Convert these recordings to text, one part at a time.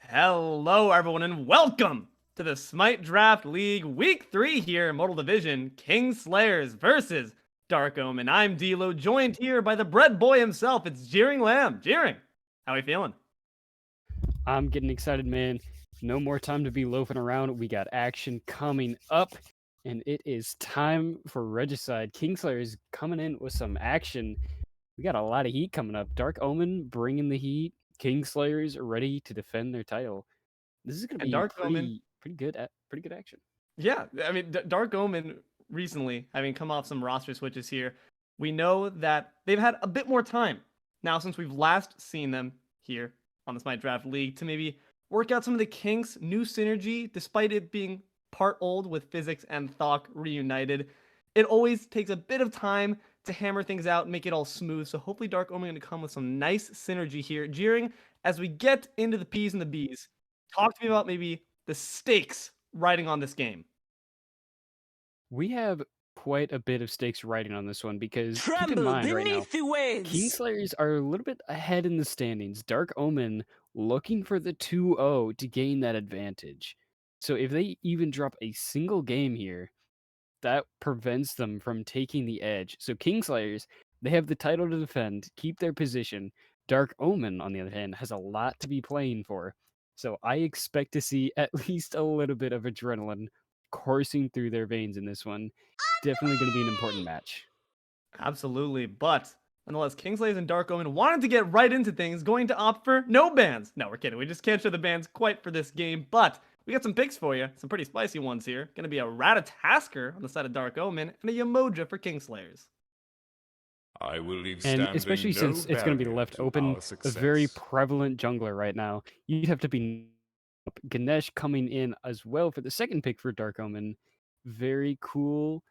Hello, everyone, and welcome to the Smite Draft League Week 3 here, Immortal Division, Kingslayers versus Dark Omen. I'm Deelo, joined here by the bread boy himself. It's JeeringLamb. Jeering, how are we feeling? I'm getting excited, man. No more time to be loafing around. We got action coming up, and it is time for Regicide. Kingslayer is coming in with some action. We got a lot of heat coming up. Dark Omen bringing the heat. Kingslayers are ready to defend their title. This is going to And be Dark Omen, pretty good action. yeah, I mean, Dark Omen recently, having come off some roster switches here, we know that they've had a bit more time now since we've last seen them here on the Smite Draft League to maybe work out some of the kinks, new synergy, despite it being part old with Physics and Thok reunited. It always takes a bit of time to hammer things out and make it all smooth. So hopefully Dark Omen going to come with some nice synergy here. Jeering, as we get into the P's and the B's, talk to me about maybe the stakes riding on this game. We have quite a bit of stakes riding on this one because keep in Tremble mind right now, beneath the waves. Kingslayers are a little bit ahead in the standings. Dark Omen looking for the 2-0 to gain that advantage. So if they even drop a single game here, that prevents them from taking the edge. So Kingslayers, they have the title to defend, keep their position. Dark Omen, on the other hand, has a lot to be playing for. So I expect to see at least a little bit of adrenaline coursing through their veins in this one. Definitely going to be an important match. Absolutely, but nonetheless, Kingslayers and Dark Omen wanted to get right into things, going to opt for no bans. No, we're kidding. We just can't show the bans quite for this game, but we got some picks for you. Some pretty spicy ones here. Going to be a Ratatasker on the side of Dark Omen and a Yamoja for Kingslayers. I will leave And standing especially no since it's going to be barrier left to open, our a success. very prevalent jungler right now. You'd have to be Ganesh coming in as well for the second pick for Dark Omen. Very cool,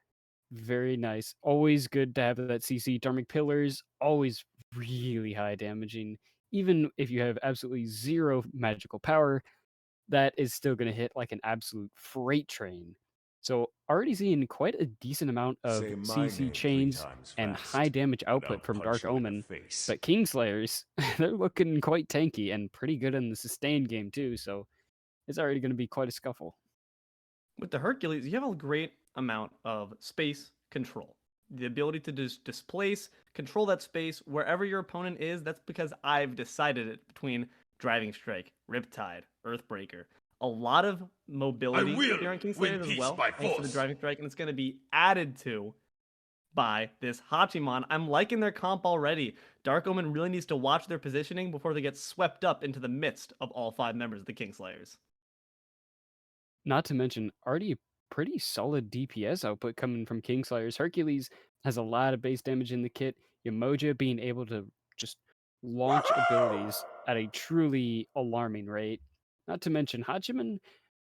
very nice. Always good to have that CC. Dharmic Pillars, always really high damaging. Even if you have absolutely zero magical power, that is still going to hit like an absolute freight train. So already seeing quite a decent amount of Say my CC name chains 3 times and fast, high damage and I'll output from punch Dark you in the Omen. face. But Kingslayers, they're looking quite tanky and pretty good in the sustained game too. So it's already going to be quite a scuffle. With the Hercules, you have a great amount of space control. The ability to just displace, control that space wherever your opponent is. That's because I've decided it between Driving Strike, Riptide, Earthbreaker. A lot of mobility here on Kingslayers as well, thanks to the Driving Strike, and it's going to be added to by this Hachimon. I'm liking their comp already. Dark Omen really needs to watch their positioning before they get swept up into the midst of all 5 members of the Kingslayers. Not to mention, already a pretty solid DPS output coming from Kingslayers. Hercules has a lot of base damage in the kit. Yamoja being able to just launch abilities at a truly alarming rate. Not to mention, Hachiman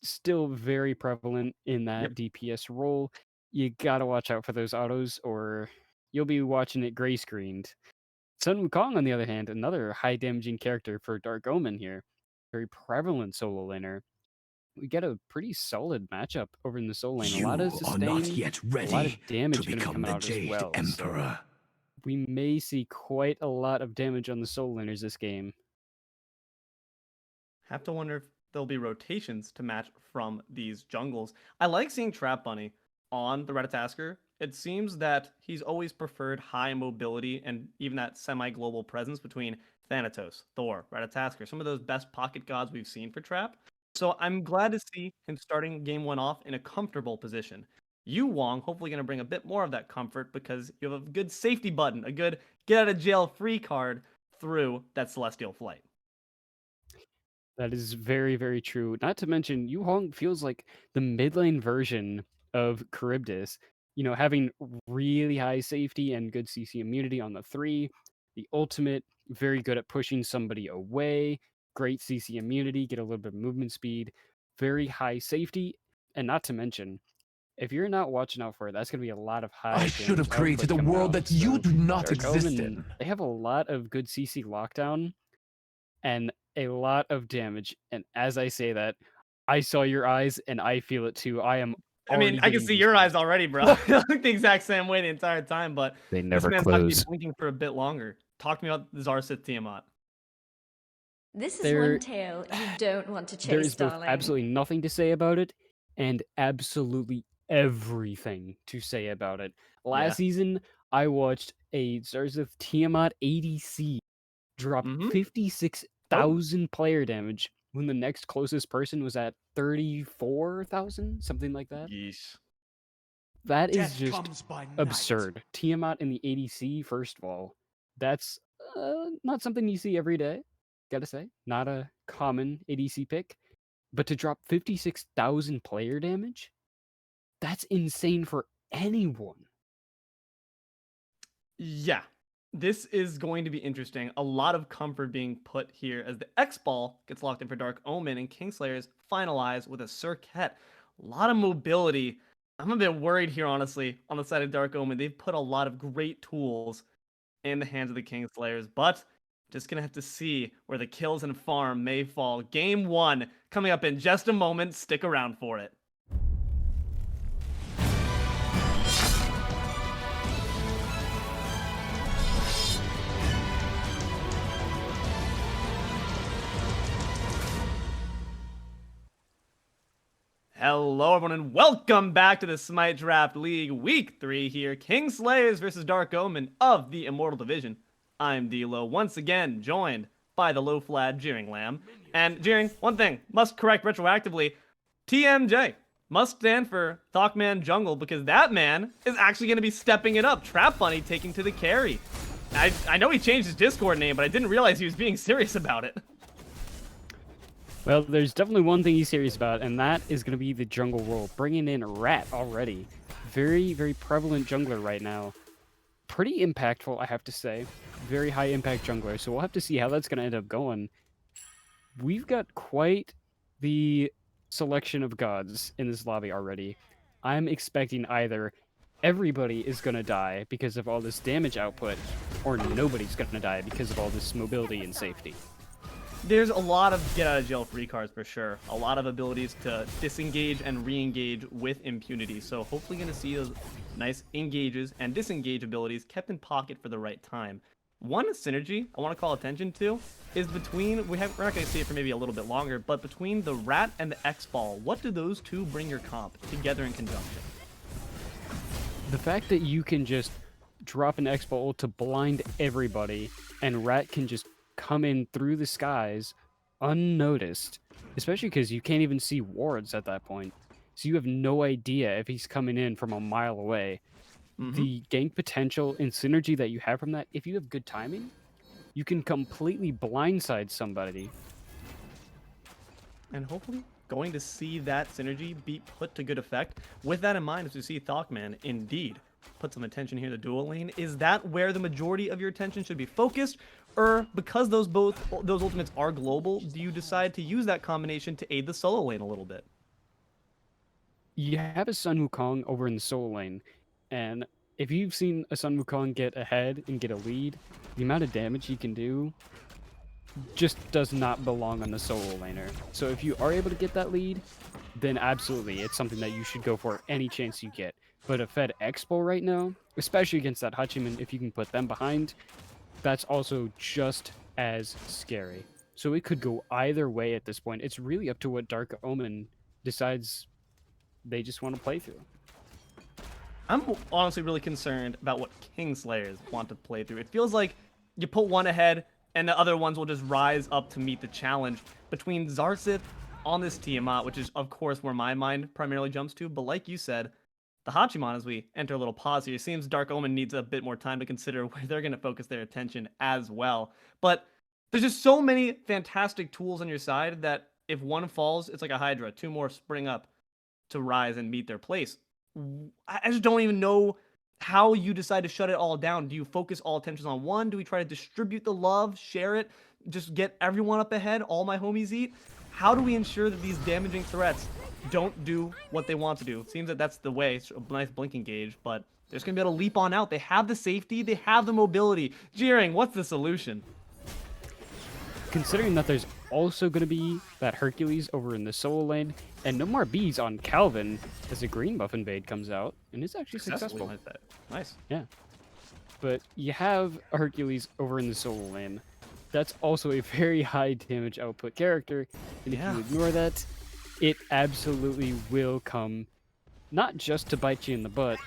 still very prevalent in that DPS role. You gotta watch out for those autos, or you'll be watching it gray screened. Sun Wukong, on the other hand, another high damaging character for Dark Omen here. Very prevalent solo laner. We get a pretty solid matchup over in the soul lane. A lot of You are not sustain, yet a lot ready of damage to going to become come the out as Jade well. Emperor. So we may see quite a lot of damage on the soul laners this game. Have to wonder if there'll be rotations to match from these jungles. I like seeing TrapBunny on the Ratatasker. It seems that he's always preferred high mobility and even that semi-global presence between Thanatos, Thor, Ratatasker, some of those best pocket gods we've seen for Trap. So I'm glad to see him starting game 1 off in a comfortable position. Yu Wong hopefully going to bring a bit more of that comfort because you have a good safety button, a good get out of jail free card through that Celestial Flight. That is very, very true. Not to mention, Yu Hong feels like the mid lane version of Charybdis. You know, having really high safety and good CC immunity on the 3. The ultimate, very good at pushing somebody away. Great CC immunity, get a little bit of movement speed. Very high safety. And not to mention, if you're not watching out for it, that's going to be a lot of high I damage should have created a output coming world out. that you So do not Dark exist Omen, in. they have a lot of good CC lockdown and a lot of damage. And as I say that, I saw your eyes and I feel it too. I am I mean, already I can getting see your goosebumps. eyes already, bro. I look the exact same way the entire time, but They this never man's not gonna be close. blinking for a bit longer. Talk to me about the Xarxith Tiamat. This is There- one tale you don't want to There chase, is both darling. absolutely nothing to say about it and absolutely everything to say about it. Last Yeah. season, I watched a Xarxith Tiamat ADC drop Mhm. 56,000 player damage when the next closest person was at 34,000, something like that. Yeesh. That is Death just comes by night. absurd. Tiamat in the ADC, first of all, that's not something you see every day, gotta say. Not a common ADC pick. But to drop 56,000 player damage, that's insane for anyone. Yeah, this is going to be interesting. A lot of comfort being put here as the X ball gets locked in for Dark Omen and Kingslayers finalize with a Xarxith. A lot of mobility. I'm a bit worried here, honestly, on the side of Dark Omen. They've put a lot of great tools in the hands of the Kingslayers, but just gonna have to see where the kills and farm may fall. Game 1 coming up in just a moment. Stick around for it. Hello, everyone, and welcome back to the Smite Draft League Week 3 here. Kingslayers versus Dark Omen of the Immortal Division. I'm Deelo, once again joined by the low-flad JeeringLamb. And Jeering, one thing, must correct retroactively, TMJ must stand for ThockManJones because that man is actually going to be stepping it up. TrapBunny taking to the carry. I know he changed his Discord name, but I didn't realize he was being serious about it. Well, there's definitely one thing he's serious about, and that is going to be the jungle role. Bringing in Rat already. Very, very prevalent jungler right now. Pretty impactful, I have to say. Very high impact jungler, so we'll have to see how that's going to end up going. We've got quite the selection of gods in this lobby already. I'm expecting either everybody is going to die because of all this damage output, or nobody's going to die because of all this mobility and safety. There's a lot of get out of jail free cards for sure. A lot of abilities to disengage and re-engage with impunity. So hopefully going to see those nice engages and disengage abilities kept in pocket for the right time. One synergy I want to call attention to is between, we're not going to see it for maybe a little bit longer, but between the Rat and the X-Ball, what do those two bring your comp together in conjunction? The fact that you can just drop an X-Ball to blind everybody, and Rat can just come in through the skies unnoticed, especially because you can't even see wards at that point. So you have no idea if he's coming in from a mile away. The gank potential and synergy that you have from that, if you have good timing, you can completely blindside somebody. And hopefully going to see that synergy be put to good effect. With that in mind, as we see ThockMan indeed put some attention here to the dual lane, is that where the majority of your attention should be focused? Or because those ultimates are global, do you decide to use that combination to aid the solo lane a little bit? You have a Sun Wukong over in the solo lane, and if you've seen a Sun Wukong get ahead and get a lead, the amount of damage he can do just does not belong on the solo laner. So if you are able to get that lead, then absolutely, it's something that you should go for any chance you get. But a Fed Expo right now, especially against that Hachiman, if you can put them behind, that's also just as scary. So it could go either way at this point. It's really up to what Dark Omen decides they just want to play through. I'm honestly really concerned about what Kingslayers want to play through. It feels like you put one ahead and the other ones will just rise up to meet the challenge. Between Xarxith on this Tiamat, which is of course where my mind primarily jumps to, but like you said, the Hachiman, as we enter a little pause here, it seems Dark Omen needs a bit more time to consider where they're going to focus their attention as well. But there's just so many fantastic tools on your side that if one falls, it's like a Hydra. Two more spring up to rise and meet their place. I just don't even know how you decide to shut it all down. Do you focus all attention on one? Do we try to distribute the love, share it, just get everyone up ahead, all my homies eat? How do we ensure that these damaging threats don't do what they want to do? It seems that that's the way. It's a nice blinking gauge, but they're just going to be able to leap on out. They have the safety. They have the mobility. Jeering, what's the solution? Considering that there's also going to be that Hercules over in the solo lane, and no more bees on Calvin as a green buff invade comes out, and it's actually successful. Nice. Yeah. But you have a Hercules over in the solo lane. That's also a very high damage output character, and if Yeah. you ignore that, it absolutely will come not just to bite you in the butt,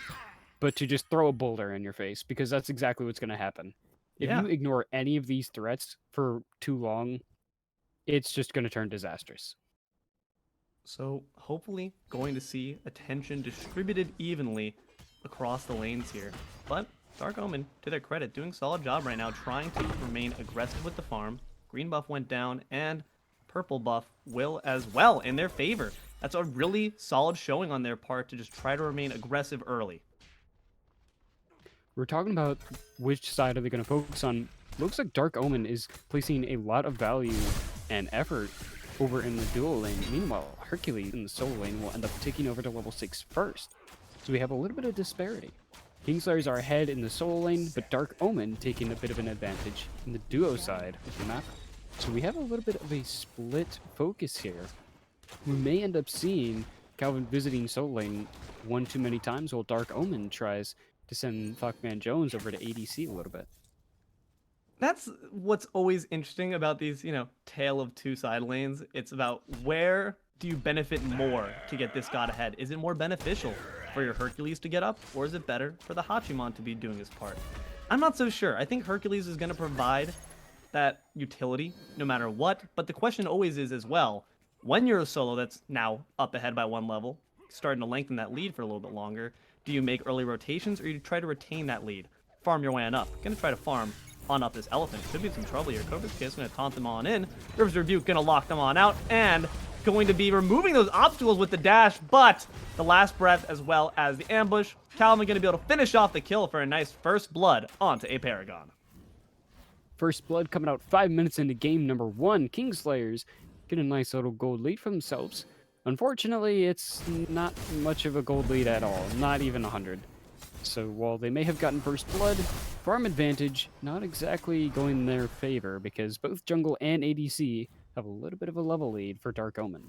but to just throw a boulder in your face, because that's exactly what's going to happen. If Yeah. you ignore any of these threats for too long, it's just going to turn disastrous. So hopefully going to see attention distributed evenly across the lanes here. But Dark Omen, to their credit, doing a solid job right now, trying to remain aggressive with the farm. Green buff went down, and purple buff will as well in their favor. That's a really solid showing on their part to just try to remain aggressive early. We're talking about which side are they going to focus on. Looks like Dark Omen is placing a lot of value and effort over in the dual lane. Meanwhile, Hercules in the solo lane will end up taking over to level 6 first. So we have a little bit of disparity. Kingslayers are ahead in the solo lane, but Dark Omen taking a bit of an advantage in the duo side of the map. So we have a little bit of a split focus here. We may end up seeing Calvin visiting solo lane one too many times while Dark Omen tries to send ThockManJones over to ADC a little bit. That's what's always interesting about these, tale of two side lanes. It's about where do you benefit more to get this god ahead? Is it more beneficial for your Hercules to get up, or is it better for the Hachiman to be doing his part? I'm not so sure. I think Hercules is going to provide that utility no matter what, but the question always is as well, when you're a solo that's now up ahead by one level, starting to lengthen that lead for a little bit longer, do you make early rotations, or do you try to retain that lead? Farm your way on up. Gonna try to farm on up this elephant. Could be some trouble here. Cobra's Kiss gonna taunt them on in. River's Rebuke gonna lock them on out, and going to be removing those obstacles with the dash, but the last breath as well as the ambush. Calvin gonna be able to finish off the kill for a nice first blood onto aParagon. First blood coming out 5 minutes into game number 1. Kingslayers get a nice little gold lead for themselves. Unfortunately, it's not much of a gold lead at all, not even 100. So while they may have gotten first blood, farm advantage not exactly going in their favor, because both jungle and ADC have a little bit of a level lead for Dark Omen.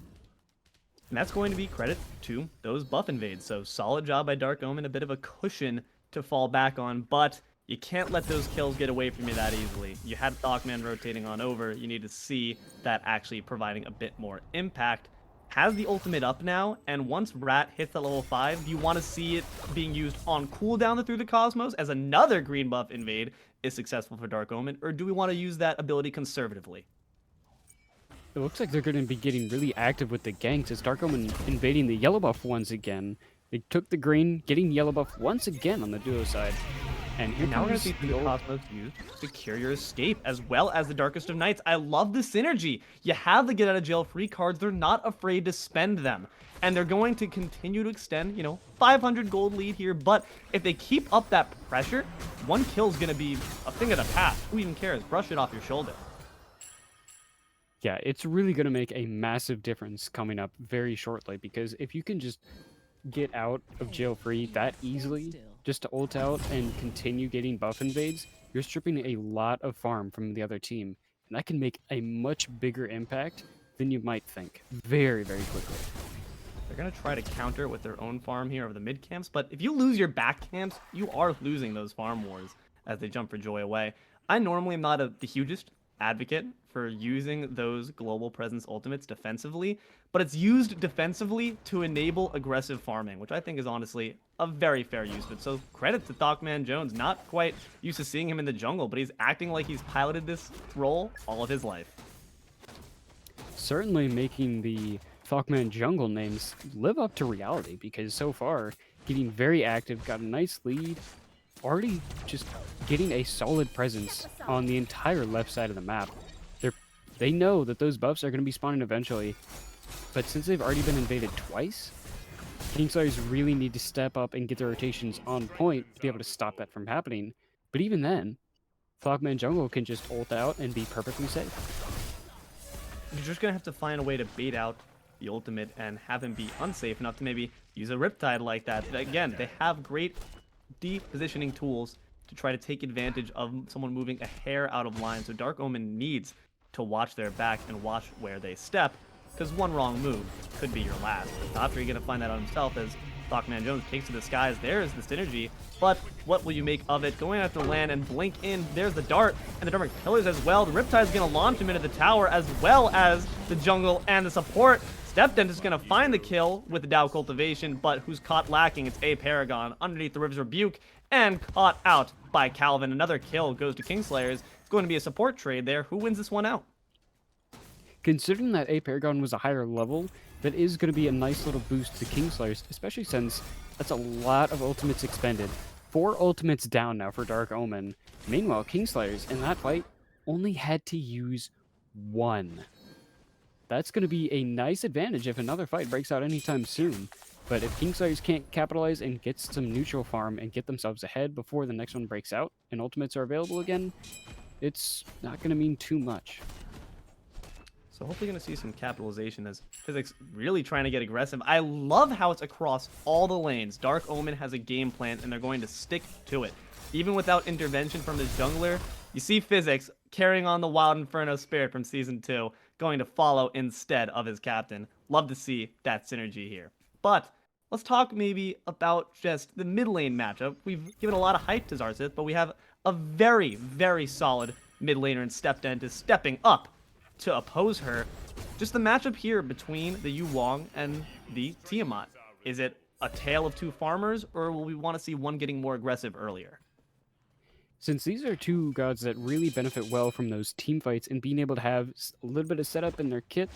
And that's going to be credit to those buff invades. So solid job by Dark Omen, a bit of a cushion to fall back on, but you can't let those kills get away from you that easily. You had ThockMan rotating on over. You need to see that actually providing a bit more impact. Has the ultimate up now, and once Rat hits that level 5, do you want to see it being used on cooldown through the Cosmos as another green buff invade is successful for Dark Omen, or do we want to use that ability conservatively? It looks like they're going to be getting really active with the ganks as Dark Omen invading the yellow buff once again. They took the green, getting yellow buff once again on the duo side. And here Now we're going comes to see the the old... Cosmos used to secure your escape, as well as the Darkest of Nights. I love the synergy. You have the get out of jail free cards. They're not afraid to spend them. And they're going to continue to extend, 500 gold lead here. But if they keep up that pressure, one kill is going to be a thing of the past. Who even cares? Brush it off your shoulder. Yeah, it's really going to make a massive difference coming up very shortly, because if you can just get out of jail free that easily, just to ult out and continue getting buff invades, you're stripping a lot of farm from the other team, and that can make a much bigger impact than you might think very, very quickly. They're going to try to counter with their own farm here over the mid camps, but if you lose your back camps, you are losing those farm wars as they jump for joy away. I normally am not the hugest advocate for using those global presence ultimates defensively, but it's used defensively to enable aggressive farming, which I think is honestly a very fair use of it. So credit to ThockManJones, not quite used to seeing him in the jungle, but he's acting like he's piloted this role all of his life. Certainly making the ThockMan jungle names live up to reality, because so far, getting very active, got a nice lead, already just getting a solid presence on the entire left side of the map. They know that those buffs are going to be spawning eventually, but since they've already been invaded twice, Kingslayers really need to step up and get their rotations on point to be able to stop that from happening. But even then, ThockMan jungle can just ult out and be perfectly safe. You're just going to have to find a way to bait out the ultimate and have him be unsafe enough to maybe use a Riptide like that. Again, they have great deep positioning tools to try to take advantage of someone moving a hair out of line. So Dark Omen needs to watch their back and watch where they step, because one wrong move could be your last. But Tatri going to find that out himself as ThockManJones takes to the skies. There's the synergy, but what will you make of it? Going after land and blink in. There's the dart and the Dark Pillars as well. The Riptide's going to launch him into the tower as well as the jungle and the support. StepDentist is going to find the kill with the Dow Cultivation, but who's caught lacking? It's aParagon underneath the River's Rebuke and caught out by Calvin. Another kill goes to Kingslayers. It's going to be a support trade there. Who wins this one out? Considering that aParagon was a higher level, that is going to be a nice little boost to Kingslayers, especially since that's a lot of ultimates expended. 4 ultimates down now for Dark Omen. Meanwhile, Kingslayers in that fight only had to use 1. That's going to be a nice advantage if another fight breaks out anytime soon. But if Kingslayers can't capitalize and get some neutral farm and get themselves ahead before the next one breaks out and ultimates are available again, it's not going to mean too much. So hopefully going to see some capitalization as Physics really trying to get aggressive. I love how it's across all the lanes. Dark Omen has a game plan, and they're going to stick to it. Even without intervention from this jungler, you see Physics carrying on the Wild Inferno Spirit from Season 2, going to follow instead of his captain. Love to see that synergy here. But let's talk maybe about just the mid lane matchup. We've given a lot of hype to Xarxith, but we have a very, very solid mid laner in StepDentist stepping up to oppose her. Just the matchup here between the Yu Wong and the Tiamat. Is it a tale of two farmers, or will we want to see one getting more aggressive earlier? Since these are two gods that really benefit well from those team fights and being able to have a little bit of setup in their kit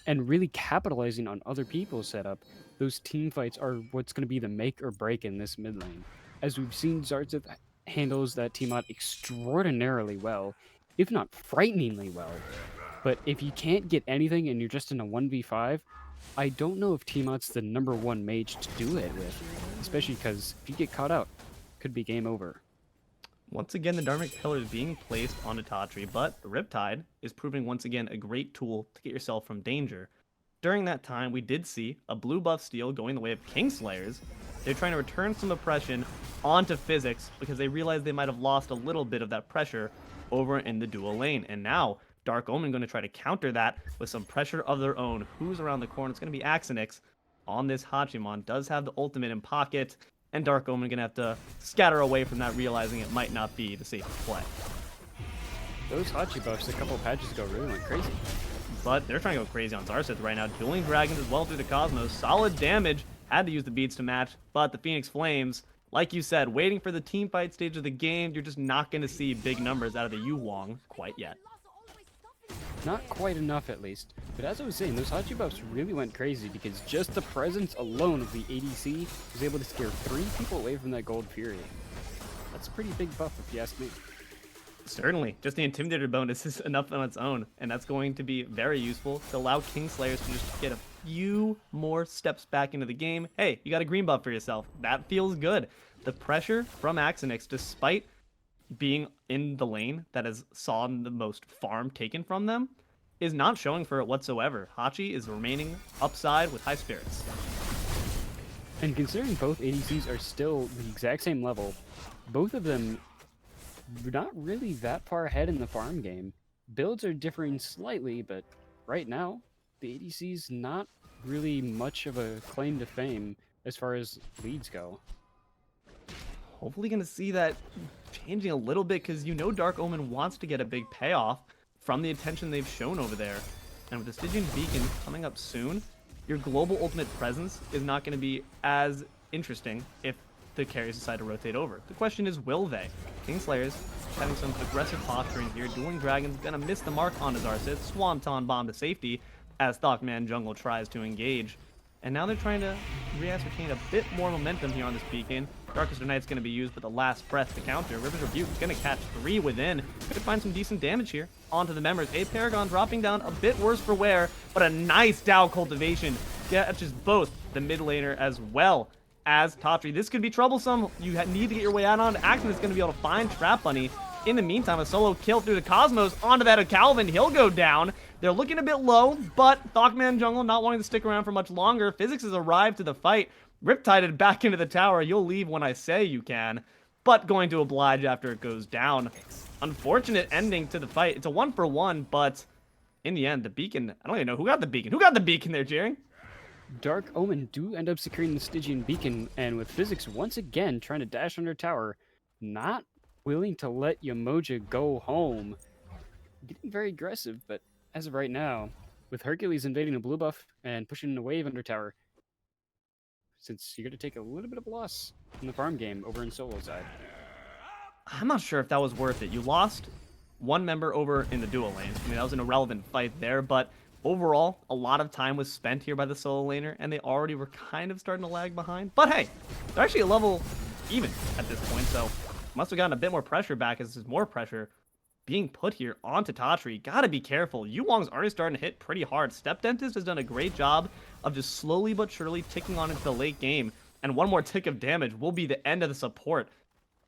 and really capitalizing on other people's setup, those team fights are what's going to be the make or break in this mid lane. As we've seen, Xarxith handles that Tiamat extraordinarily well, if not frighteningly well. But if you can't get anything and you're just in a 1v5, I don't know if Tiamat's the #1 mage to do it with, especially because if you get caught out, it could be game over. Once again, the Dark Pillar is being placed onto Tatri, but the Riptide is proving once again a great tool to get yourself from danger. During that time, we did see a blue buff steal going the way of Kingslayers. They're trying to return some oppression onto Physics because they realized they might have lost a little bit of that pressure over in the dual lane. And now, Dark Omen going to try to counter that with some pressure of their own. Who's around the corner? It's going to be Axinyx on this Hachimon. Does have the ultimate in pocket. And Dark Omen going to have to scatter away from that, realizing it might not be the safest play. Those Hachi buffs a couple patches ago really went crazy. But they're trying to go crazy on Xarxith right now. Dueling Dragons as well through the Cosmos. Solid damage. Had to use the beads to match. But the Phoenix Flames, like you said, waiting for the team fight stage of the game, you're just not going to see big numbers out of the Yu Wong quite yet. Not quite enough, at least. But as I was saying, those Hachi buffs really went crazy because just the presence alone of the ADC was able to scare 3 people away from that Gold Fury. That's a pretty big buff, if you ask me. Certainly. Just the Intimidator bonus is enough on its own, and that's going to be very useful to allow Kingslayers to just get a few more steps back into the game. Hey, you got a green buff for yourself. That feels good. The pressure from Axinyx, despite being in the lane that has saw the most farm taken from them, is not showing for it whatsoever. Hachi is remaining upside with high spirits. And considering both ADCs are still the exact same level, both of them are not really that far ahead in the farm game. Builds are differing slightly, but right now, the ADC's not really much of a claim to fame as far as leads go. Hopefully going to see that changing a little bit, because you know Dark Omen wants to get a big payoff from the attention they've shown over there. And with the Stygian Beacon coming up soon, your global ultimate presence is not going to be as interesting if the carries decide to rotate over. The question is, will they? Kingslayers having some aggressive posturing here. Dueling Dragons going to miss the mark on Xarxith. Swanton bomb to safety as ThockManJones tries to engage. And now they're trying to re-ascertain a bit more momentum here on this beacon. Darkest of Night's going to be used, but the last breath to counter. River's Rebuke is going to catch 3 within. Could find some decent damage here onto the members. aParagon dropping down a bit worse for wear, but a nice Dow Cultivation catches both the mid laner as well as Tatri. This could be troublesome. You need to get your way out on. Axinyx is going to be able to find TrapBunny. In the meantime, a solo kill through the Cosmos onto that of Calvin. He'll go down. They're looking a bit low, but ThockManJones not wanting to stick around for much longer. Physics has arrived to the fight. Riptided back into the tower. You'll leave when I say you can, but going to oblige after it goes down. Unfortunate ending to the fight. It's a 1-for-1, but in the end, the beacon, I don't even know who got the beacon. Who got the beacon there, Jeering? Dark Omen do end up securing the Stygian Beacon, and with Physics once again trying to dash under tower, not willing to let Yamoja go home. Getting very aggressive, but as of right now, with Hercules invading a blue buff and pushing a wave under tower, since you're going to take a little bit of a loss in the farm game over in solo side. I'm not sure if that was worth it. You lost one member over in the duo lanes. I mean, that was an irrelevant fight there, but overall, a lot of time was spent here by the solo laner, and they already were kind of starting to lag behind. But hey, they're actually a level even at this point, so must have gotten a bit more pressure back as there's more pressure being put here onto Tatri. Gotta be careful. Yuwong's already starting to hit pretty hard. StepDentist has done a great job of just slowly but surely ticking on into the late game, and one more tick of damage will be the end of the support.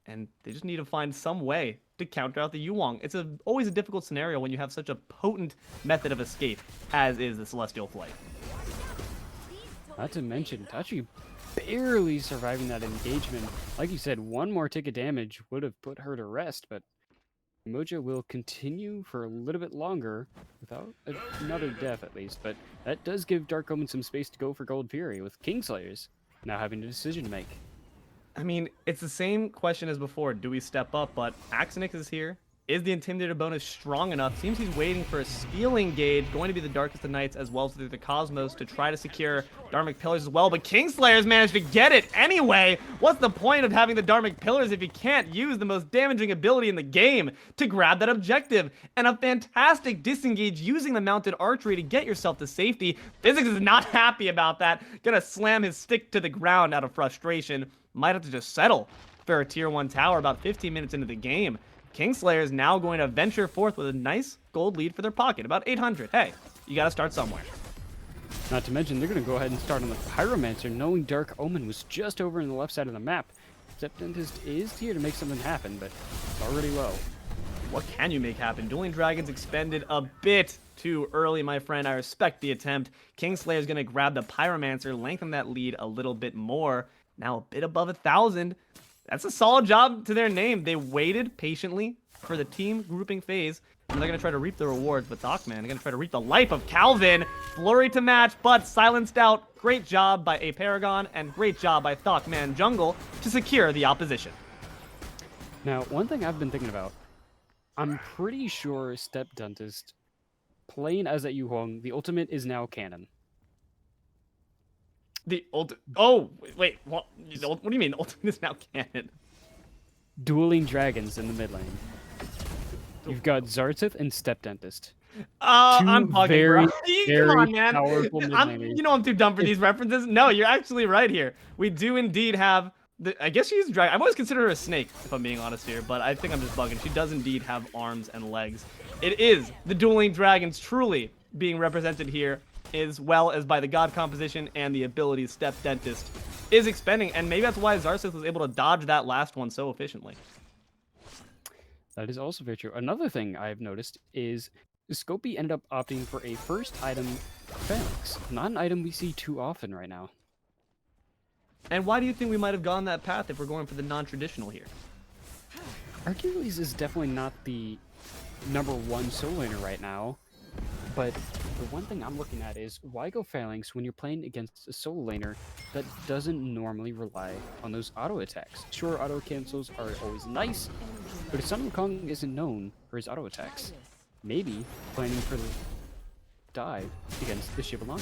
And they just need to find some way to counter out the Yuwong. It's always a difficult scenario when you have such a potent method of escape, as is the Celestial Flight. Not to mention, Tatri barely surviving that engagement. Like you said, one more tick of damage would have put her to rest, but Moja will continue for a little bit longer without another death at least, but that does give Dark Omen some space to go for Gold Fury, with Kingslayers now having a decision to make. I mean, it's the same question as before. Do we step up? But Axinyx is here. Is the Intimidator bonus strong enough? Seems he's waiting for a stealing gauge, going to be the Darkest of Nights as well as the Cosmos to try to secure Dharmic Pillars as well. But Kingslayers managed to get it anyway. What's the point of having the Dharmic Pillars if you can't use the most damaging ability in the game to grab that objective? And a fantastic disengage using the mounted archery to get yourself to safety. Physics is not happy about that. Gonna slam his stick to the ground out of frustration. Might have to just settle for a tier 1 tower about 15 minutes into the game. Kingslayers is now going to venture forth with a nice gold lead for their pocket, about 800. Hey, you got to start somewhere. Not to mention, they're going to go ahead and start on the Pyromancer, knowing Dark Omen was just over on the left side of the map. StepDentist is here to make something happen, but it's already low. What can you make happen? Dueling Dragons expended a bit too early, my friend. I respect the attempt. Kingslayer is going to grab the Pyromancer, lengthen that lead a little bit more. Now a bit above 1,000. That's a solid job to their name. They waited patiently for the team grouping phase, and they're going to try to reap the rewards. But ThockMan, they're going to try to reap the life of Calvin. Flurry to match, but silenced out. Great job by aParagon, and great job by ThockManJones to secure the opposition. Now, one thing I've been thinking about, I'm pretty sure StepDentist, playing as that Yuhuang, the ultimate is now canon. Oh, wait, what do you mean the ultimate is now canon? Dueling dragons in the mid lane. You've got Xarxith and StepDentist. I'm bugging, very Come on, man. powerful mid laners. You know I'm too dumb for these references. No, you're actually right here. We do indeed have I guess she's dragon. I've always considered her a snake, if I'm being honest here, but I think I'm just bugging. She does indeed have arms and legs. It is the dueling dragons truly being represented here, as well as by the god composition and the abilities StepDentist is expending, and maybe that's why Xarxith was able to dodge that last one so efficiently. That is also very true. Another thing I've noticed is Scopey ended up opting for a first item Phalanx. Not an item we see too often right now. And why do you think we might have gone that path if we're going for the non-traditional here? Hercules is definitely not the #1 solo laner right now, but the one thing I'm looking at is why go Phalanx when you're playing against a solo laner that doesn't normally rely on those auto attacks? Sure, auto cancels are always nice, but if Sun Wukong isn't known for his auto attacks, maybe planning for the dive against the Shivalon.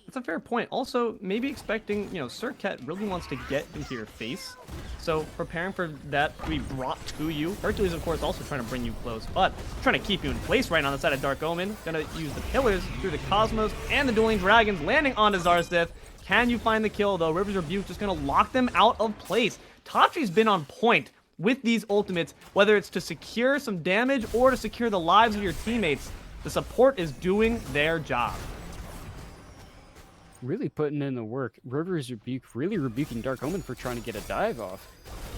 That's a fair point. Also, maybe expecting, Surket really wants to get into your face. So preparing for that to be brought to you. Hercules, of course, also trying to bring you close, but trying to keep you in place right on the side of Dark Omen. Gonna use the pillars through the Cosmos and the Dueling Dragons, landing onto Xarxith. Can you find the kill, though? River's Rebuke just gonna lock them out of place. Tatri's been on point with these ultimates, whether it's to secure some damage or to secure the lives of your teammates. The support is doing their job. Really putting in the work. River's Rebuke really rebuking Dark Omen for trying to get a dive off.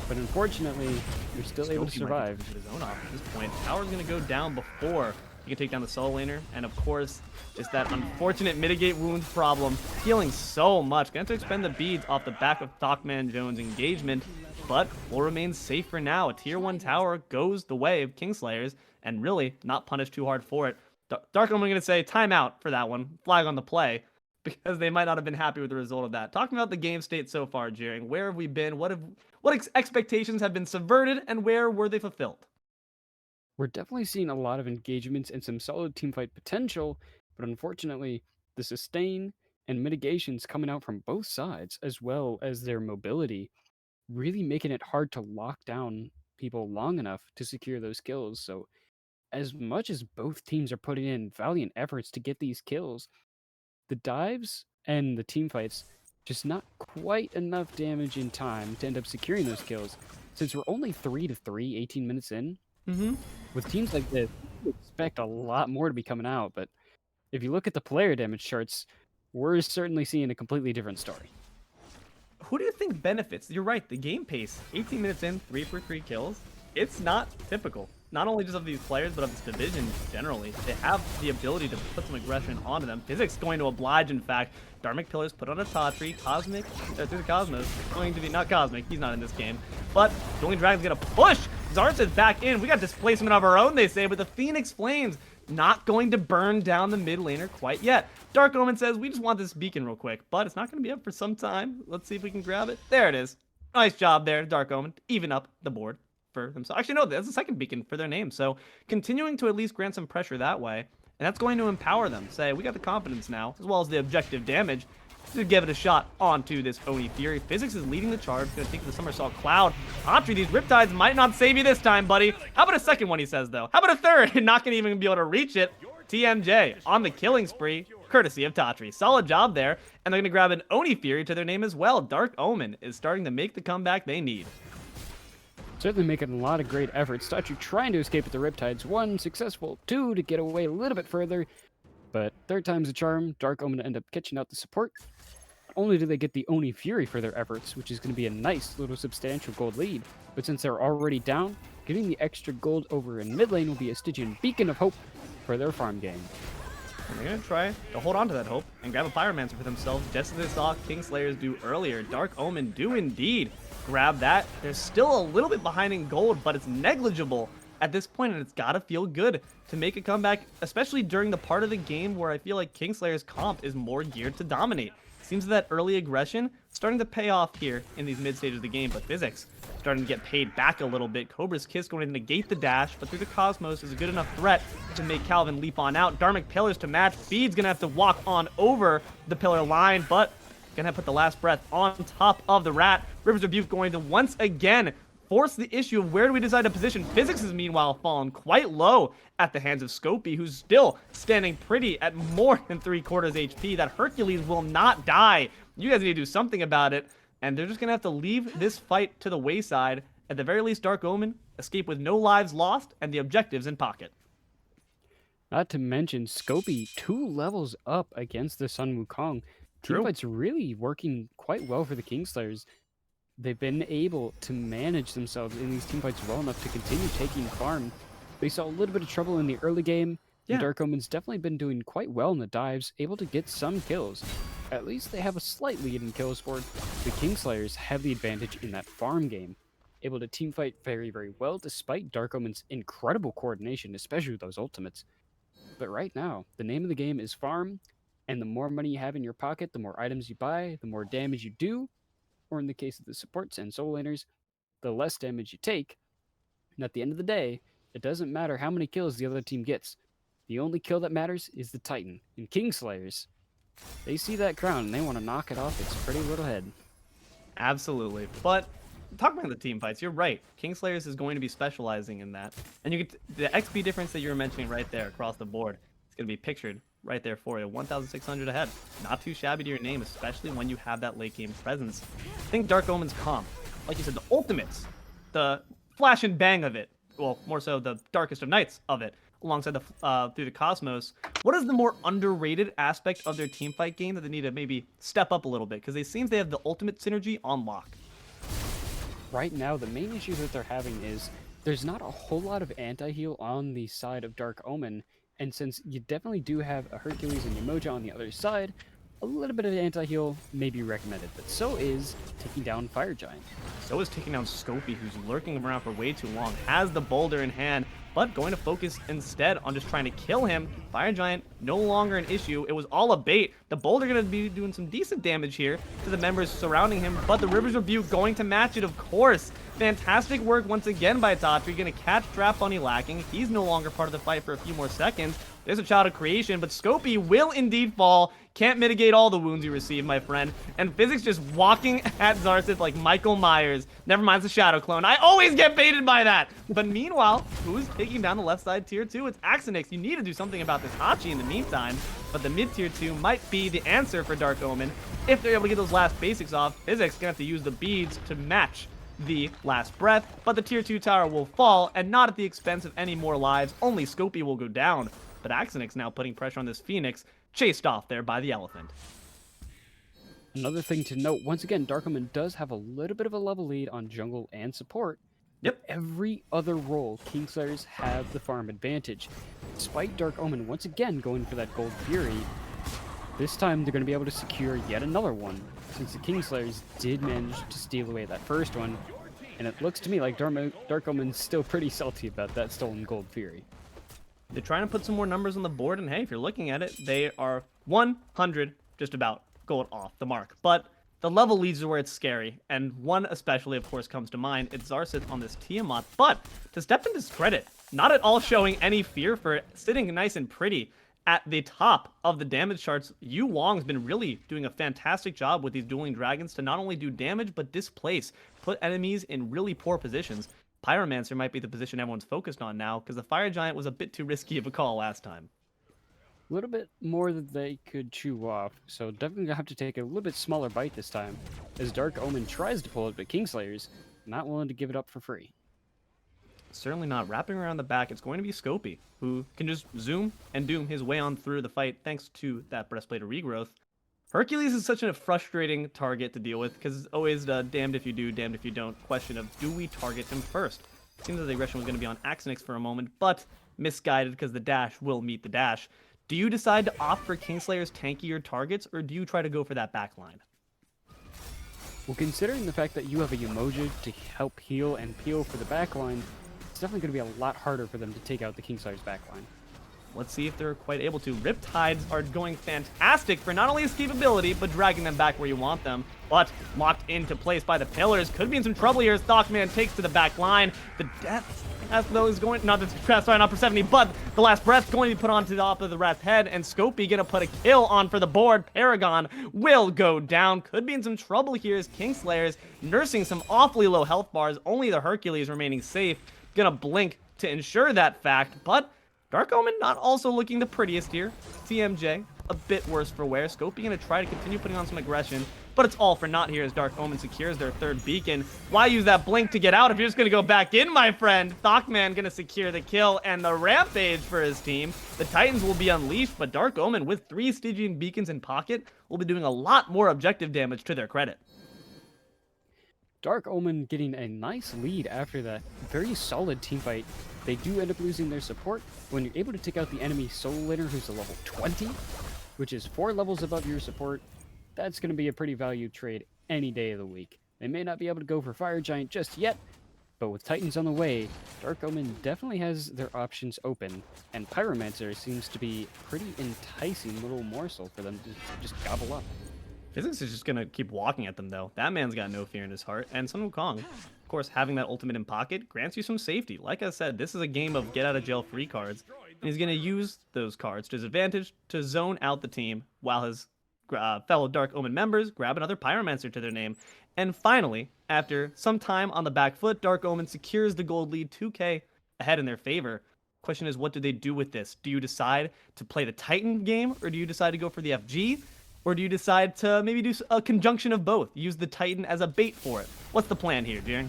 But unfortunately, you're still able to survive. Might get his own off at this point. Tower's going to go down before he can take down the solo laner. And of course, just that unfortunate mitigate wounds problem. Healing so much. Going to have to expend the beads off the back of ThockManJones' engagement. But will remain safe for now. A tier 1 tower goes the way of Kingslayers. And really not punished too hard for it. Dark Omen going to say timeout for that one. Flag on the play. because they might not have been happy with the result of that. Talking about the game state so far, Jeering, where have we been? What expectations have been subverted, and where were they fulfilled? We're definitely seeing a lot of engagements and some solid teamfight potential, but unfortunately, the sustain and mitigations coming out from both sides, as well as their mobility, really making it hard to lock down people long enough to secure those kills. So, as much as both teams are putting in valiant efforts to get these kills, the dives and the team fights just not quite enough damage in time to end up securing those kills. Since we're only 3 to 3, 18 minutes in, Mm-hmm. with teams like this, you expect a lot more to be coming out. But if you look at the player damage charts, we're certainly seeing a completely different story. Who do you think benefits? You're right, the game pace, 18 minutes in, 3 for 3 kills. It's not typical. Not only just of these players, but of this division generally. They have the ability to put some aggression onto them. Physics going to oblige, in fact. Dharmic Pillars put on a Tatri. Cosmic, through the Cosmos, going to be, not Cosmic, he's not in this game. But Dueling Dragon's gonna push Xarxith back in. We got displacement of our own, they say, but the Phoenix Flames not going to burn down the mid laner quite yet. Dark Omen says, we just want this beacon real quick, but it's not going to be up for some time. Let's see if we can grab it. There it is. Nice job there, Dark Omen, to even up the board for themselves. Actually, no, that's the second beacon for their name. So continuing to at least grant some pressure that way, and that's going to empower them. Say, we got the confidence now, as well as the objective damage, to give it a shot onto this Oni Fury. Physics is leading the charge. Gonna take the Somersault Cloud. Tatri, these Riptides might not save you this time, buddy. How about a second one, he says, though? How about a third? Not gonna even be able to reach it. TMJ on the killing spree, courtesy of Tatri. Solid job there. And they're gonna grab an Oni Fury to their name as well. Dark Omen is starting to make the comeback they need. Certainly making a lot of great efforts. Tatri trying to escape with the Riptides. 1 successful, 2 to get away a little bit further. But third time's a charm. Dark Omen end up catching out the support. Not only do they get the Oni Fury for their efforts, which is going to be a nice little substantial gold lead, but since they're already down, getting the extra gold over in mid lane will be a Stygian beacon of hope for their farm game. And they're going to try to hold on to that hope and grab a Pyromancer for themselves, just as they saw Kingslayers do earlier. Dark Omen do indeed grab that. They're still a little bit behind in gold, but it's negligible at this point, and it's got to feel good to make a comeback, especially during the part of the game where I feel like Kingslayer's comp is more geared to dominate. Seems that early aggression starting to pay off here in these mid stages of the game, but Physics starting to get paid back a little bit. Cobra's Kiss going to negate the dash, but through the Cosmos is a good enough threat to make Calvin leap on out. Dharmic Pillars to match. Feed's gonna have to walk on over the pillar line, but gonna put the last breath on top of the rat. River's Rebuke going to once again force the issue of where do we decide to position. Physics is meanwhile fallen quite low at the hands of Scopey, who's still standing pretty at more than 3/4 HP. That Hercules will not die. You guys need to do something about it, and they're just gonna have to leave this fight to the wayside. At the very least, Dark Omen escape with no lives lost and the objectives in pocket. Not to mention Scopey 2 levels up against the Sun Wukong. True. Teamfight's really working quite well for the Kingslayers. They've been able to manage themselves in these teamfights well enough to continue taking farm. They saw a little bit of trouble in the early game, and Dark Omen's definitely been doing quite well in the dives, able to get some kills. At least they have a slight lead in kills for the Kingslayers have the advantage in that farm game. Able to teamfight very, very well, despite Dark Omen's incredible coordination, especially with those ultimates. But right now, the name of the game is farm, and the more money you have in your pocket, the more items you buy, the more damage you do, or in the case of the supports and soul laners, the less damage you take. And at the end of the day, it doesn't matter how many kills the other team gets. The only kill that matters is the Titan. And Kingslayers, they see that crown and they want to knock it off its pretty little head. Absolutely. But talking about the team fights, you're right. Kingslayers is going to be specializing in that. And you get the XP difference that you were mentioning right there across the board. It's going to be pictured right there for you. 1,600 ahead. Not too shabby to your name, especially when you have that late game presence. I think Dark Omen's comp, like you said, the ultimates, the flash and bang of it, well, more so the darkest of nights of it, alongside the through the Cosmos. What is the more underrated aspect of their teamfight game that they need to maybe step up a little bit? Because it seems they have the ultimate synergy on lock. Right now, the main issue that they're having is there's not a whole lot of anti-heal on the side of Dark Omen. And since you definitely do have a Hercules and Umoja on the other side, a little bit of anti-heal may be recommended, but so is taking down Fire Giant. So is taking down Scopey, who's lurking around for way too long, has the boulder in hand, but going to focus instead on just trying to kill him. Fire Giant, no longer an issue. It was all a bait. The boulder going to be doing some decent damage here to the members surrounding him, but the River's Rebuke going to match it, of course. Fantastic work once again by Tatri, going to catch TrapBunny lacking. He's no longer part of the fight for a few more seconds. There's a Child of Creation, but Scopey will indeed fall. Can't mitigate all the wounds you receive, my friend. And Physics just walking at Xarxith like Michael Myers. Never mind the Shadow Clone. I always get baited by that. But meanwhile, who's taking down the left side tier 2? It's Axinyx. You need to do something about this Hachi in the meantime. But the mid tier 2 might be the answer for Dark Omen. If they're able to get those last basics off, Physics gonna have to use the beads to match the last breath, but the tier 2 tower will fall, and not at the expense of any more lives. Only Scopey will go down. But Axinyx now putting pressure on this Phoenix, chased off there by the elephant. Another thing to note, once again, Dark Omen does have a little bit of a level lead on jungle and support. Yep. Every other role, Kingslayers have the farm advantage. Despite Dark Omen once again going for that Gold Fury, this time they're going to be able to secure yet another one, since the Kingslayers did manage to steal away that first one, and it looks to me like Dark Omen's still pretty salty about that stolen Gold Fury. They're trying to put some more numbers on the board, and hey, if you're looking at it, they are 100 just about going off the mark. But the level leads are where it's scary, and one especially, of course, comes to mind. It's Xarxith on this Tiamat, but to StepDentist's credit, not at all showing any fear for it, sitting nice and pretty at the top of the damage charts. Yu Wong's been really doing a fantastic job with these dueling dragons to not only do damage, but displace, put enemies in really poor positions. Pyromancer might be the position everyone's focused on now, because the Fire Giant was a bit too risky of a call last time. A little bit more that they could chew off, so definitely gonna have to take a little bit smaller bite this time, as Dark Omen tries to pull it, but Kingslayers not willing to give it up for free. Certainly not. Wrapping around the back, it's going to be Scopey, who can just zoom and doom his way on through the fight thanks to that Breastplate of Regrowth. Hercules is such a frustrating target to deal with, because it's always the damned if you do, damned if you don't question of, do we target him first? It seems that the aggression was going to be on Axinyx for a moment, but misguided because the dash will meet the dash. Do you decide to opt for Kingslayer's tankier targets, or do you try to go for that backline? Well, considering the fact that you have a Umoja to help heal and peel for the backline, it's definitely going to be a lot harder for them to take out the Kingslayer's backline. Let's see if they're quite able to. Riptides are going fantastic for not only escapability, but dragging them back where you want them. But locked into place by the pillars. Could be in some trouble here as ThockMan takes to the back line. The death, as though is going, not Persephone, but the last breath going to be put onto the top of the Wrath head, and Scopey gonna put a kill on for the board. aParagon will go down. Could be in some trouble here as Kingslayers nursing some awfully low health bars. Only the Hercules remaining safe. Gonna blink to ensure that fact, but Dark Omen not also looking the prettiest here. TMJ, a bit worse for wear. Scopey gonna try to continue putting on some aggression, but it's all for naught here as Dark Omen secures their third beacon. Why use that blink to get out if you're just gonna go back in, my friend? ThockMan gonna secure the kill and the rampage for his team. The Titans will be unleashed, but Dark Omen with 3 Stygian beacons in pocket will be doing a lot more objective damage to their credit. Dark Omen getting a nice lead after that very solid teamfight. They do end up losing their support. When you're able to take out the enemy Soul Laner, who's a level 20, which is 4 levels above your support, that's going to be a pretty valued trade any day of the week. They may not be able to go for Fire Giant just yet, but with Titans on the way, Dark Omen definitely has their options open, and Pyromancer seems to be a pretty enticing little morsel for them to just gobble up. Physics is just going to keep walking at them, though. That man's got no fear in his heart. And Sun Wukong, of course, having that ultimate in pocket grants you some safety. Like I said, this is a game of get-out-of-jail-free cards. And he's going to use those cards to his advantage to zone out the team while his fellow Dark Omen members grab another Pyromancer to their name. And finally, after some time on the back foot, Dark Omen secures the gold lead 2k ahead in their favor. Question is, what do they do with this? Do you decide to play the Titan game, or do you decide to go for the FG? Or do you decide to maybe do a conjunction of both? Use the Titan as a bait for it? What's the plan here, Jeering?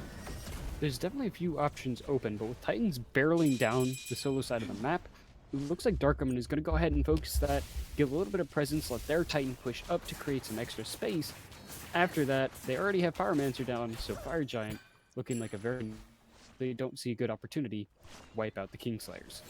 There's definitely a few options open, but with Titans barreling down the solo side of the map, it looks like Dark Omen is going to go ahead and focus that, give a little bit of presence, let their Titan push up to create some extra space. After that, they already have Pyromancer down, so Fire Giant looking like a very... They don't see a good opportunity to wipe out the Kingslayers.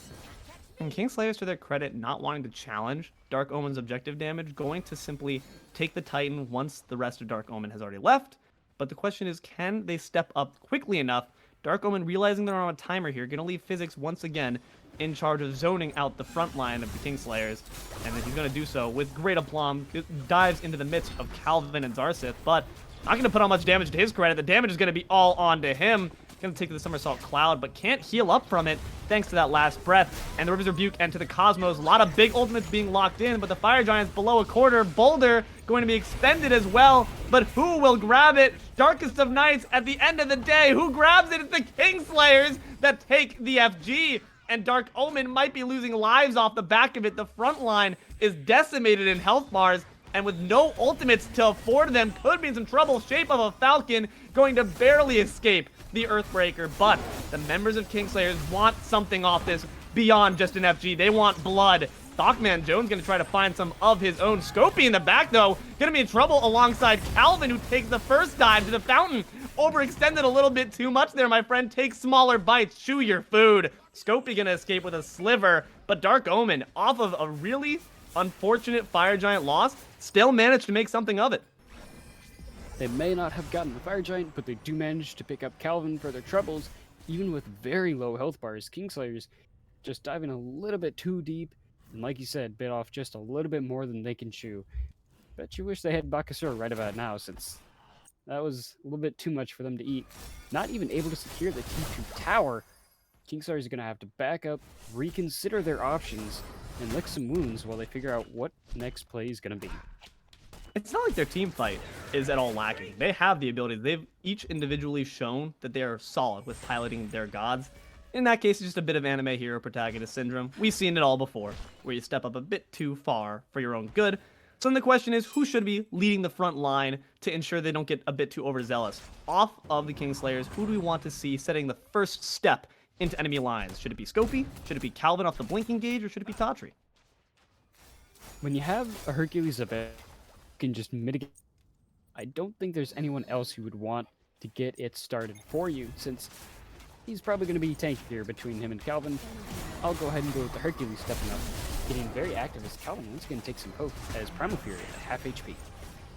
And Kingslayers, to their credit, not wanting to challenge Dark Omen's objective damage, going to simply take the Titan once the rest of Dark Omen has already left. But the question is, can they step up quickly enough? Dark Omen, realizing they're on a timer here, going to leave Physics once again in charge of zoning out the front line of the Kingslayers. And then he's going to do so with great aplomb, dives into the midst of Calvin and Xarxith, but not going to put on much damage to his credit. The damage is going to be all onto him. Going to take the Somersault Cloud, but can't heal up from it thanks to that last breath. And the River's Rebuke and to the Cosmos. A lot of big ultimates being locked in, but the Fire Giant's below a quarter. Boulder going to be expended as well, but who will grab it? Darkest of Nights at the end of the day. Who grabs it? It's the Kingslayers that take the FG. And Dark Omen might be losing lives off the back of it. The front line is decimated in health bars, and with no ultimates to afford them, could be in some trouble. Shape of a Falcon going to barely escape the Earthbreaker, but the members of Kingslayers want something off this beyond just an FG. They want blood. ThockManJones going to try to find some of his own. Scopey in the back, though, going to be in trouble alongside Calvin, who takes the first dive to the fountain. Overextended a little bit too much there, my friend. Take smaller bites. Chew your food. Scopey going to escape with a sliver, but Dark Omen, off of a really unfortunate Fire Giant loss, still managed to make something of it. They may not have gotten the Fire Giant, but they do manage to pick up Calvin for their troubles, even with very low health bars. Kingslayers just diving a little bit too deep, and like you said, bit off just a little bit more than they can chew. Bet you wish they had Bakasura right about now, since that was a little bit too much for them to eat. Not even able to secure the T2 tower. Kingslayers are going to have to back up, reconsider their options, and lick some wounds while they figure out what next play is going to be. It's not like their team fight is at all lacking. They have the ability. They've each individually shown that they are solid with piloting their gods. In that case, it's just a bit of anime hero protagonist syndrome. We've seen it all before, where you step up a bit too far for your own good. So then the question is, who should be leading the front line to ensure they don't get a bit too overzealous? Off of the Kingslayers, who do we want to see setting the first step into enemy lines? Should it be Scopey? Should it be Calvin off the blinking gauge? Or should it be Tatri? When you have a Hercules event, can just mitigate. I don't think there's anyone else who would want to get it started for you, since he's probably going to be tankier between him and Calvin. I'll go ahead and go with the Hercules stepping up, getting very active as Calvin once again takes some poke as Primal Fury at half HP.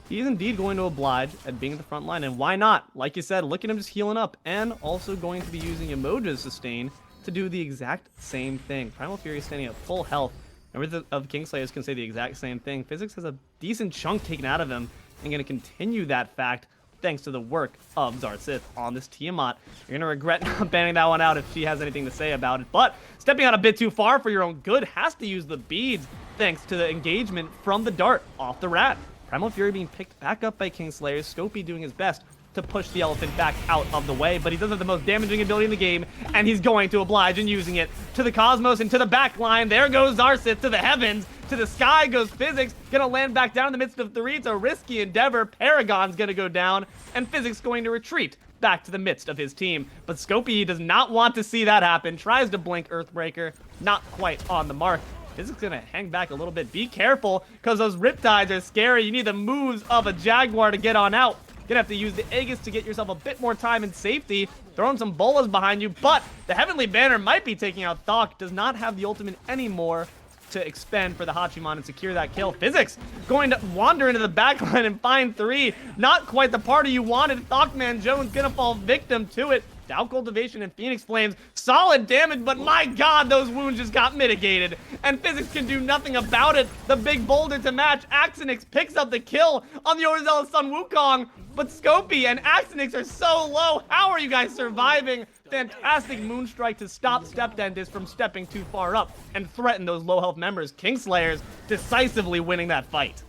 He is indeed going to oblige at being at the front line, and why not? Like you said, look at him just healing up, and also going to be using Emoja's Sustain to do the exact same thing. Primal Fury is standing at full health. Members of Kingslayers can say the exact same thing. Physics has a decent chunk taken out of him, and going to continue that fact thanks to the work of Xarxith on this Tiamat. You're going to regret not banning that one out if she has anything to say about it, but stepping out a bit too far for your own good, has to use the beads thanks to the engagement from the dart off the rat. Primal Fury being picked back up by Kingslayers, Scopey doing his best to push the elephant back out of the way, but he does have the most damaging ability in the game, and he's going to oblige in using it. To the Cosmos and to the back line, there goes Xarxith. To the heavens, to the sky goes Physics, gonna land back down in the midst of three. It's a risky endeavor. Paragon's gonna go down, and Physics going to retreat back to the midst of his team. But Scopey does not want to see that happen, tries to blink Earthbreaker, not quite on the mark. Physics gonna hang back a little bit. Be careful, because those Riptides are scary. You need the moves of a Jaguar to get on out. Gonna have to use the Aegis to get yourself a bit more time and safety. Throwing some bolas behind you, but the Heavenly Banner might be taking out Thok. Does not have the ultimate anymore to expend for the Hachiman and secure that kill. Physics going to wander into the backline and find three. Not quite the party you wanted. ThockManJones gonna fall victim to it. Dow Cultivation and Phoenix Flames, solid damage, but my god, those wounds just got mitigated, and Physics can do nothing about it. The big boulder to match. Axinyx picks up the kill on the overzealous Sun Wukong, but Scopey and Axinyx are so low. How are you guys surviving? Fantastic Moonstrike to stop StepDentist from stepping too far up and threaten those low health members. Kingslayers decisively winning that fight.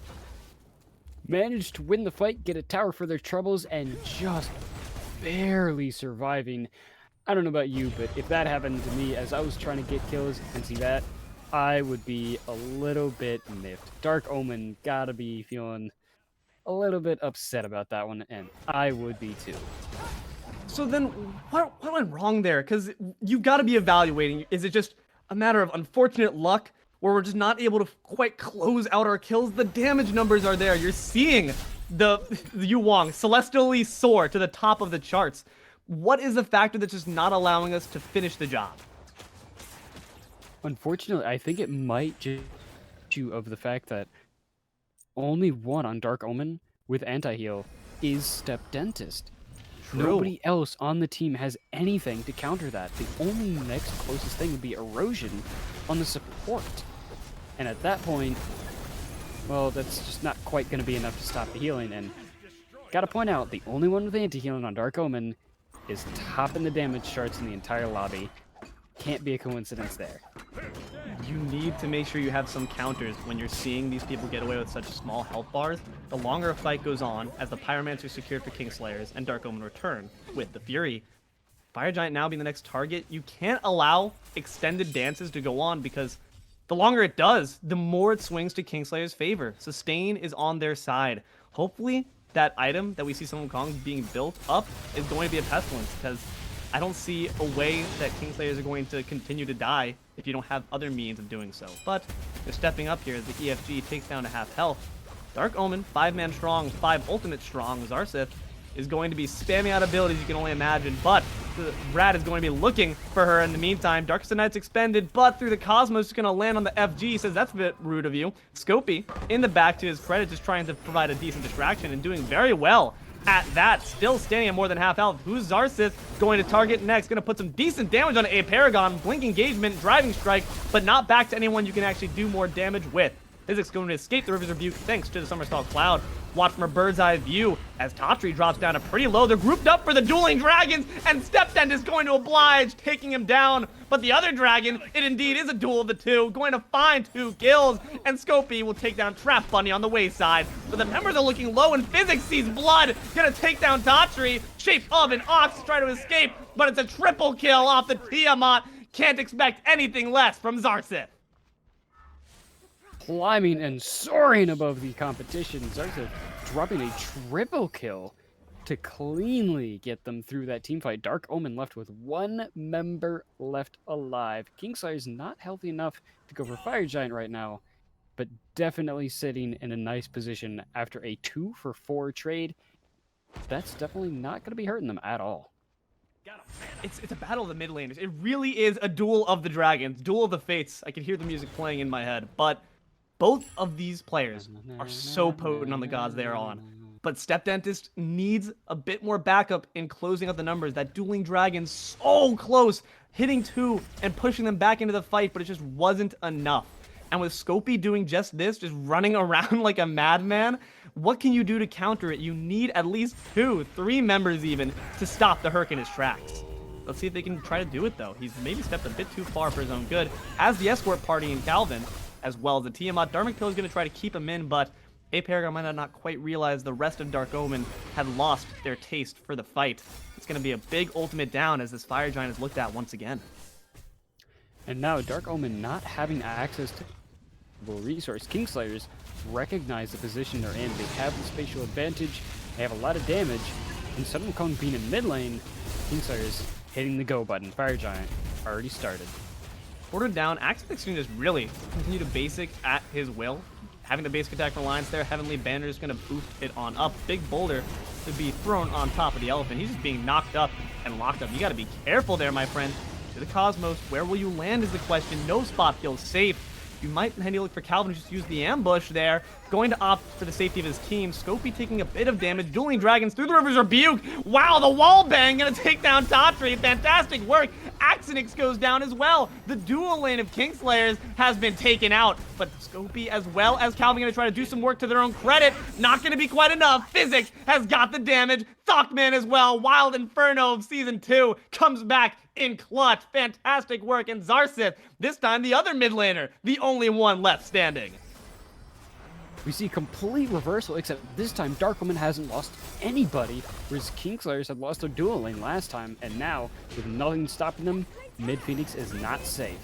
Managed to win the fight, get a tower for their troubles, and just barely surviving. I don't know about you, but if that happened to me as I was trying to get kills and see that, I would be a little bit miffed. Dark Omen gotta be feeling a little bit upset about that one, and I would be too. So then, what went wrong there? Because you've got to be evaluating. Is it just a matter of unfortunate luck, where we're just not able to quite close out our kills? The damage numbers are there. You're seeing the Yuwang celestially soar to the top of the charts. What is the factor that's just not allowing us to finish the job? Unfortunately, I think it might just you of the fact that only one on Dark Omen with anti-heal is StepDentist. Nobody else on the team has anything to counter that. The only next closest thing would be Erosion on the support. And at that point, well, that's just not quite going to be enough to stop the healing. And gotta point out, the only one with anti-healing on Dark Omen is topping the damage charts in the entire lobby. Can't be a coincidence there. You need to make sure you have some counters when you're seeing these people get away with such small health bars. The longer a fight goes on, as the Pyromancer is secured for Kingslayers and Dark Omen return with the Fury, Fire Giant now being the next target, you can't allow extended dances to go on because the longer it does, the more it swings to Kingslayer's favor. Sustain is on their side. Hopefully, that item that we see Sun Wukong being built up is going to be a Pestilence, because I don't see a way that Kingslayers are going to continue to die if you don't have other means of doing so. But they're stepping up here as the EFG takes down to half health. Dark Omen, 5-man strong, 5 ultimate strong. Xarxith is going to be spamming out abilities you can only imagine, but the Rat is going to be looking for her in the meantime. Darkest of Night's expended, but through the Cosmos is going to land on the FG. Says that's a bit rude of you. Scopey, in the back to his credit, just trying to provide a decent distraction and doing very well at that. Still standing at more than half health. Who's Xarxith going to target next? Going to put some decent damage on aParagon. Blink engagement, driving strike, but not back to anyone you can actually do more damage with. Physics going to escape the River's Rebuke thanks to the Somersault Cloud. Watch from a bird's eye view as Tatri drops down to pretty low. They're grouped up for the dueling dragons, and StepDentist is going to oblige, taking him down. But the other dragon, it indeed is a duel of the two, going to find 2 kills, and Scopey will take down TrapBunny on the wayside. But the members are looking low, and Physics sees blood, gonna take down Tatri. Shape of an ox, try to escape, but it's a triple kill off the Tiamat. Can't expect anything less from Xarxith. Climbing and soaring above the competition, Xarxith dropping a triple kill to cleanly get them through that team fight. Dark Omen left with 1 member left alive. Kingslayer's not healthy enough to go for Fire Giant right now, but definitely sitting in a nice position after a 2-for-4 trade. That's definitely not going to be hurting them at all. It's a battle of the mid laners. It really is a duel of the dragons, duel of the fates. I can hear the music playing in my head, but both of these players are so potent on the gods they are on. But StepDentist needs a bit more backup in closing out the numbers. That dueling dragon so close, hitting 2 and pushing them back into the fight, but it just wasn't enough. And with Scopey doing just this, just running around like a madman, what can you do to counter it? You need at least 2, 3 members even to stop the Herc in his tracks. Let's see if they can try to do it, though. He's maybe stepped a bit too far for his own good, as the escort party in Calvin, as well as the Tiamat. Darmicto is going to try to keep him in, but aParagon might not quite realize the rest of Dark Omen had lost their taste for the fight. It's going to be a big ultimate down as this Fire Giant is looked at once again. And now Dark Omen not having access to resource. Kingslayers recognize the position they're in. They have the spatial advantage. They have a lot of damage. And Sun Wukong being in mid lane, Kingslayers hitting the go button. Fire Giant already started. Ordered down, Axinyx can just really continue to basic at his will. Having the basic attack reliance there, Heavenly Banner is going to boost it on up. Big boulder to be thrown on top of the elephant. He's just being knocked up and locked up. You got to be careful there, my friend. To the Cosmos, where will you land is the question. No spot feels safe. You might need to look for Calvin to just use the ambush there. Going to opt for the safety of his team. Scopey taking a bit of damage. Dueling dragons through the River's Rebuke. Wow, the wall bang gonna take down Tatri. Fantastic work. Axinyx goes down as well. The dual lane of Kingslayers has been taken out. But Scopey as well as Calvin gonna try to do some work to their own credit. Not gonna be quite enough. Physics has got the damage. ThockMan as well. Wild Inferno of Season 2 comes back in clutch. Fantastic work. And Xarxith, this time the other mid laner, the only one left standing. We see complete reversal, except this time Dark Omen hasn't lost anybody, whereas Kingslayers had lost their dual lane last time, and now, with nothing stopping them, Mid Phoenix is not safe.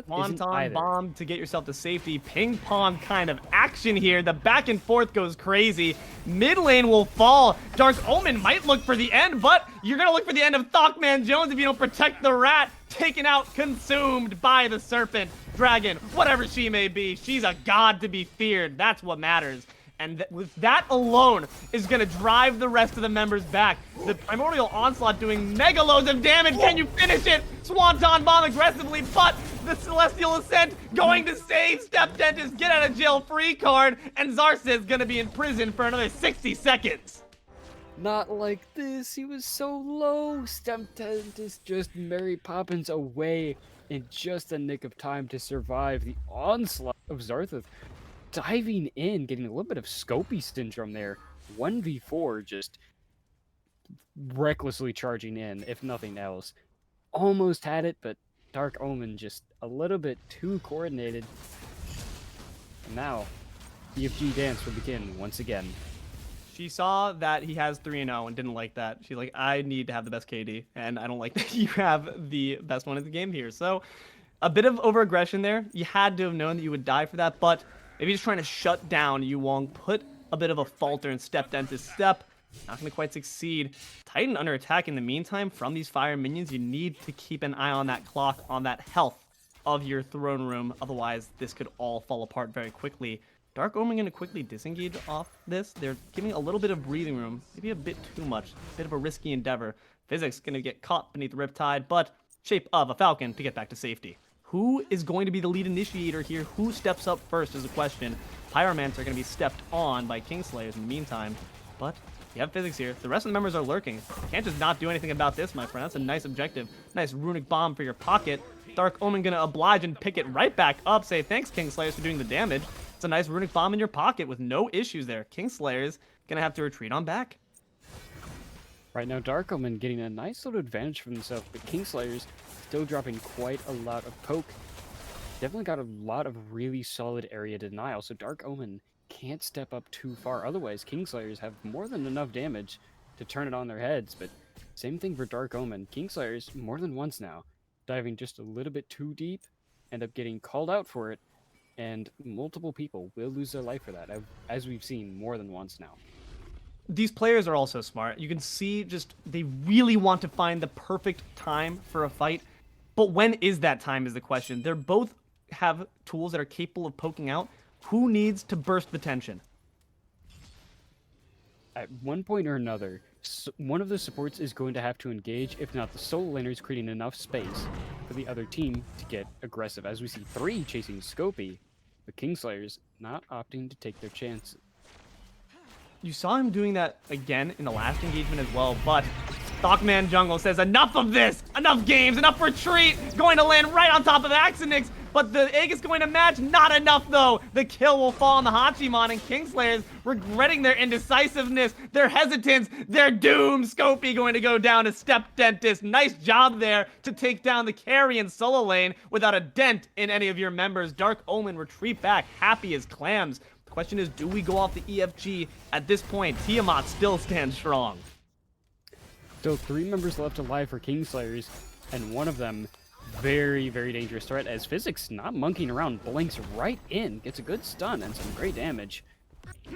Swanton bomb to get yourself to safety. Ping pong kind of action here. The back and forth goes crazy. Mid lane will fall. Dark Omen might look for the end, but you're going to look for the end of ThockManJones if you don't protect the Rat. Taken out, consumed by the serpent, dragon, whatever she may be. She's a god to be feared. That's what matters. And with that alone is going to drive the rest of the members back. The Primordial Onslaught doing mega loads of damage. Can you finish it? Swanton bomb aggressively, but The Celestial Ascent going to save StepDentist, get out of jail free card, and Xarxith gonna be in prison for another 60 seconds. Not like this. He was so low. StepDentist just Mary Poppins away in just the nick of time to survive the onslaught of Xarxith. Diving in, getting a little bit of Scopey syndrome there. 1v4, just recklessly charging in, if nothing else. Almost had it, but Dark Omen just a little bit too coordinated. And now, EFG dance will begin once again. She saw that he has 3-0 and didn't like that. She's like, I need to have the best KD, and I don't like that you have the best one in the game here. So, a bit of over-aggression there. You had to have known that you would die for that, but maybe just trying to shut down Yu Wong, put a bit of a falter in StepDentist's step. Not going to quite succeed. Titan under attack in the meantime from these fire minions. You need to keep an eye on that clock, on that health of your throne room. Otherwise, this could all fall apart very quickly. Dark Omen going to quickly disengage off this. They're giving a little bit of breathing room. Maybe a bit too much. A bit of a risky endeavor. Physics going to get caught beneath the Riptide, but shape of a Falcon to get back to safety. Who is going to be the lead initiator here? Who steps up first is a question. Pyromancer are going to be stepped on by Kingslayers in the meantime. But you have Physics here. The rest of the members are lurking. You can't just not do anything about this, my friend. That's a nice objective. Nice runic bomb for your pocket. Dark Omen going to oblige and pick it right back up. Say thanks, Kingslayers, for doing the damage. It's a nice runic bomb in your pocket with no issues there. Kingslayers going to have to retreat on back. Right now, Dark Omen getting a nice little advantage for themselves, but Kingslayers still dropping quite a lot of poke. Definitely got a lot of really solid area denial, so Dark Omen can't step up too far. Otherwise, Kingslayers have more than enough damage to turn it on their heads, but same thing for Dark Omen. Kingslayers, more than once now, diving just a little bit too deep, end up getting called out for it, and multiple people will lose their life for that, as we've seen more than once now. These players are also smart. You can see just they really want to find the perfect time for a fight. But when is that time is the question. They're both have tools that are capable of poking out. Who needs to burst the tension? At one point or another, one of the supports is going to have to engage, if not the solo laner is creating enough space for the other team to get aggressive. As we see 3 chasing Scopey, the Kingslayers not opting to take their chances. You saw him doing that again in the last engagement as well, but ThockManJones says, enough of this! Enough games! Enough retreat! Going to land right on top of Axinyx, but the egg is going to match. Not enough, though. The kill will fall on the Hachimon, and Kingslayers regretting their indecisiveness, their hesitance, their doom. Scopey going to go down to StepDentist. Nice job there to take down the carry in solo lane without a dent in any of your members. Dark Omen retreat back, happy as clams. The question is, do we go off the EFG at this point? Tiamat still stands strong. Still 3 members left alive for Kingslayers, and one of them very, very dangerous threat, as Physics not monkeying around, blinks right in, gets a good stun and some great damage.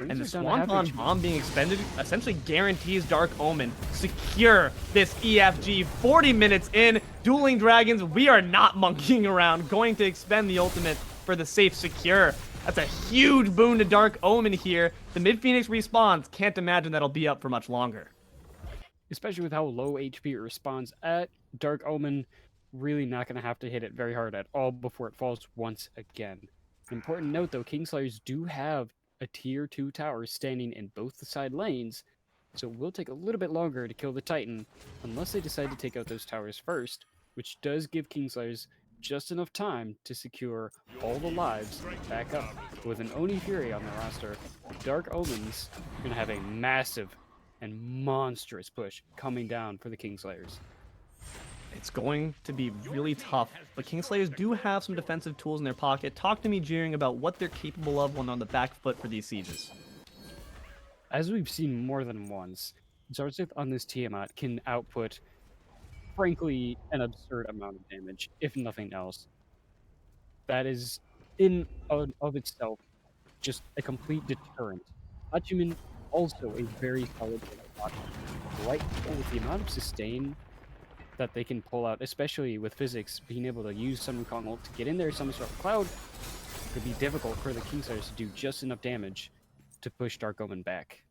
And the Swanton bomb being expended essentially guarantees Dark Omen secure this EFG. 40 minutes in, Dueling Dragons, we are not monkeying around, going to expend the ultimate for the safe secure. That's a huge boon to Dark Omen here. The mid Phoenix respawns, can't imagine that'll be up for much longer. Especially with how low HP it responds at, Dark Omen really not going to have to hit it very hard at all before it falls once again. An important note though, Kingslayers do have a tier 2 tower standing in both the side lanes, so it will take a little bit longer to kill the Titan unless they decide to take out those towers first, which does give Kingslayers just enough time to secure all the lives back up. With an Oni Fury on the roster, Dark Omens are going to have a massive and monstrous push coming down for the Kingslayers. It's going to be really tough, but Kingslayers do have some defensive tools in their pocket. Talk to me, Jeering, about what they're capable of when on the back foot for these sieges. As we've seen more than once, Xarxith on this Tiamat can output, frankly, an absurd amount of damage, if nothing else. That is, in of itself, just a complete deterrent. Hachiman, also a very solid bot. Right now, with the amount of sustain that they can pull out, especially with Physics being able to use Summon Kong ult to get in there, Summon Star Cloud, it could be difficult for the Kingslayers to do just enough damage to push Dark Omen back.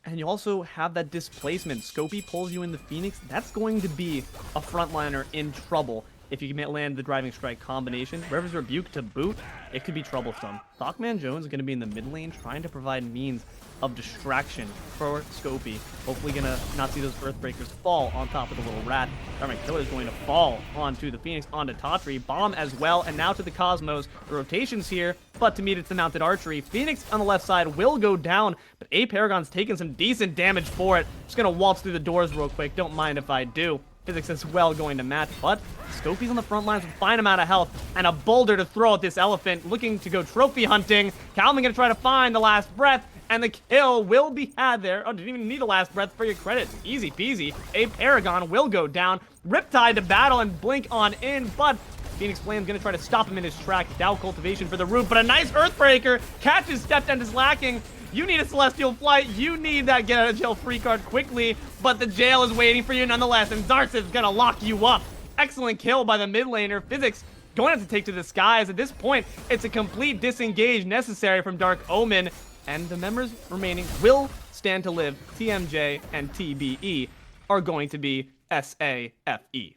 And you also have that displacement. Scopey pulls you in the Phoenix. That's going to be a frontliner in trouble. if you can land the Driving Strike combination, River's Rebuke to boot, it could be troublesome. ThockManJones is going to be in the mid lane trying to provide means of distraction for Scopey. Hopefully gonna not see those Earthbreakers fall on top of the little rat. Dharmic Killer is going to fall onto the Phoenix, onto Tatri, bomb as well, and now to the Cosmos. The rotations here, but to meet it's the mounted archery. Phoenix on the left side will go down, but aParagon's taking some decent damage for it. Just gonna waltz through the doors real quick, don't mind if I do. Physics as well going to match, but Scopey's on the front lines with a fine amount of health and a boulder to throw at this elephant, looking to go trophy hunting. Calvin gonna try to find the last breath, and the kill will be had there. Oh, didn't even need the last breath for your credit. Easy peasy. aParagon will go down. Riptide to battle and blink on in, but Phoenix Flame's gonna try to stop him in his track. Dow Cultivation for the root, but a nice Earthbreaker catches StepDentist lacking. You need a Celestial Flight. You need that get out of jail free card quickly, but the jail is waiting for you nonetheless, and Xarxith's gonna lock you up. Excellent kill by the mid laner. Physics going to have to take to the skies. At this point, it's a complete disengage necessary from Dark Omen, and the members remaining will stand to live. TMJ and TBE are going to be SAFE.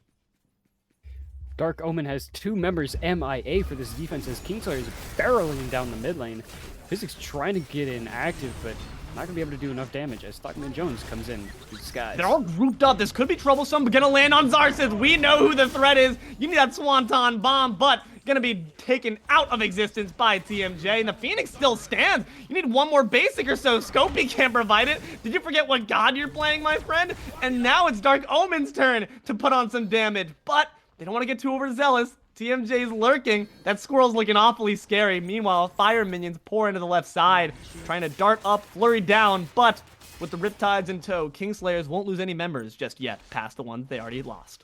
Dark Omen has 2 members MIA for this defense as Kingslayers barreling down the mid lane. Physics trying to get in active, but not gonna be able to do enough damage as ThockManJones comes in through the skies. They're all grouped up. This could be troublesome, but gonna land on Xarxith. We know who the threat is. You need that Swanton bomb, but gonna be taken out of existence by TMJ, and the Phoenix still stands. You need one more basic or so. Scopey can't provide it. Did you forget what god you're playing, my friend? And now it's Dark Omen's turn to put on some damage, but they don't want to get too overzealous. TMJ's lurking. That squirrel's looking awfully scary. Meanwhile, fire minions pour into the left side, trying to dart up, flurry down, but with the Riptides in tow, Kingslayers won't lose any members just yet, past the ones they already lost.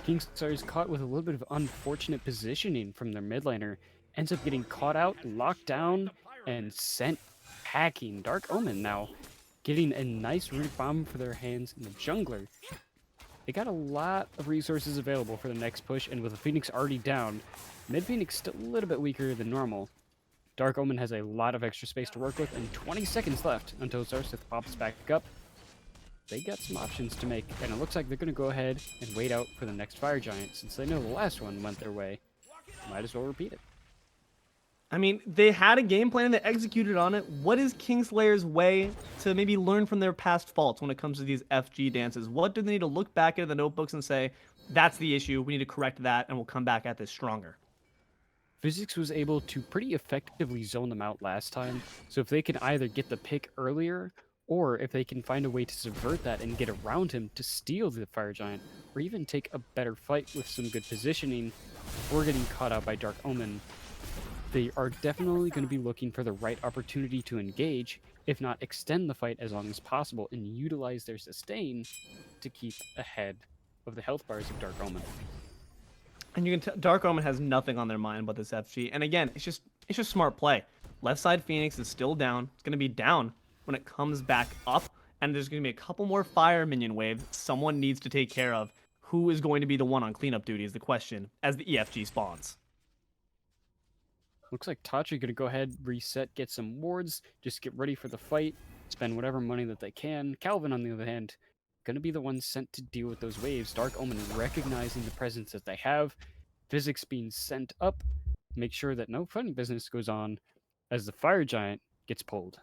Kingslayers caught with a little bit of unfortunate positioning from their mid laner, ends up getting caught out, locked down, and sent packing. Dark Omen now getting a nice root bomb for their hands in the jungler. They got a lot of resources available for the next push, and with the Phoenix already down, mid Phoenix still a little bit weaker than normal. Dark Omen has a lot of extra space to work with, and 20 seconds left until Xarxith pops back up. They got some options to make, and it looks like they're going to go ahead and wait out for the next Fire Giant, since they know the last one went their way. Might as well repeat it. I mean, they had a game plan and they executed on it. What is Kingslayer's way to maybe learn from their past faults when it comes to these FG dances? What do they need to look back at the notebooks and say, that's the issue, we need to correct that, and we'll come back at this stronger? Physics was able to pretty effectively zone them out last time, so if they can either get the pick earlier, or if they can find a way to subvert that and get around him to steal the Fire Giant, or even take a better fight with some good positioning before getting caught out by Dark Omen, they are definitely going to be looking for the right opportunity to engage, if not extend the fight as long as possible and utilize their sustain to keep ahead of the health bars of Dark Omen. And you can Dark Omen has nothing on their mind but this FG. And again, it's just smart play. Left side Phoenix is still down. It's going to be down when it comes back up, and there's going to be a couple more fire minion waves someone needs to take care of. Who is going to be the one on cleanup duty is the question as the EFG spawns. Looks like Tatri gonna go ahead, reset, get some wards, just get ready for the fight, spend whatever money that they can. Calvin, on the other hand, gonna be the one sent to deal with those waves. Dark Omen recognizing the presence that they have, Physics being sent up, make sure that no funny business goes on as the Fire Giant gets pulled.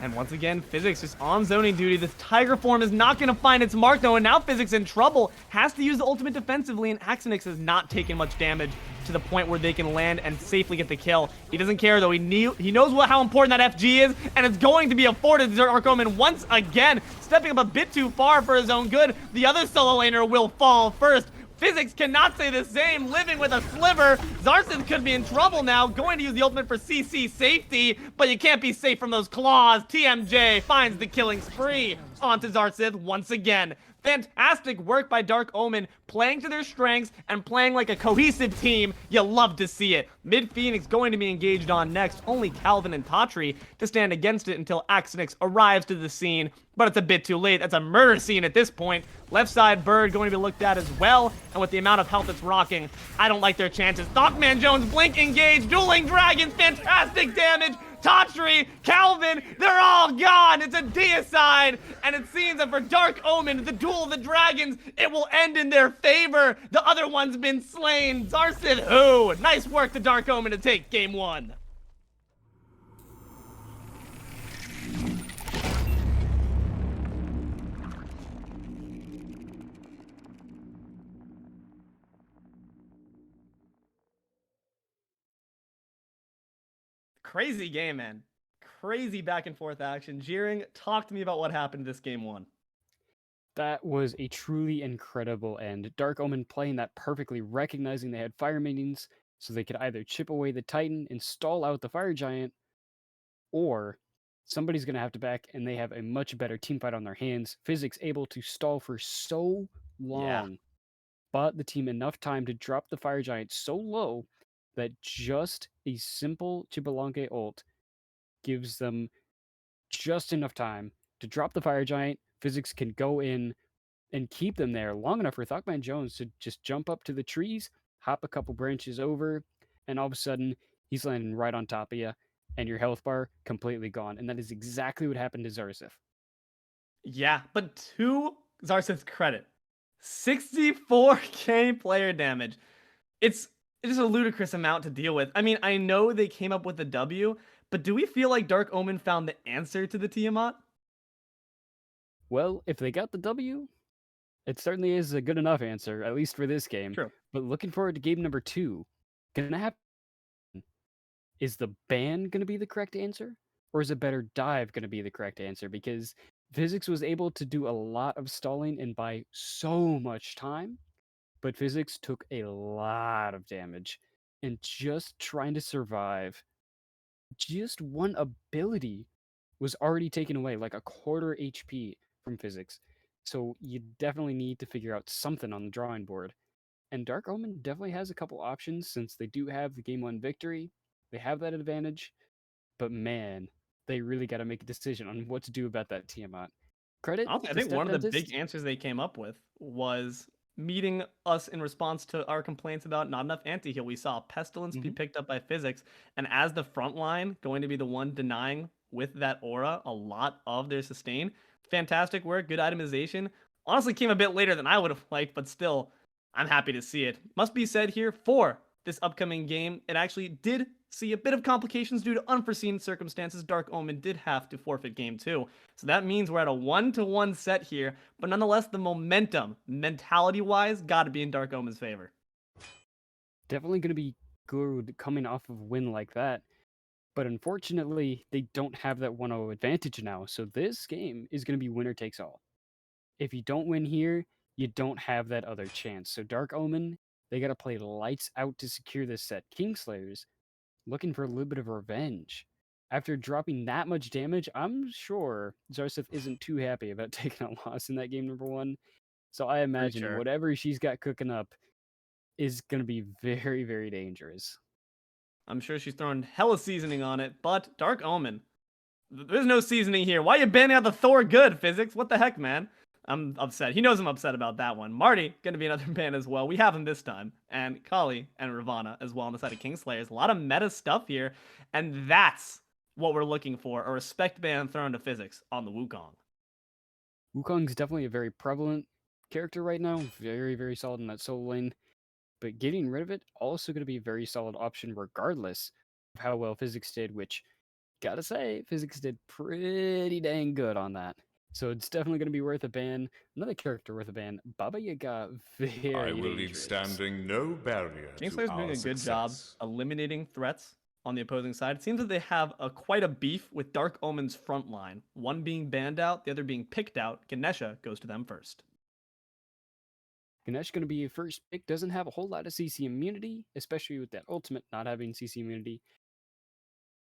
And once again, Physics just on zoning duty. This Tiger form is not going to find its mark, though, and now Physics in trouble. Has to use the ultimate defensively, and Axinyx has not taken much damage to the point where they can land and safely get the kill. He doesn't care, though. He knows how important that FG is, and it's going to be afforded to Dark Omen once again. Stepping up a bit too far for his own good. The other solo laner will fall first. Physics cannot say the same, living with a sliver. Xarxith could be in trouble now, going to use the ultimate for CC safety, but you can't be safe from those claws. TMJ finds the killing spree onto Xarxith once again. Fantastic work by Dark Omen, playing to their strengths and playing like a cohesive team. You love to see it. Mid Phoenix going to be engaged on next. Only Calvin and Tatri to stand against it until Axinyx arrives to the scene. But it's a bit too late. That's a murder scene at this point. Left side Bird going to be looked at as well. And with the amount of health it's rocking, I don't like their chances. ThockManJones, blink, engage, dueling dragons, fantastic damage. Tatri, Calvin, they're all gone. It's a deicide. And it seems that for Dark Omen, the Duel of the Dragons, it will end in their favor. The other one's been slain. Xarxith, who? Nice work to Dark Omen to take game 1. Crazy game, man. Crazy back and forth action. Jeering, talk to me about what happened this game 1. That was a truly incredible end. Dark Omen playing that perfectly, recognizing they had fire minions, so they could either chip away the Titan and stall out the Fire Giant, or somebody's going to have to back, and they have a much better team fight on their hands. Physics able to stall for so long, bought the team enough time to drop the Fire Giant so low that just a simple Chibalanque ult gives them just enough time to drop the Fire Giant. Physics can go in and keep them there long enough for ThockManJones to just jump up to the trees, hop a couple branches over, and all of a sudden he's landing right on top of you, and your health bar completely gone. And that is exactly what happened to Xarxith. Yeah, but to Xarxith's credit, 64k player damage. It's a ludicrous amount to deal with. I mean, I know they came up with the W, but do we feel like Dark Omen found the answer to the Tiamat? Well, if they got the W, it certainly is a good enough answer, at least for this game. True. But looking forward to game number 2. Gonna happen. Is the ban gonna be the correct answer? Or is a better dive gonna be the correct answer? Because Physics was able to do a lot of stalling and buy so much time, but Physics took a lot of damage. And just trying to survive, just one ability was already taken away, like a quarter HP from Physics. So you definitely need to figure out something on the drawing board. And Dark Omen definitely has a couple options since they do have the game 1 victory. They have that advantage. But man, they really got to make a decision on what to do about that Tiamat. Credit Honestly, I to think one of the big StepDentist. answers they came up with was meeting us in response to our complaints about not enough anti-heal. We saw Pestilence be picked up by Physics, and as the front line going to be the one denying with that aura a lot of their sustain. Fantastic work, good itemization. Honestly, came a bit later than I would have liked, but still, I'm happy to see it. Must be said here for this upcoming game, it actually did see a bit of complications due to unforeseen circumstances. Dark Omen did have to forfeit game 2. So that means we're at a 1-1 set here, but nonetheless, the momentum, mentality-wise, got to be in Dark Omen's favor. Definitely going to be good coming off of a win like that. But unfortunately, they don't have that 1-0 advantage now. So this game is going to be winner takes all. If you don't win here, you don't have that other chance. So Dark Omen, they got to play lights out to secure this set. Kingslayers, looking for a little bit of revenge. After dropping that much damage, I'm sure Xarxith isn't too happy about taking a loss in that game number 1. So I imagine sure. whatever she's got cooking up is going to be very, very dangerous. I'm sure she's throwing hella seasoning on it, but Dark Omen, there's no seasoning here. Why are you banning out the Thor good, Physics? What the heck, man? I'm upset. He knows I'm upset about that one. Marty, gonna be another ban as well. We have him this time. And Kali and Ravana as well on the side of Kingslayers. A lot of meta stuff here. And that's what we're looking for. A respect ban thrown to Physics on the Wukong. Wukong's definitely a very prevalent character right now. Very, very solid in that solo lane. But getting rid of it, also going to be a very solid option regardless of how well Physics did, which, gotta say, Physics did pretty dang good on that. So it's definitely going to be worth a ban. Another character worth a ban, Baba Yaga, very I will leave dangerous. standing no barrier to Kingslayer's doing our a good job success. eliminating threats on the opposing side. It seems that they have quite a beef with Dark Omen's front line. One being banned out, the other being picked out. Ganesha goes to them first. Ganesh going to be a first pick, doesn't have a whole lot of CC immunity, especially with that ultimate not having CC immunity.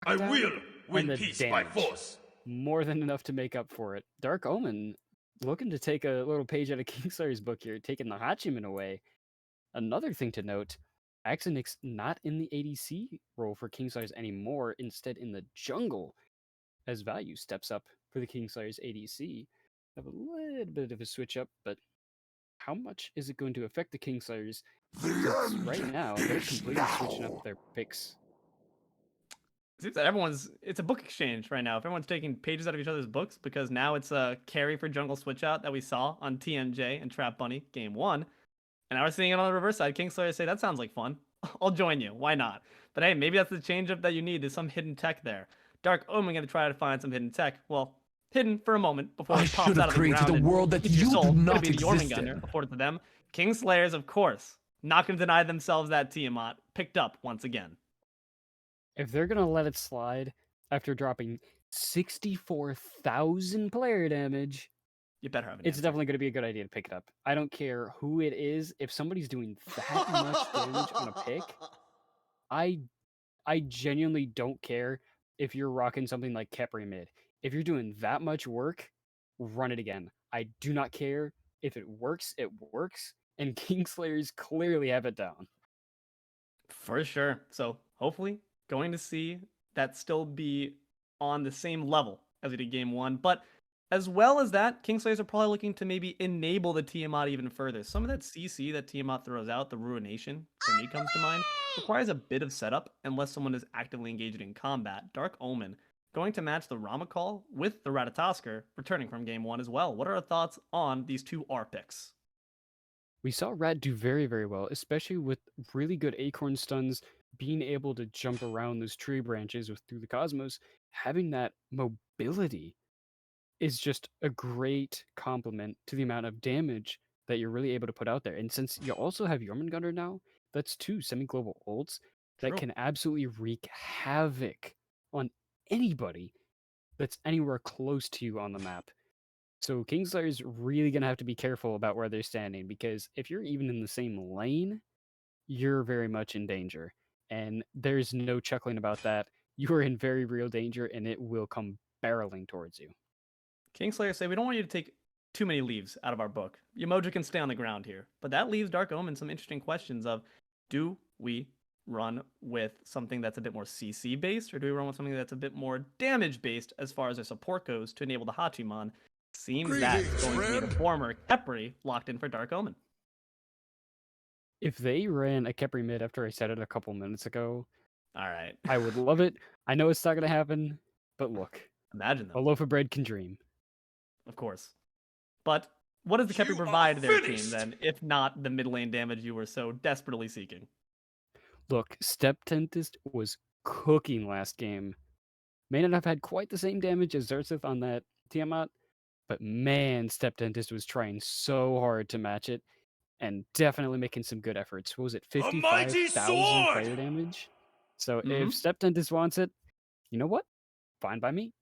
I will win the peace by damage. force. More than enough to make up for it. Dark Omen looking to take a little page out of Kingslayer's book here, taking the Hachiman away. Another thing to note, Axinyx not in the ADC role for Kingslayers anymore, instead in the jungle, as Value steps up for the Kingslayers ADC. Have a little bit of a switch up, but how much is it going to affect the Kingslayers? Because right now, they're completely switching up their picks. seems that it's a book exchange right now. If everyone's taking pages out of each other's books, because now it's a carry for jungle switch out that we saw on TMJ and Trap Bunny game 1. And now we're seeing it on the reverse side. Kingslayers say, that sounds like fun. I'll join you. Why not? But hey, maybe that's the change up that you need. There's some hidden tech there. Dark Omen going to try to find some hidden tech. Well, hidden for a moment before it pops out of the ground. A world that eats your you soul. do not Be the Orman exist Gunner in. afforded to them. Kingslayers, of course, not going to deny themselves that Tiamat. Picked up once again. If they're gonna let it slide after dropping 64,000 player damage, You better have an it's answer. definitely gonna be a good idea to pick it up. I don't care who it is. If somebody's doing that much damage on a pick, I genuinely don't care if you're rocking something like Khepri mid. If you're doing that much work, run it again. I do not care. If it works, and Kingslayers clearly have it down. For sure. So hopefully going to see that still be on the same level as we did game 1. But as well as that, Kingslayers are probably looking to maybe enable the Tiamat even further. Some of that CC that Tiamat throws out, the Ruination, for me comes to mind, requires a bit of setup unless someone is actively engaged in combat. Dark Omen going to match the Ramakal with the Ratatosker, returning from game 1 as well. What are our thoughts on these two R picks? We saw Rat do very, very well, especially with really good acorn stuns, being able to jump around those tree branches through the cosmos. Having that mobility is just a great complement to the amount of damage that you're really able to put out there. And since you also have Jormungandr now, that's 2 semi-global ults that True. can absolutely wreak havoc on anybody that's anywhere close to you on the map. So Kingslayer's really going to have to be careful about where they're standing, because if you're even in the same lane, you're very much in danger. And there's no chuckling about that. You are in very real danger, and it will come barreling towards you. Kingslayers say, we don't want you to take too many leaves out of our book. Yamoja can stay on the ground here. But that leaves Dark Omen some interesting questions of, do we run with something that's a bit more CC based, or do we run with something that's a bit more damage based as far as their support goes to enable the Hachiman? Seems that's going to be the former Khepri locked in for Dark Omen. If they ran a Khepri mid after I said it a couple minutes ago, All right. I would love it. I know it's not going to happen, but look, Imagine a them, loaf of bread can dream. of course. But what does the Khepri You provide are to their team finished! then, if not the mid lane damage you were so desperately seeking? Look, StepDentist was cooking last game. May not have had quite the same damage as Xarxith on that Tiamat, but man, StepDentist was trying so hard to match it, and definitely making some good efforts. What was it, mighty 55,000 sword! player damage? So Mhm. if StepDentist wants it, you know what? Fine by me.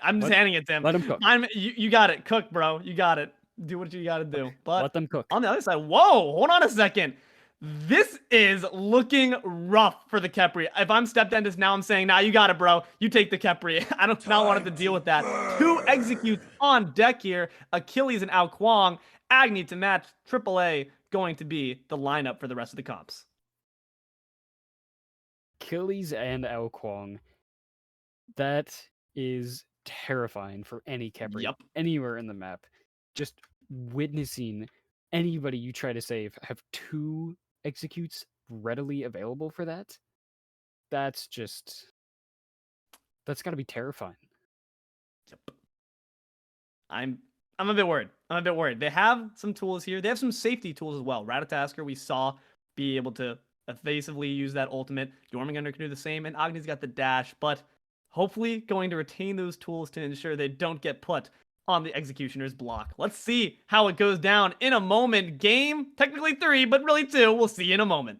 I'm just handing it to him. Let him cook. You got it. Cook, bro. You got it. Do what you got to do. But Let them cook. on the other side, whoa, hold on a second. This is looking rough for the Khepri. If I'm StepDentist now, I'm saying, nah, you got it, bro. You take the Khepri. I don't not want to deal with that. 2 executes on deck here. Achilles and Ao Kwang. Agni to match. AAA going to be the lineup for the rest of the comps. Achilles and Ao Kwang. That is terrifying for any Khepri Yup. anywhere in the map. Just witnessing anybody you try to save have 2 executes readily available for that. That's got to be terrifying. Yep. I'm a bit worried. They have some tools here. They have some safety tools as well. Ratatosker, we saw be able to evasively use that ultimate. Jormungandr can do the same, and Agni's got the dash, but hopefully going to retain those tools to ensure they don't get put on the Executioner's block. Let's see how it goes down in a moment. Game, technically 3, but really 2. We'll see you in a moment.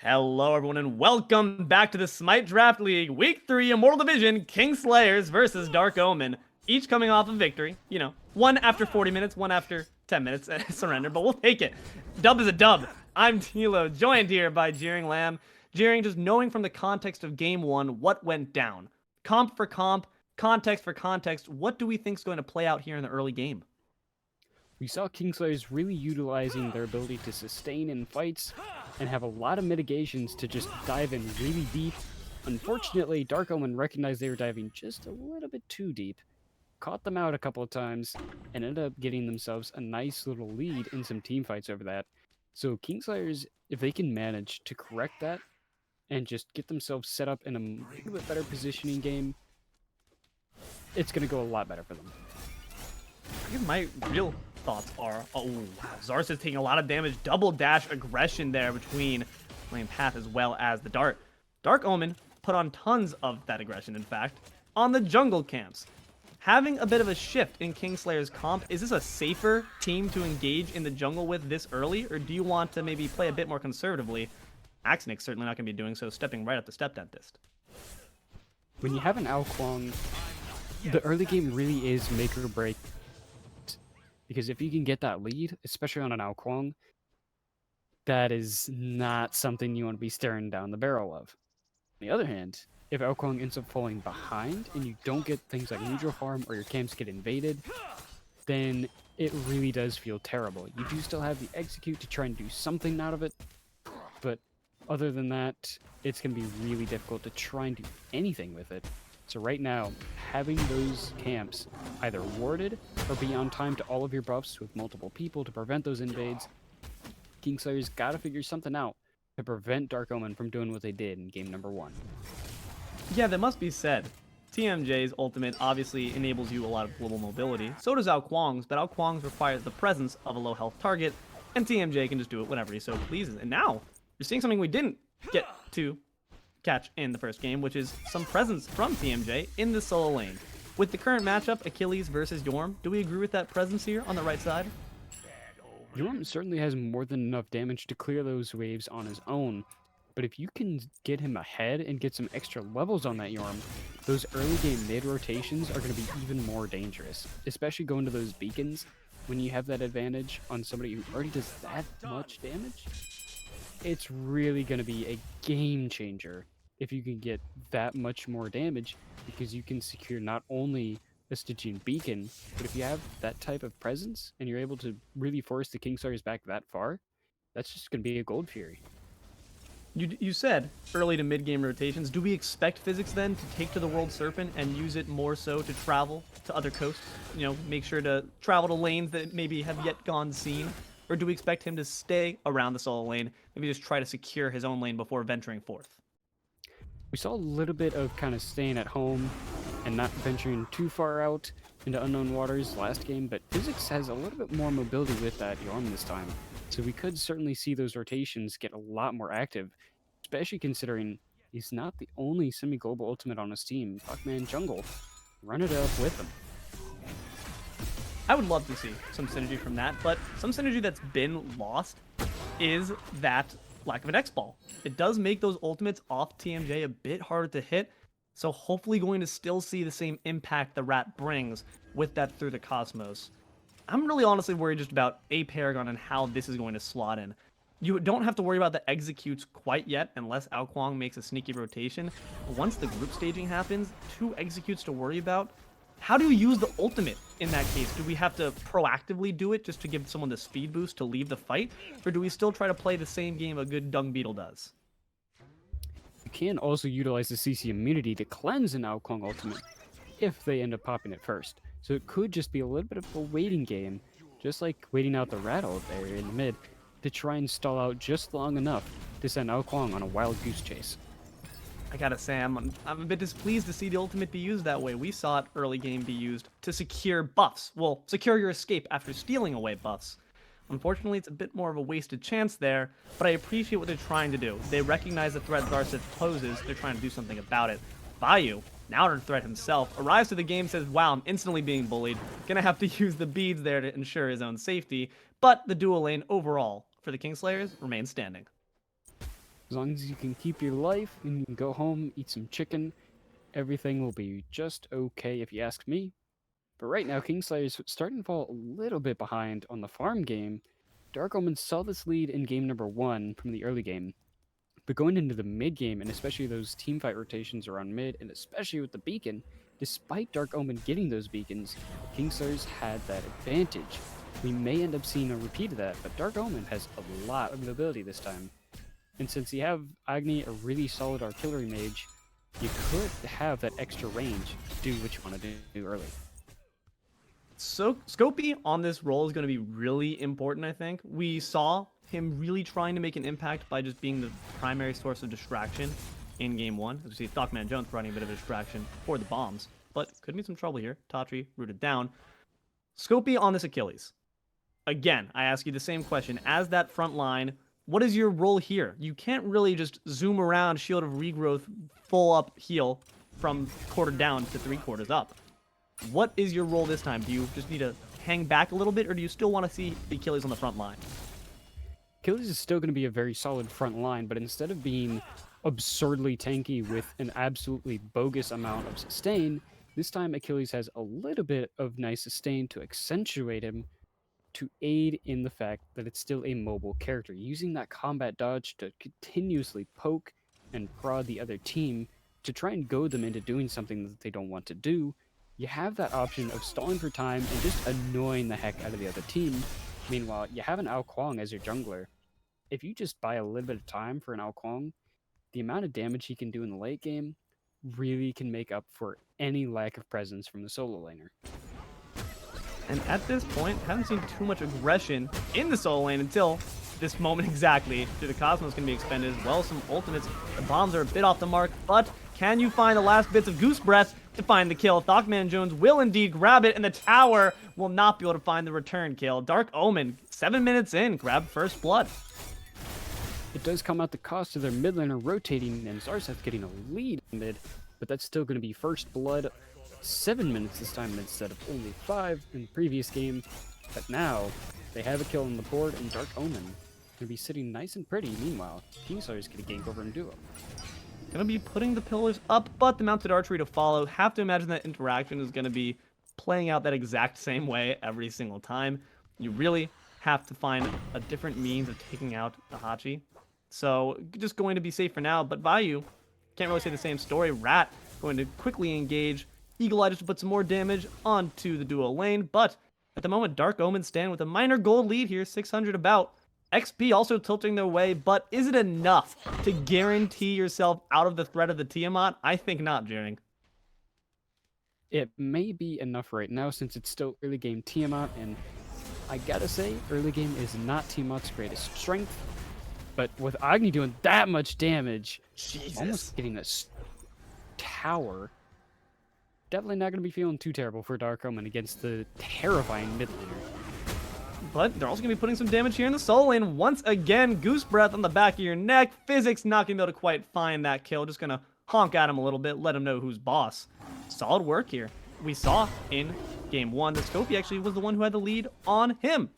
Hello, everyone, and welcome back to the Smite Draft League, Week 3, Immortal Division, Kingslayers versus Dark Omen. Each coming off a victory, you know, one after 40 minutes, one after 10 minutes, surrender, but we'll take it. Dub is a dub. I'm Deelo, joined here by JeeringLamb. Jeering, just knowing from the context of Game 1 what went down. Comp for comp, context for context, what do we think is going to play out here in the early game? We saw Kingslayers really utilizing their ability to sustain in fights and have a lot of mitigations to just dive in really deep Unfortunately, Dark Omen recognized they were diving just a little bit too deep, caught them out a couple of times, and ended up getting themselves a nice little lead in some team fights over that. So Kingslayers, if they can manage to correct that and just get themselves set up in a little bit better positioning game, it's going to go a lot better for them. I guess my real thoughts are, oh wow, Xarxith taking a lot of damage, double dash aggression there between Lane Path as well as the Dart. Dark Omen put on tons of that aggression, in fact, on the jungle camps. Having a bit of a shift in Kingslayer's comp, is this a safer team to engage in the jungle with this early, or do you want to maybe play a bit more conservatively? Axinyx certainly not going to be doing so, stepping right up the StepDentist. When you have an Ao Kuang, the early game really is make or break. Because if you can get that lead, especially on an Ao Kuang, that is not something you want to be staring down the barrel of. On the other hand, if Ao Kuang ends up falling behind and you don't get things like neutral farm or your camps get invaded, then it really does feel terrible. You do still have the execute to try and do something out of it, but other than that, it's going to be really difficult to try and do anything with it. So right now, having those camps either warded or be on time to all of your buffs with multiple people to prevent those invades, Kingslayers got to figure something out to prevent Dark Omen from doing what they did in game number 1. Yeah, that must be said. TMJ's ultimate obviously enables you a lot of global mobility. So does Ao Kuang's, but Ao Kuang's requires the presence of a low health target, and TMJ can just do it whenever he so pleases. And now, you're seeing something we didn't get to catch in the first game, which is some presence from TMJ in the solo lane. With the current matchup, Achilles versus Yorm, do we agree with that presence here on the right side? Yorm certainly has more than enough damage to clear those waves on his own, but if you can get him ahead and get some extra levels on that Yorm, those early game mid rotations are going to be even more dangerous, especially going to those beacons when you have that advantage on somebody who already does that much damage. It's really going to be a game changer if you can get that much more damage, because you can secure not only a Stygian beacon, but if you have that type of presence and you're able to really force the Kingslayers back that far, that's just going to be a gold fury. You said early to mid-game rotations. Do we expect Physics then to take to the World Serpent and use it more so to travel to other coasts? You know, make sure to travel to lanes that maybe have yet gone seen? Or do we expect him to stay around the solo lane, maybe just try to secure his own lane before venturing forth? We saw a little bit of kind of staying at home and not venturing too far out into unknown waters last game, but Physics has a little bit more mobility with that Yorm this time. So we could certainly see those rotations get a lot more active, especially considering he's not the only semi-global ultimate on his team. ThockManJones, run it up with him. I would love to see some synergy from that, but some synergy that's been lost is that lack of an X-Ball. It does make those ultimates off TMJ a bit harder to hit, so hopefully going to still see the same impact the Rat brings with that through the Cosmos. I'm really honestly worried just about aParagon and how this is going to slot in. You don't have to worry about the executes quite yet unless Ao Kuang makes a sneaky rotation. Once the group staging happens, 2 executes to worry about. How do you use the ultimate in that case? Do we have to proactively do it just to give someone the speed boost to leave the fight? Or do we still try to play the same game a good Dung Beetle does? You can also utilize the CC immunity to cleanse an Ao Kuang ultimate if they end up popping it first. So it could just be a little bit of a waiting game, just like waiting out the Rat ult there in the mid, to try and stall out just long enough to send Ao Kuang on a wild goose chase. I gotta say, I'm a bit displeased to see the ultimate be used that way. We saw it early game be used to secure buffs. Well, secure your escape after stealing away buffs. Unfortunately, it's a bit more of a wasted chance there, but I appreciate what they're trying to do. They recognize the threat Xarxith poses, they're trying to do something about it. Vayu, now under threat himself, arrives to the game, says, wow, I'm instantly being bullied. Gonna have to use the beads there to ensure his own safety, but the dual lane overall for the Kingslayers remains standing. As long as you can keep your life and you can go home, eat some chicken, everything will be just okay if you ask me. But right now, Kingslayers starting to fall a little bit behind on the farm game. Dark Omen saw this lead in game number 1 from the early game. But going into the mid game, and especially those teamfight rotations around mid, and especially with the beacon, despite Dark Omen getting those beacons, Kingslayers had that advantage. We may end up seeing a repeat of that, but Dark Omen has a lot of mobility this time. And since you have Agni, a really solid artillery mage, you could have that extra range to do what you want to do early. So Scopey on this role is going to be really important, I think. We saw him really trying to make an impact by just being the primary source of distraction in game 1. As we see, ThockManJones providing a bit of a distraction for the bombs, but could be some trouble here. Tatri rooted down. Scopey on this Achilles. Again, I ask you the same question. As that front line, what is your role here? You can't really just zoom around, Shield of Regrowth, full up heal from quarter down to 3/4 up. What is your role this time? Do you just need to hang back a little bit, or do you still want to see the Achilles on the front line? Achilles is still going to be a very solid front line, but instead of being absurdly tanky with an absolutely bogus amount of sustain, this time Achilles has a little bit of nice sustain to accentuate him, to aid in the fact that it's still a mobile character, using that combat dodge to continuously poke and prod the other team to try and goad them into doing something that they don't want to do. You have that option of stalling for time and just annoying the heck out of the other team. Meanwhile, you have an Ao Kuang as your jungler. If you just buy a little bit of time for an Ao Kuang, the amount of damage he can do in the late game really can make up for any lack of presence from the solo laner. And at this point, haven't seen too much aggression in the solo lane until this moment exactly. The Cosmos can be expended as well. Some ultimates. The bombs are a bit off the mark, but can you find the last bits of Goose Breath to find the kill? ThockManJones will indeed grab it, and the tower will not be able to find the return kill. Dark Omen, 7 minutes in, grab first blood. It does come at the cost of their mid laner rotating and Xarxith getting a lead in mid, but that's still going to be first blood. 7 minutes this time instead of only 5 in the previous game. But now, they have a kill on the board, and Dark Omen going to be sitting nice and pretty. Meanwhile, Kingslayers get a gank over in duo. Gonna be putting the pillars up, but the mounted archery to follow. Have to imagine that interaction is gonna be playing out that exact same way every single time. You really have to find a different means of taking out the Hachi. So, just going to be safe for now, but Vayu, can't really say the same story. Rat going to quickly engage. Eagle Eye just to put some more damage onto the duo lane, but at the moment, Dark Omen stand with a minor gold lead here, 600 about. XP also tilting their way, but is it enough to guarantee yourself out of the threat of the Tiamat? I think not, Jeering. It may be enough right now since it's still early game Tiamat, and I gotta say, early game is not Tiamat's greatest strength, but with Agni doing that much damage, almost getting a tower, definitely not going to be feeling too terrible for Dark Omen against the terrifying mid laner. But they're also going to be putting some damage here in the solo lane. Once again, Goose Breath on the back of your neck. Physics not going to be able to quite find that kill. Just going to honk at him a little bit, let him know who's boss. Solid work here. We saw in game 1 that Scopey actually was the one who had the lead on him.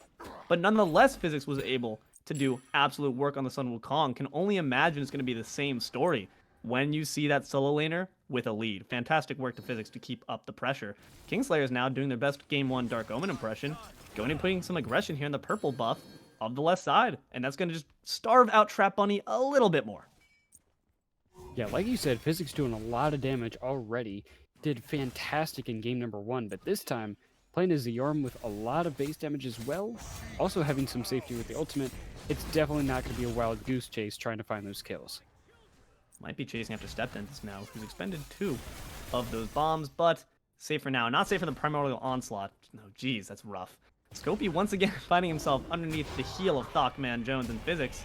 But nonetheless, Physics was able to do absolute work on the Sun Wukong. Can only imagine it's going to be the same story when you see that solo laner with a lead. Fantastic work to Physics to keep up the pressure. Kingslayers now doing their best game 1 Dark Omen impression, going and putting some aggression here in the purple buff of the left side, and that's going to just starve out TrapBunny a little bit more. Yeah, like you said, Physics doing a lot of damage already. Did fantastic in game number 1, but this time playing as the Yorm with a lot of base damage as well, also having some safety with the ultimate. It's definitely not going to be a wild goose chase trying to find those kills. Might be chasing after StepDentist now, who's expended 2 of those bombs, but safe for now. Not safe for the primordial onslaught. No, geez, that's rough. Scopey once again finding himself underneath the heel of ThockManJones and Physics.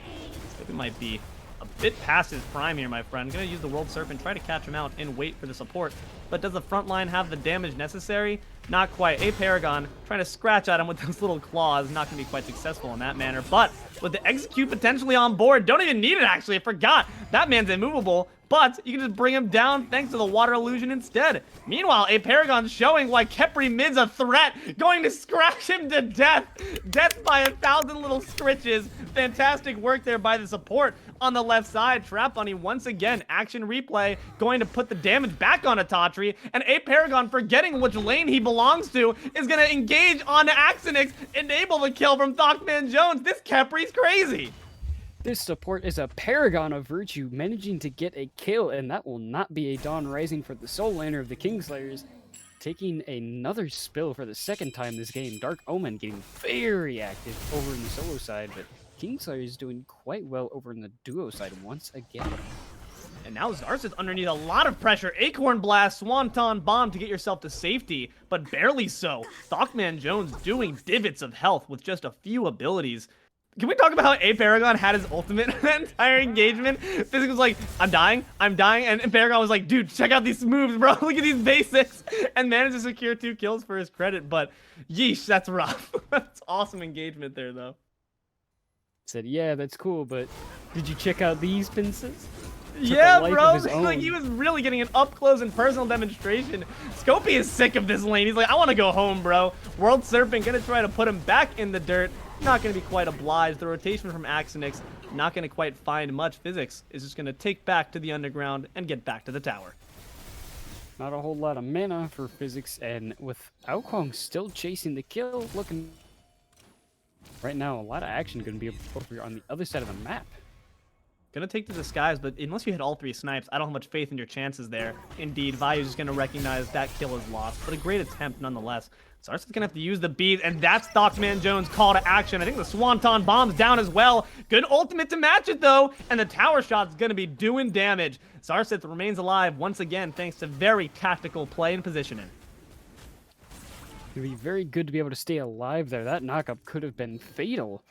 Scopey might be a bit past his prime here, my friend. Gonna use the World Serpent, try to catch him out and wait for the support. But does the front line have the damage necessary? Not quite. aParagon trying to scratch at him with those little claws. Not gonna be quite successful in that manner. But with the execute potentially on board, don't even need it actually. I forgot. That man's immovable. But you can just bring him down thanks to the water illusion instead. Meanwhile, aParagon's showing why Khepri mid's a threat, going to scratch him to death. Death by 1,000 little scritches. Fantastic work there by the support on the left side. TrapBunny once again, action replay, going to put the damage back on a Tatri, and aParagon, forgetting which lane he belongs to, is going to engage on Axinyx, enable the kill from ThockManJones. This Khepri's crazy. This support is a paragon of virtue, managing to get a kill, and that will not be a Dawn Rising for the sole laner of the Kingslayers. Taking another spill for the second time this game, Dark Omen getting very active over in the solo side, but Kingslayers doing quite well over in the duo side once again. And now Xarxith underneath a lot of pressure. Acorn Blast, Swanton Bomb to get yourself to safety, but barely so. ThockManJones doing divots of health with just a few abilities. Can we talk about how aParagon had his ultimate that entire engagement? Physics was like, I'm dying, and aParagon was like, dude, check out these moves, bro. Look at these basics. And managed to secure 2 kills for his credit, but yeesh, that's rough. That's awesome engagement there, though. Said, yeah, that's cool, but did you check out these pincers? Yeah, bro. Like, he was really getting an up-close and personal demonstration. Scopey is sick of this lane. He's like, I want to go home, bro. World Serpent gonna try to put him back in the dirt. Not gonna be quite obliged. The rotation from Axinyx not gonna quite find much. Physics is just gonna take back to the underground and get back to the tower. Not a whole lot of mana for Physics, and with Aokwang still chasing the kill, looking right now, a lot of action gonna be over on the other side of the map. Gonna take the disguise, but unless you hit all 3 snipes, I don't have much faith in your chances there. Indeed, Value's just gonna recognize that kill is lost, but a great attempt nonetheless. Xarxith's gonna have to use the beat, and that's ThockManJones' call to action. I think the Swanton Bomb's down as well. Good ultimate to match it, though, and the tower shot's gonna be doing damage. Xarxith remains alive once again, thanks to very tactical play and positioning. It'd be very good to be able to stay alive there. That knockup could have been fatal.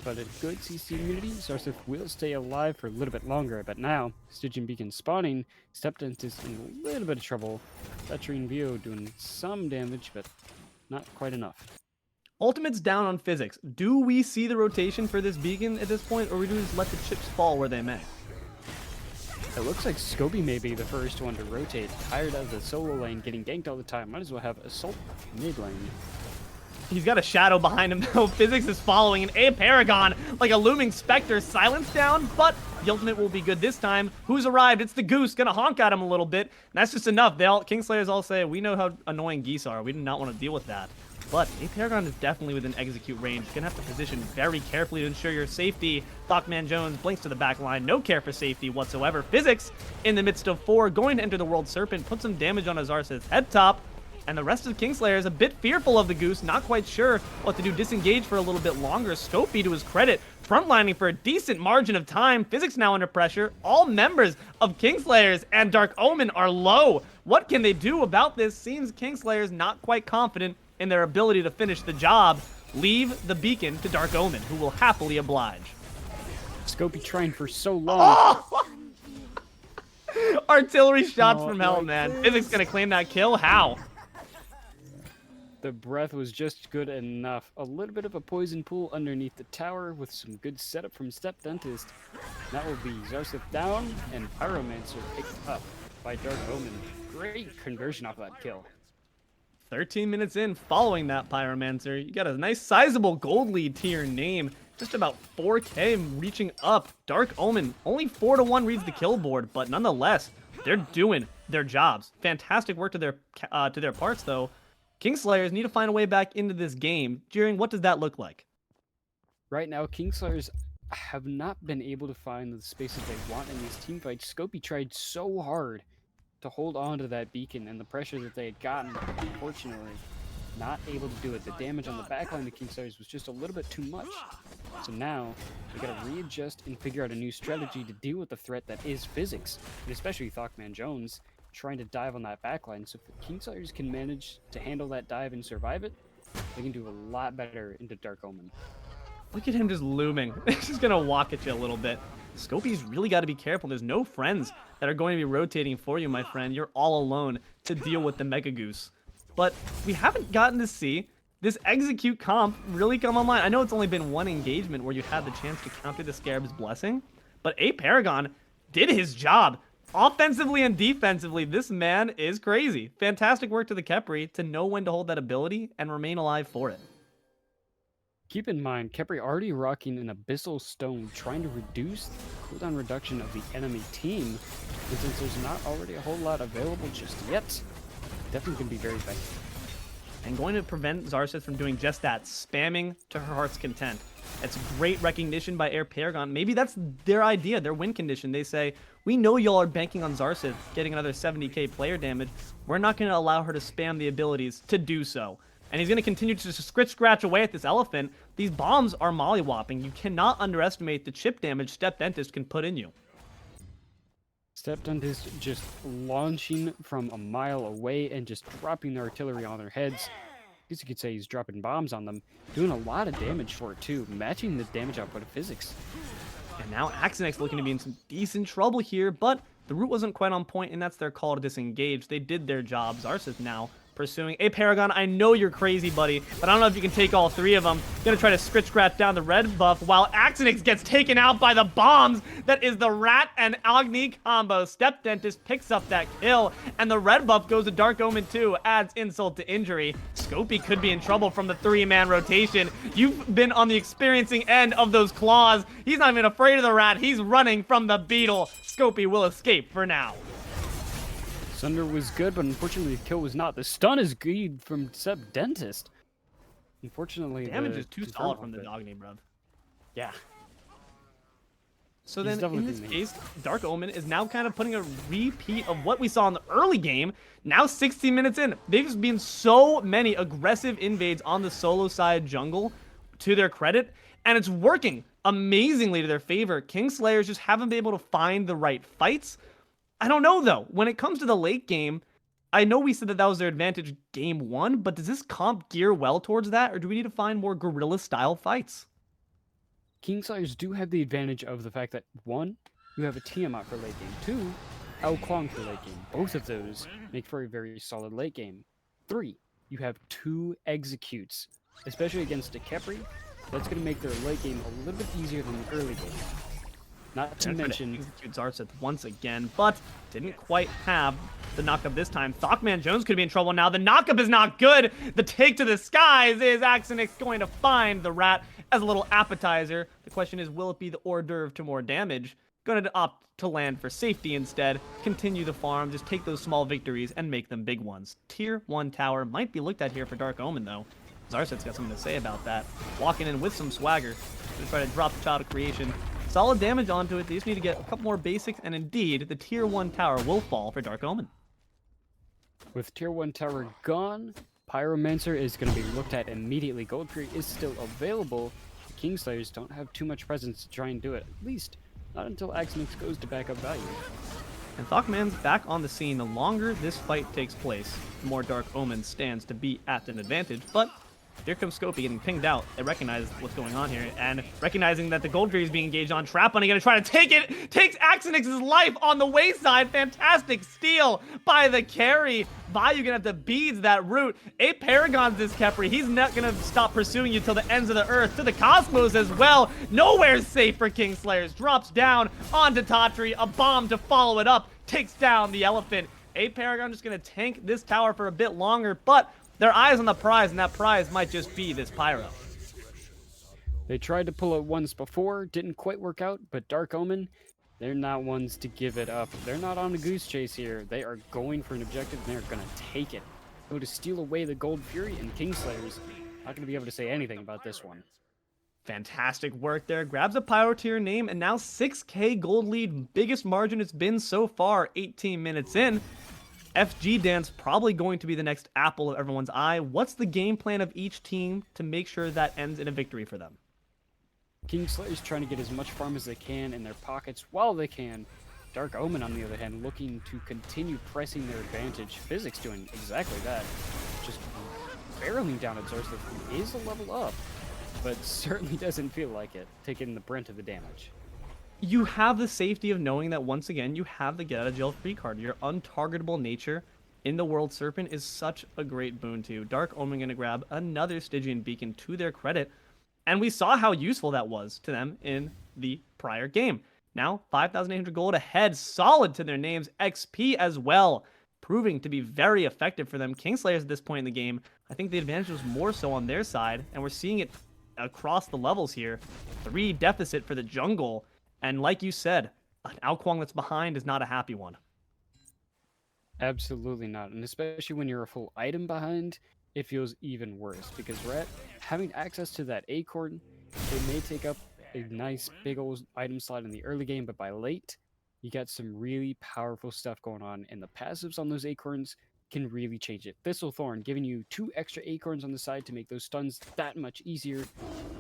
But a good CC immunity, Xarxith will stay alive for a little bit longer. But now, Stygian Beacon spawning, StepDentist is in a little bit of trouble. Tatri and Vio doing some damage, but not quite enough. Ultimate's down on Physics. Do we see the rotation for this beacon at this point, or we do just let the chips fall where they may? It looks like Scopey may be the first one to rotate. Tired of the solo lane, getting ganked all the time. Might as well have Assault mid lane. He's got a shadow behind him, though. Physics is following, and aParagon, like a looming specter, silence down, but the ultimate will be good this time. Who's arrived? It's the Goose, gonna honk at him a little bit. And that's just enough. Kingslayers all say, we know how annoying geese are. We do not want to deal with that. But aParagon is definitely within execute range. You're gonna have to position very carefully to ensure your safety. ThockManJones blinks to the back line. No care for safety whatsoever. Physics, in the midst of 4, going to enter the World Serpent, put some damage on Xarxith's head top. And the rest of Kingslayers a bit fearful of the Goose, not quite sure what to do. Disengage for a little bit longer. Scopey, to his credit, frontlining for a decent margin of time. Physics now under pressure. All members of Kingslayers and Dark Omen are low. What can they do about this? Seems Kingslayers not quite confident in their ability to finish the job. Leave the beacon to Dark Omen, who will happily oblige. Scopey trying for so long. Oh! Artillery shots from hell, man. Physics gonna claim that kill? How? The breath was just good enough. A little bit of a poison pool underneath the tower with some good setup from StepDentist. That will be Xarxith down and Pyromancer picked up by Dark Omen. Great conversion off that kill. 13 minutes in, following that Pyromancer, you got a nice sizable gold lead to your name. Just about 4K reaching up. Dark Omen, only 4-1 reads the kill board, but nonetheless, they're doing their jobs. Fantastic work to their parts, though. Kingslayers need to find a way back into this game. Jeering, what does that look like? Right now, Kingslayers have not been able to find the spaces they want in these teamfights. Scopey tried so hard to hold on to that beacon and the pressure that they had gotten, but unfortunately, not able to do it. The damage on the backline of Kingslayers was just a little bit too much. So now, we gotta readjust and figure out a new strategy to deal with the threat that is Physics, and especially ThockManJones trying to dive on that backline. So if the Kingslayers can manage to handle that dive and survive it, they can do a lot better into Dark Omen. Look at him just looming. He's just gonna walk at you a little bit. Scopey's really got to be careful. There's no friends that are going to be rotating for you, my friend. You're all alone to deal with the Mega Goose. But we haven't gotten to see this execute comp really come online. I know it's only been one engagement where you had the chance to counter the Scarab's Blessing, but aParagon did his job. Offensively and defensively, this man is crazy. Fantastic work to the Khepri to know when to hold that ability and remain alive for it. Keep in mind, Khepri already rocking an Abyssal Stone, trying to reduce the cooldown reduction of the enemy team. And since there's not already a whole lot available just yet, definitely going to be very effective. And going to prevent Xarxith from doing just that, spamming to her heart's content. That's great recognition by aParagon. Maybe that's their idea, their win condition. They say, we know y'all are banking on Xarxith getting another 70k player damage. We're not going to allow her to spam the abilities to do so. And he's going to continue to just scratch away at this elephant. These bombs are mollywopping. You cannot underestimate the chip damage StepDentist can put in you. StepDentist just launching from a mile away and just dropping the artillery on their heads. I guess you could say he's dropping bombs on them, doing a lot of damage for it too, matching the damage output of Physics. And now Axinyx looking to be in some decent trouble here, but the route wasn't quite on point, and that's their call to disengage. They did their job. Xarxith now pursuing aParagon. I know you're crazy, buddy, but I don't know if you can take all three of them. Gonna try to scratch down the red buff while Axinyx gets taken out by the bombs. That is the Rat and Agni combo. StepDentist picks up that kill, and the red buff goes to Dark Omen too. Adds insult to injury. Scopey could be in trouble from the three-man rotation. You've been on the experiencing end of those claws. He's not even afraid of the rat. He's running from the beetle. Scopey will escape for now. Sunder was good, but unfortunately the kill was not. The stun is good from StepDentist. Unfortunately, Damage is too solid from the Dogny, bruv. Yeah. So He's then, in definitely this been case, Dark Omen is now kind of putting a repeat of what we saw in the early game. Now 16 minutes in. They've been so many aggressive invades on the solo side jungle, to their credit, and it's working amazingly to their favor. Kingslayers just haven't been able to find the right fights. I don't know, though. When it comes to the late game, I know we said that was their advantage game one, but does this comp gear well towards that, or do we need to find more guerrilla-style fights? Kingslayers do have the advantage of the fact that, one, you have a Tiamat for late game. Two, Kwang for late game. Both of those make for a very solid late game. Three, you have two executes, especially against a Kepri. That's going to make their late game a little bit easier than the early game. Not to mention, execute Xarxith once again, but didn't quite have the knockup this time. ThockManJones could be in trouble now. The knockup is not good. The take to the skies is Axinyx going to find the rat as a little appetizer. The question is, will it be the hors d'oeuvre to more damage? Going to opt to land for safety instead. Continue the farm, just take those small victories and make them big ones. Tier 1 tower might be looked at here for Dark Omen, though. Xarxith's got something to say about that. Walking in with some swagger to try to drop the Child of Creation. Solid damage onto it. They just need to get a couple more basics, and indeed, the Tier 1 tower will fall for Dark Omen. with Tier 1 tower gone, Pyromancer is going to be looked at immediately. Gold Fury is still available. The Kingslayers don't have too much presence to try and do it. At least, not until Axinyx goes to backup value. And ThockMan's back on the scene. The longer this fight takes place, the more Dark Omen stands to be at an advantage, but here comes Scopey getting pinged out. They recognize what's going on here, and recognizing that the Gold Tree is being engaged on, TrapBunny gonna try to take it! Takes Axinyx's life on the wayside! Fantastic steal by the carry! Vayu gonna have to beads that route. aParagon's this Kepri. He's not gonna stop pursuing you till the ends of the earth, to the cosmos as well. Nowhere's safe for Kingslayers. Drops down onto Tatri, a bomb to follow it up, takes down the elephant. aParagon just gonna tank this tower for a bit longer, but their eyes on the prize, and that prize might just be this Pyro. They tried to pull it once before, didn't quite work out, but Dark Omen, they're not ones to give it up. They're not on a goose chase here. They are going for an objective, and they're going to take it. Go to steal away the Gold Fury, and Kingslayers not going to be able to say anything about this one. Fantastic work there. Grabs a Pyro tier name, and now 6k gold lead. Biggest margin it's been so far, 18 minutes in. FG Dance probably going to be the next apple of everyone's eye. What's the game plan of each team to make sure that ends in a victory for them? Kingslayers trying to get as much farm as they can in their pockets while they can. Dark Omen, on the other hand, looking to continue pressing their advantage. Physics doing exactly that. Just barreling down at Xarxith, who is a level up, but certainly doesn't feel like it, taking the brunt of the damage. You have the safety of knowing that once again you have the get out of jail free card. Your untargetable nature in the World Serpent is such a great boon to you. Dark Omen gonna grab another Stygian Beacon to their credit, and we saw how useful that was to them in the prior game. Now 5,800 gold ahead, solid to their names, XP as well, proving to be very effective for them. Kingslayers at this point in the game, I think the advantage was more so on their side, and we're seeing it across the levels here. 3 deficit for the jungle. And like you said, an Kwang that's behind is not a happy one. Absolutely not. And especially when you're a full item behind, it feels even worse. Because Rat, having access to that acorn, it may take up a nice big old item slot in the early game, but by late, you got some really powerful stuff going on. And the passives on those acorns can really change it. Thistlethorn giving you 2 extra acorns on the side to make those stuns that much easier,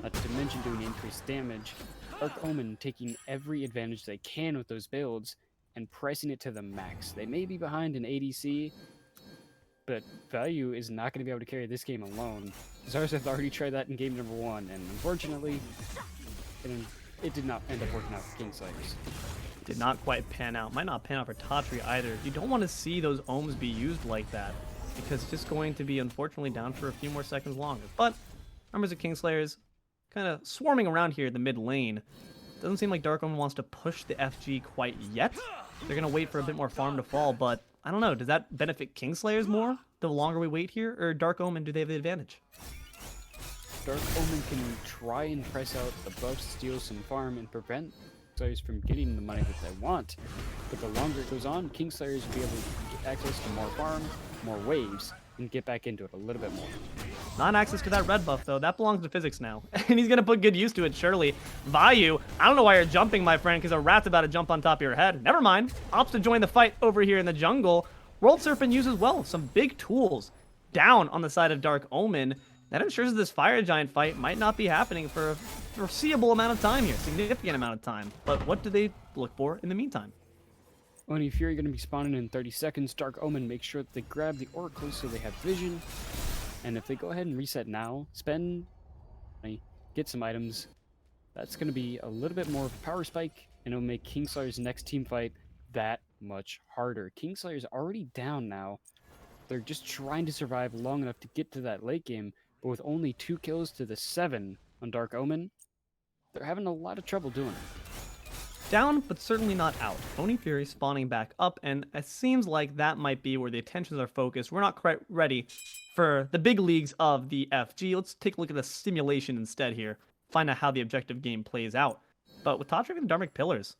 not to mention doing increased damage. Dark Omen taking every advantage they can with those builds, and pressing it to the max. They may be behind in ADC, but Value is not going to be able to carry this game alone. Xarxith already tried that in game number 1, and unfortunately, it did not end up working out for Kingslayers. Did not quite pan out. Might not pan out for Tatri either. You don't want to see those Ohms be used like that, because it's just going to be, unfortunately, down for a few more seconds longer. But members of Kingslayers kind of swarming around here in the mid lane. Doesn't seem like Dark Omen wants to push the FG quite yet. They're going to wait for a bit more farm to fall, but I don't know. Does that benefit Kingslayers more the longer we wait here? Or Dark Omen, do they have the advantage? Dark Omen can try and press out the buffs, steal some farm, and prevent Kingslayers from getting the money that they want. But the longer it goes on, Kingslayers will be able to get access to more farm, more waves, and get back into it a little bit more. Not access to that red buff, though. That belongs to Physics now. And he's going to put good use to it, surely. Vayu, I don't know why you're jumping, my friend, because a rat's about to jump on top of your head. Never mind. Opts to join the fight over here in the jungle. World Serpent uses well some big tools down on the side of Dark Omen. That ensures this Fire Giant fight might not be happening for a foreseeable amount of time here. Significant amount of time. But what do they look for in the meantime? Oni Fury going to be spawning in 30 seconds. Dark Omen makes sure that they grab the Oracle so they have vision. And if they go ahead and reset now, spend money, get some items, that's going to be a little bit more of a power spike, and it'll make Kingslayer's next team fight that much harder. Kingslayer's already down now. They're just trying to survive long enough to get to that late game, but with only 2 kills to the 7 on Dark Omen, they're having a lot of trouble doing it. Down, but certainly not out. Oni Fury spawning back up, and it seems like that might be where the attentions are focused. We're not quite ready for the big leagues of the FG. Let's take a look at the simulation instead here. Find out how the objective game plays out. But with Tatri and Dharmic Pillars,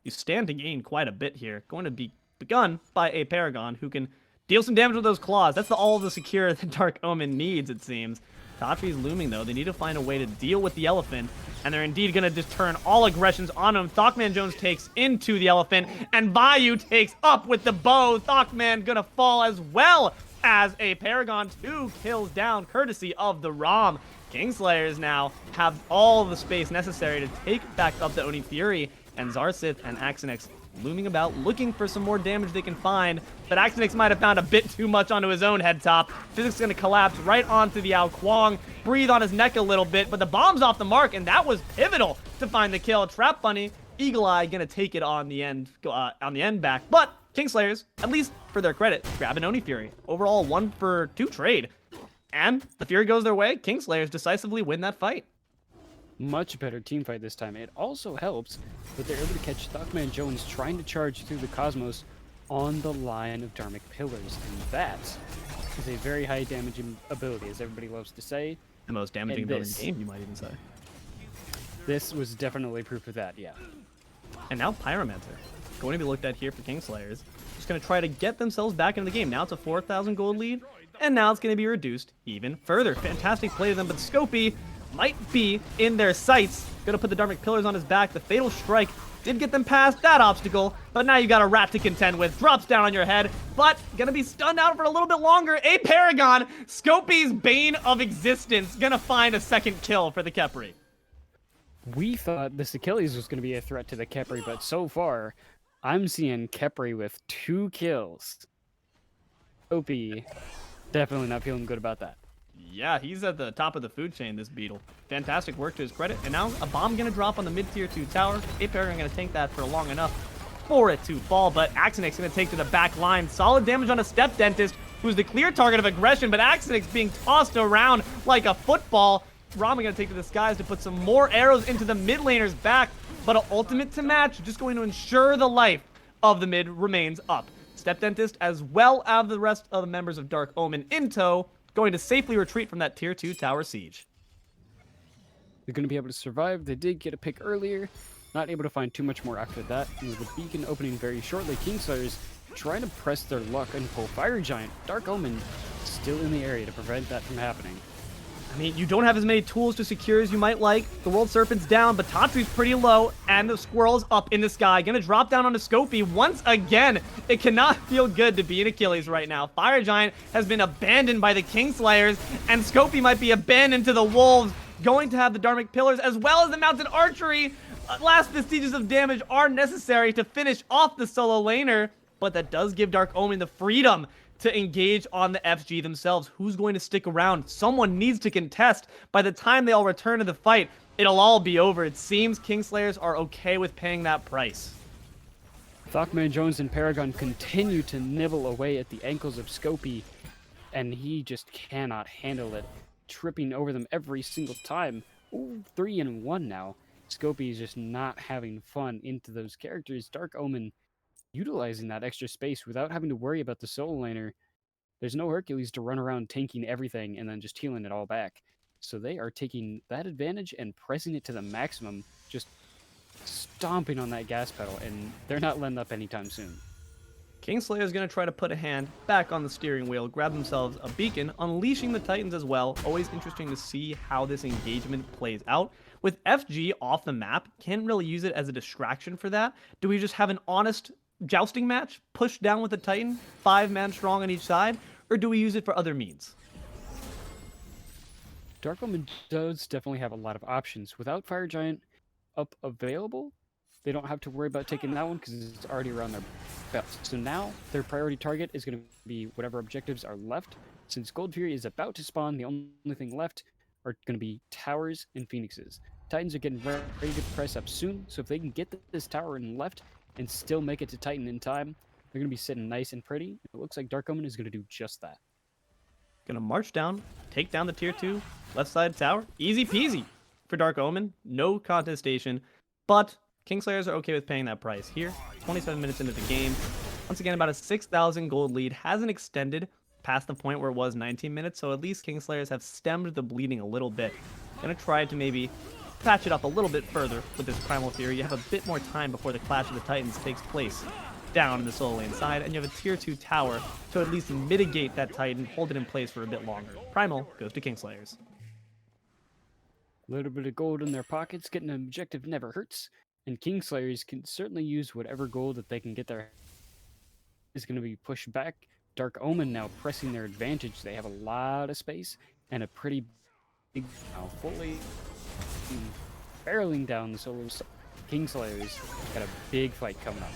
you stand to gain quite a bit here. Going to be begun by aParagon, who can deal some damage with those claws. That's all the secure that Dark Omen needs, it seems. Tatri's looming, though. They need to find a way to deal with the elephant, and they're indeed going to just turn all aggressions on him. ThockManJones takes into the elephant, and Vayu takes up with the bow. ThockMan going to fall as well as aParagon. 2 kills down, courtesy of the ROM. Kingslayers now have all the space necessary to take back up the Oni Fury, and Xarxith and Axinyx looming about, looking for some more damage they can find, but Axinyx might have found a bit too much onto his own head top. Physics going to collapse right onto the Ao Kuang, breathe on his neck a little bit, but the bomb's off the mark, and that was pivotal to find the kill. Trap Bunny, Eagle Eye going to take it on the end back, but Kingslayers, at least for their credit, grab an Oni Fury. Overall, 1 for 2 trade, and the Fury goes their way. Kingslayers decisively win that fight. Much better team fight this time. It also helps that they're able to catch ThockManJones trying to charge through the Cosmos on the line of Dharmic Pillars, and that is a very high damaging ability, as everybody loves to say. The most damaging ability in the game, you might even say. This was definitely proof of that, yeah. And now Pyromancer, going to be looked at here for Kingslayers. Just going to try to get themselves back into the game. Now it's a 4,000 gold lead, and now it's going to be reduced even further. Fantastic play to them, but Scopey might be in their sights. Gonna put the Dharmic Pillars on his back. The Fatal Strike did get them past that obstacle, but now you got a rat to contend with. Drops down on your head, but gonna be stunned out for a little bit longer. aParagon, Scopey's bane of existence, gonna find a second kill for the Khepri. We thought this Achilles was gonna be a threat to the Khepri, but so far, I'm seeing Khepri with 2 kills. Scopey, definitely not feeling good about that. Yeah, he's at the top of the food chain, this Beetle. Fantastic work to his credit. And now a bomb going to drop on the mid-tier 2 tower. aParagon going to tank that for long enough for it to fall. But Axinyx going to take to the back line. Solid damage on a StepDentist, who's the clear target of aggression. But Axinyx being tossed around like a football. Rama going to take to the skies to put some more arrows into the mid laner's back. But an ultimate to match, just going to ensure the life of the mid remains up. StepDentist, as well as the rest of the members of Dark Omen in tow, going to safely retreat from that tier 2 tower siege. They're going to be able to survive. They did get a pick earlier. Not able to find too much more after that. And with the beacon opening very shortly, Kingslayers trying to press their luck and pull Fire Giant. Dark Omen still in the area to prevent that from happening. I mean, you don't have as many tools to secure as you might like. The World Serpent's down, but Tatri's pretty low, and the Squirrel's up in the sky. Gonna drop down onto Scopey once again. It cannot feel good to be an Achilles right now. Fire Giant has been abandoned by the Kingslayers, and Scopey might be abandoned to the Wolves. Going to have the Dharmic Pillars as well as the Mounted Archery. last vestiges of damage are necessary to finish off the solo laner, but that does give Dark Omen the freedom to engage on the FG themselves. Who's going to stick around? Someone needs to contest. By the time they all return to the fight, it'll all be over. It seems Kingslayers are okay with paying that price. ThockManJones and aParagon continue to nibble away at the ankles of Scopey, and he just cannot handle it, tripping over them every single time. Ooh, 3-1 now. Scopey is just not having fun into those characters. Dark Omen utilizing that extra space without having to worry about the solo laner. There's no Hercules to run around tanking everything and then just healing it all back. So they are taking that advantage and pressing it to the maximum, just stomping on that gas pedal, and they're not letting up anytime soon. Kingslayer is going to try to put a hand back on the steering wheel, grab themselves a beacon, unleashing the Titans as well. Always interesting to see how this engagement plays out. With FG off the map, can't really use it as a distraction for that. Do we just have an honest jousting match, push down with the Titan, 5-man strong on each side, or do we use it for other means? Dark Omen does definitely have a lot of options. Without Fire Giant up available, they don't have to worry about taking that one because it's already around their belt. So now their priority target is going to be whatever objectives are left. Since Gold Fury is about to spawn, the only thing left are going to be towers and phoenixes. Titans are getting ready to press up soon, so if they can get this tower in left and still make it to Titan in time, they're going to be sitting nice and pretty. It looks like Dark Omen is going to do just that. Gonna march down, take down the tier 2 left side tower. Easy peasy for Dark Omen. No contestation, but Kingslayers are okay with paying that price. Here, 27 minutes into the game. Once again, about a 6,000 gold lead. Hasn't extended past the point where it was 19 minutes, so at least Kingslayers have stemmed the bleeding a little bit. Gonna try to maybe patch it up a little bit further with this Primal Fury. You have a bit more time before the Clash of the Titans takes place down in the solo lane side, and you have a tier 2 tower to at least mitigate that Titan, hold it in place for a bit longer. Primal goes to Kingslayers. A little bit of gold in their pockets, getting an objective never hurts, and Kingslayers can certainly use whatever gold that they can get there. Is going to be pushed back. Dark Omen now pressing their advantage. They have a lot of space and a pretty big, now fully barreling down the solo. Kingslayers got a big fight coming up.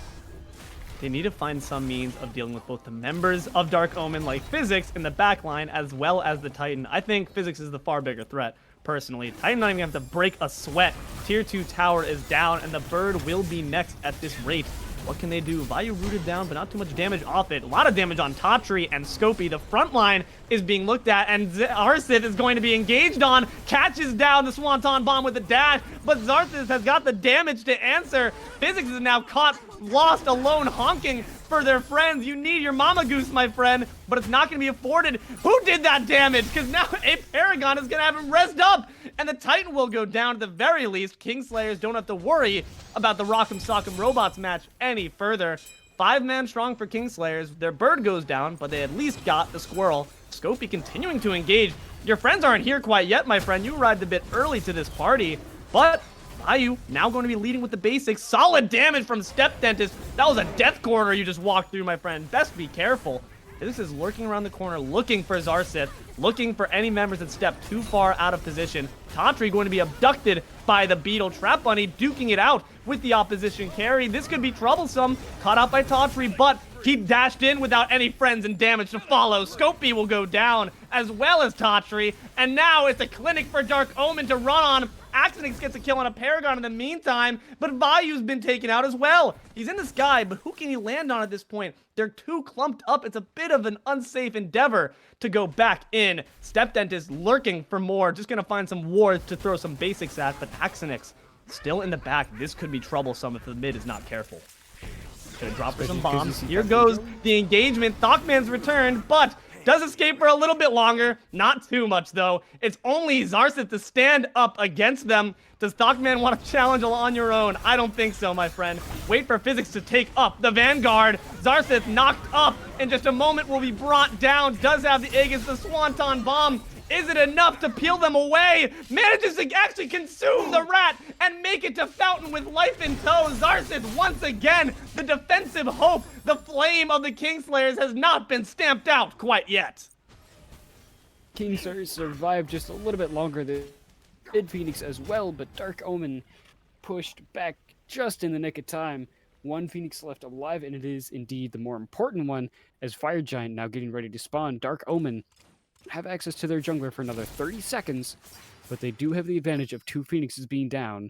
They need to find some means of dealing with both the members of Dark Omen like Physics in the backline as well as the Titan. I think Physics is the far bigger threat, personally. Titan not even have to break a sweat. Tier 2 tower is down, and the Bird will be next at this rate. What can they do? Vayu rooted down, but not too much damage off it. A lot of damage on Tatri and Scopey. The front line is being looked at, and Xarxith is going to be engaged on. Catches down the Swanton Bomb with a dash, but Xarxith has got the damage to answer. Physics is now caught, lost, alone, honking for their friends. You need your mama goose, my friend, but it's not going to be afforded. Who did that damage? Because now aParagon is going to have him rest up, and the Titan will go down at the very least. Kingslayers don't have to worry about the Rock'em Sock'em Robots match any further. 5-man strong for Kingslayers. Their Bird goes down, but they at least got the Squirrel. Scopey continuing to engage. Your friends aren't here quite yet, my friend. You arrived a bit early to this party, but Vayu now going to be leading with the basics. Solid damage from StepDentist. That was a death corner you just walked through, my friend. Best be careful. This is lurking around the corner, looking for Xarxith, looking for any members that step too far out of position. Tatri going to be abducted by the Beetle. TrapBunny duking it out with the opposition carry. This could be troublesome. Caught out by Tatri, but he dashed in without any friends and damage to follow. Scopey will go down, as well as Tatri. And now it's a clinic for Dark Omen to run on. Axinyx gets a kill on aParagon in the meantime, but Vayu's been taken out as well. He's in the sky, but who can he land on at this point? They're too clumped up. It's a bit of an unsafe endeavor to go back in. StepDentist lurking for more, just gonna find some wards to throw some basics at, but Axinyx still in the back. This could be troublesome if the mid is not careful. Gonna drop for some bombs. Here goes the engagement. ThockMan's returned, but does escape for a little bit longer. Not too much, though. It's only Xarxith to stand up against them. Does ThockMan want to challenge on your own? I don't think so, my friend. Wait for Physics to take up the Vanguard. Xarxith knocked up. In just a moment will be brought down. Does have the Aegis, the Swanton Bomb. Is it enough to peel them away? Manages to actually consume the rat and make it to Fountain with life in tow. Xarxith, once again, the defensive hope. The flame of the Kingslayers has not been stamped out quite yet. Kingslayers survived just a little bit longer than did Phoenix as well, but Dark Omen pushed back just in the nick of time. One Phoenix left alive, and it is indeed the more important one, as Fire Giant now getting ready to spawn. Dark Omen have access to their jungler for another 30 seconds, but they do have the advantage of 2 Phoenixes being down.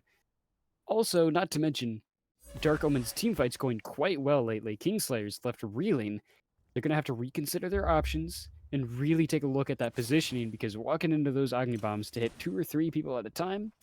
Also, not to mention, Dark Omen's teamfight's going quite well lately. Kingslayers left reeling. They're going to have to reconsider their options and really take a look at that positioning, because walking into those Agni Bombs to hit 2 or 3 people at a time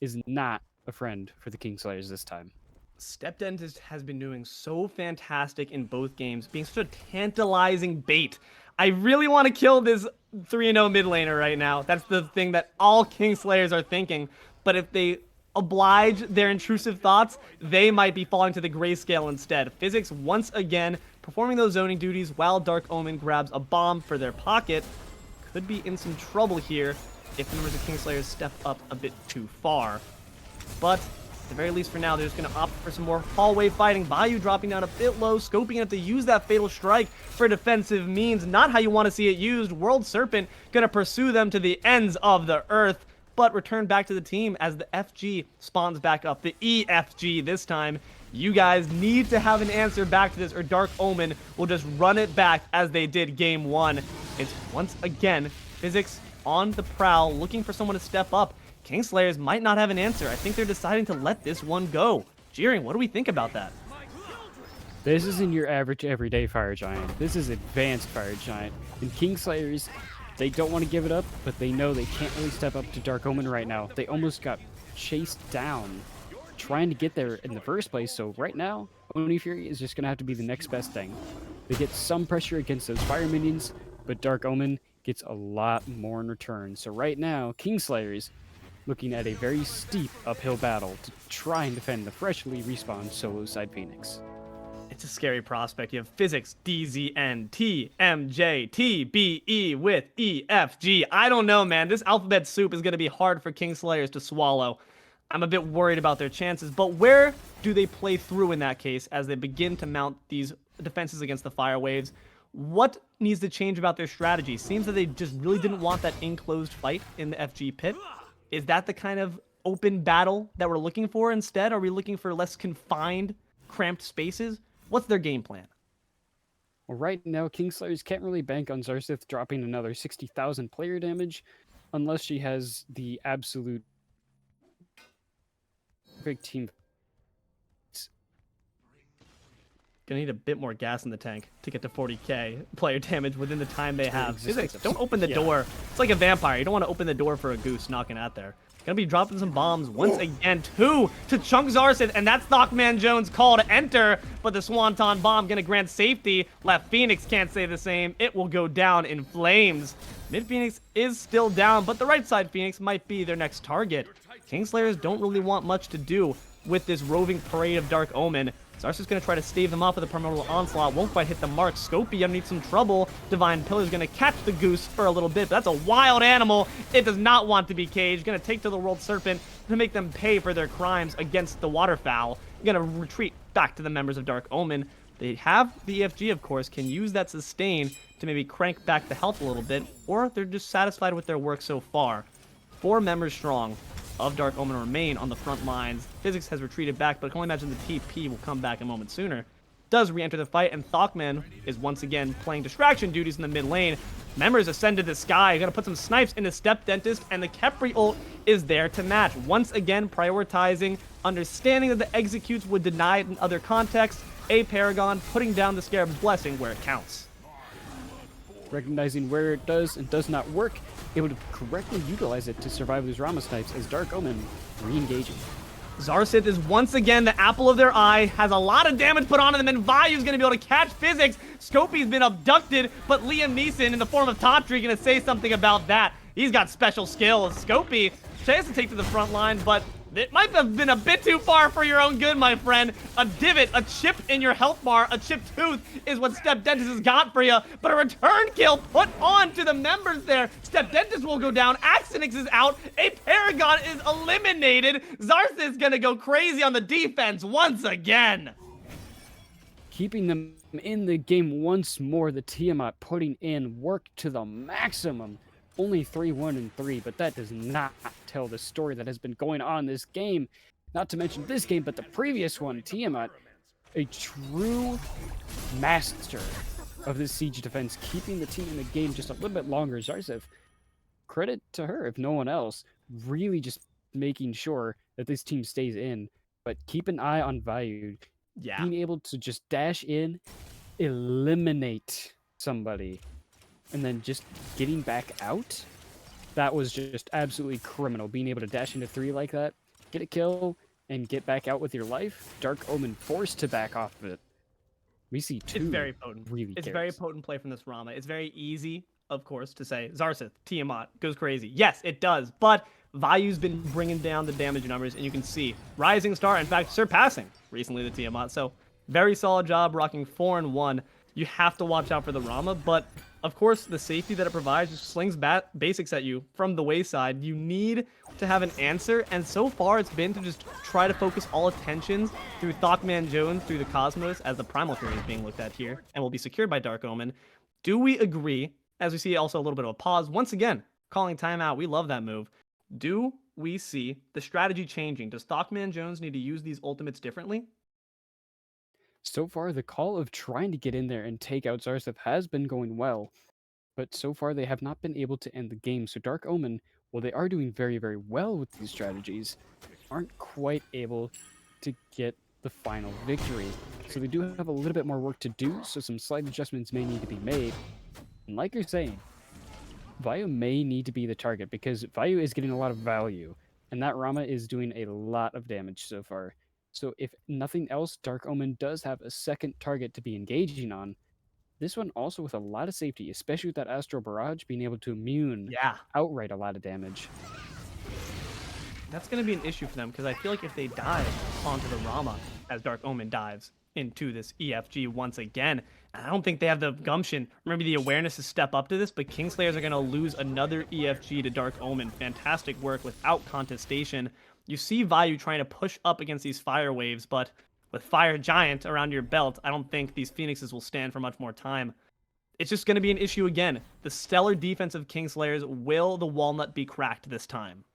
is not a friend for the Kingslayers this time. StepDentist has been doing so fantastic in both games, being such a tantalizing bait. I really want to kill this 3-0 mid laner right now. That's the thing that all Kingslayers are thinking. But if they oblige their intrusive thoughts, they might be falling to the grayscale instead. Physics once again performing those zoning duties while Dark Omen grabs a bomb for their pocket. Could be in some trouble here if members of Kingslayers step up a bit too far. But at the very least for now, they're just going to opt for some more hallway fighting. Bayou dropping down a bit low. Scopey going to have to use that Fatal Strike for defensive means. Not how you want to see it used. World Serpent going to pursue them to the ends of the earth, but return back to the team as the FG spawns back up. The EFG this time. You guys need to have an answer back to this, or Dark Omen will just run it back as they did game 1. It's once again Physics on the prowl, looking for someone to step up. Kingslayers might not have an answer. I think they're deciding to let this one go. Jeering, what do we think about that? This isn't your average everyday Fire Giant. This is advanced Fire Giant. And Kingslayers, they don't want to give it up, but they know they can't really step up to Dark Omen right now. They almost got chased down trying to get there in the first place, so right now, Oni Fury is just going to have to be the next best thing. They get some pressure against those fire minions, but Dark Omen gets a lot more in return. So right now, Kingslayers looking at a very steep uphill battle to try and defend the freshly respawned solo side Phoenix. It's a scary prospect. You have PhysicsDZN, TMJ, TBE with EFG. I don't know, man. This alphabet soup is going to be hard for Kingslayers to swallow. I'm a bit worried about their chances, but where do they play through in that case as they begin to mount these defenses against the fire waves? What needs to change about their strategy? Seems that they just really didn't want that enclosed fight in the FG pit. Is that the kind of open battle that we're looking for instead? Are we looking for less confined, cramped spaces? What's their game plan? Well, right now, Kingslayers can't really bank on Xarxith dropping another 60,000 player damage unless she has the absolute perfect team. Gonna need a bit more gas in the tank to get to 40k player damage within the time they have. Physics, don't open the door. It's like a vampire. You don't want to open the door for a goose knocking out there. Gonna be dropping some bombs once again. 2 to chunk Xarxith, and that's ThockManJones' call to enter. But the Swanton bomb gonna grant safety. Left Phoenix can't say the same. It will go down in flames. Mid Phoenix is still down, but the right side Phoenix might be their next target. Kingslayers don't really want much to do with this roving parade of Dark Omen. Xarxith's going to try to stave them off with a primordial onslaught. Won't quite hit the mark. Scopey underneath some trouble. Divine Pillar's going to catch the goose for a little bit, but that's a wild animal. It does not want to be caged. Going to take to the World Serpent to make them pay for their crimes against the waterfowl. Going to retreat back to the members of Dark Omen. They have the EFG, of course, can use that sustain to maybe crank back the health a little bit, or they're just satisfied with their work so far. 4 members strong of Dark Omen remain on the front lines. Physics has retreated back, but I can only imagine the TP will come back a moment sooner. Does re-enter the fight, and ThockMan is once again playing distraction duties in the mid lane. Members ascend to the sky. Gonna put some snipes into StepDentist, and the Khepri ult is there to match. Once again, prioritizing, understanding that the executes would deny it in other contexts. aParagon putting down the Scarab's Blessing where it counts. Recognizing where it does and does not work, able to correctly utilize it to survive those Rama snipes as Dark Omen re-engaging. Xarxith is once again the apple of their eye, has a lot of damage put on him, and Vayu's going to be able to catch Physics. Scopey's been abducted, but Liam Neeson in the form of Tatri going to say something about that. He's got special skills. Scopey tries to take to the front line, but it might have been a bit too far for your own good, my friend. A divot, a chip in your health bar, a chipped tooth is what StepDentist has got for you. But a return kill put on to the members there. StepDentist will go down. Axinyx is out. aParagon is eliminated. Xarxith is going to go crazy on the defense once again. Keeping them in the game once more, the Tiamat putting in work to the maximum. Only 3-1-3, but that does not tell the story that has been going on in this game. Not to mention this game, but the previous one, Tiamat, a true master of this siege defense, keeping the team in the game just a little bit longer. Xarxith, credit to her, if no one else, really just making sure that this team stays in. But keep an eye on Vayu. Yeah. Being able to just dash in, eliminate somebody, and then just getting back out, that was just absolutely criminal. Being able to dash into 3 like that, get a kill, and get back out with your life. Dark Omen forced to back off of it. We see 2 It's very potent. really It's cares. very potent play from this Rama. It's very easy, of course, to say Xarxith, Tiamat, goes crazy. Yes, it does, but Vayu's been bringing down the damage numbers, and you can see Rising Star, in fact, surpassing recently the Tiamat. So very solid job rocking 4 and 1. You have to watch out for the Rama, but of course, the safety that it provides just slings basics at you from the wayside. You need to have an answer, and so far it's been to just try to focus all attentions through ThockManJones, through the Cosmos, as the Primal Fury is being looked at here, and will be secured by Dark Omen. Do we agree, as we see also a little bit of a pause, once again, calling timeout, we love that move. Do we see the strategy changing? Does ThockManJones need to use these ultimates differently? So far, the call of trying to get in there and take out Xarxith has been going well, but so far they have not been able to end the game. So Dark Omen, while they are doing very, very well with these strategies, aren't quite able to get the final victory. So they do have a little bit more work to do, so some slight adjustments may need to be made. And like you're saying, Vayu may need to be the target, because Vayu is getting a lot of value, and that Rama is doing a lot of damage so far. So if nothing else, Dark Omen does have a second target to be engaging on. This one also with a lot of safety, especially with that Astral Barrage being able to immune outright a lot of damage. That's going to be an issue for them, because I feel like if they dive onto the Rama, as Dark Omen dives into this EFG once again, I don't think they have the gumption, maybe the awareness to step up to this, but Kingslayers are going to lose another EFG to Dark Omen. Fantastic work without contestation. You see Vayu trying to push up against these fire waves, but with Fire Giant around your belt, I don't think these Phoenixes will stand for much more time. It's just going to be an issue again. The stellar defense of Kingslayers, will the walnut be cracked this time?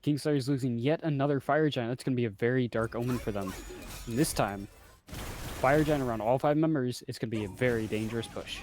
Kingslayers losing yet another Fire Giant. That's going to be a very Dark Omen for them. And this time, Fire Giant around all 5 members, it's going to be a very dangerous push.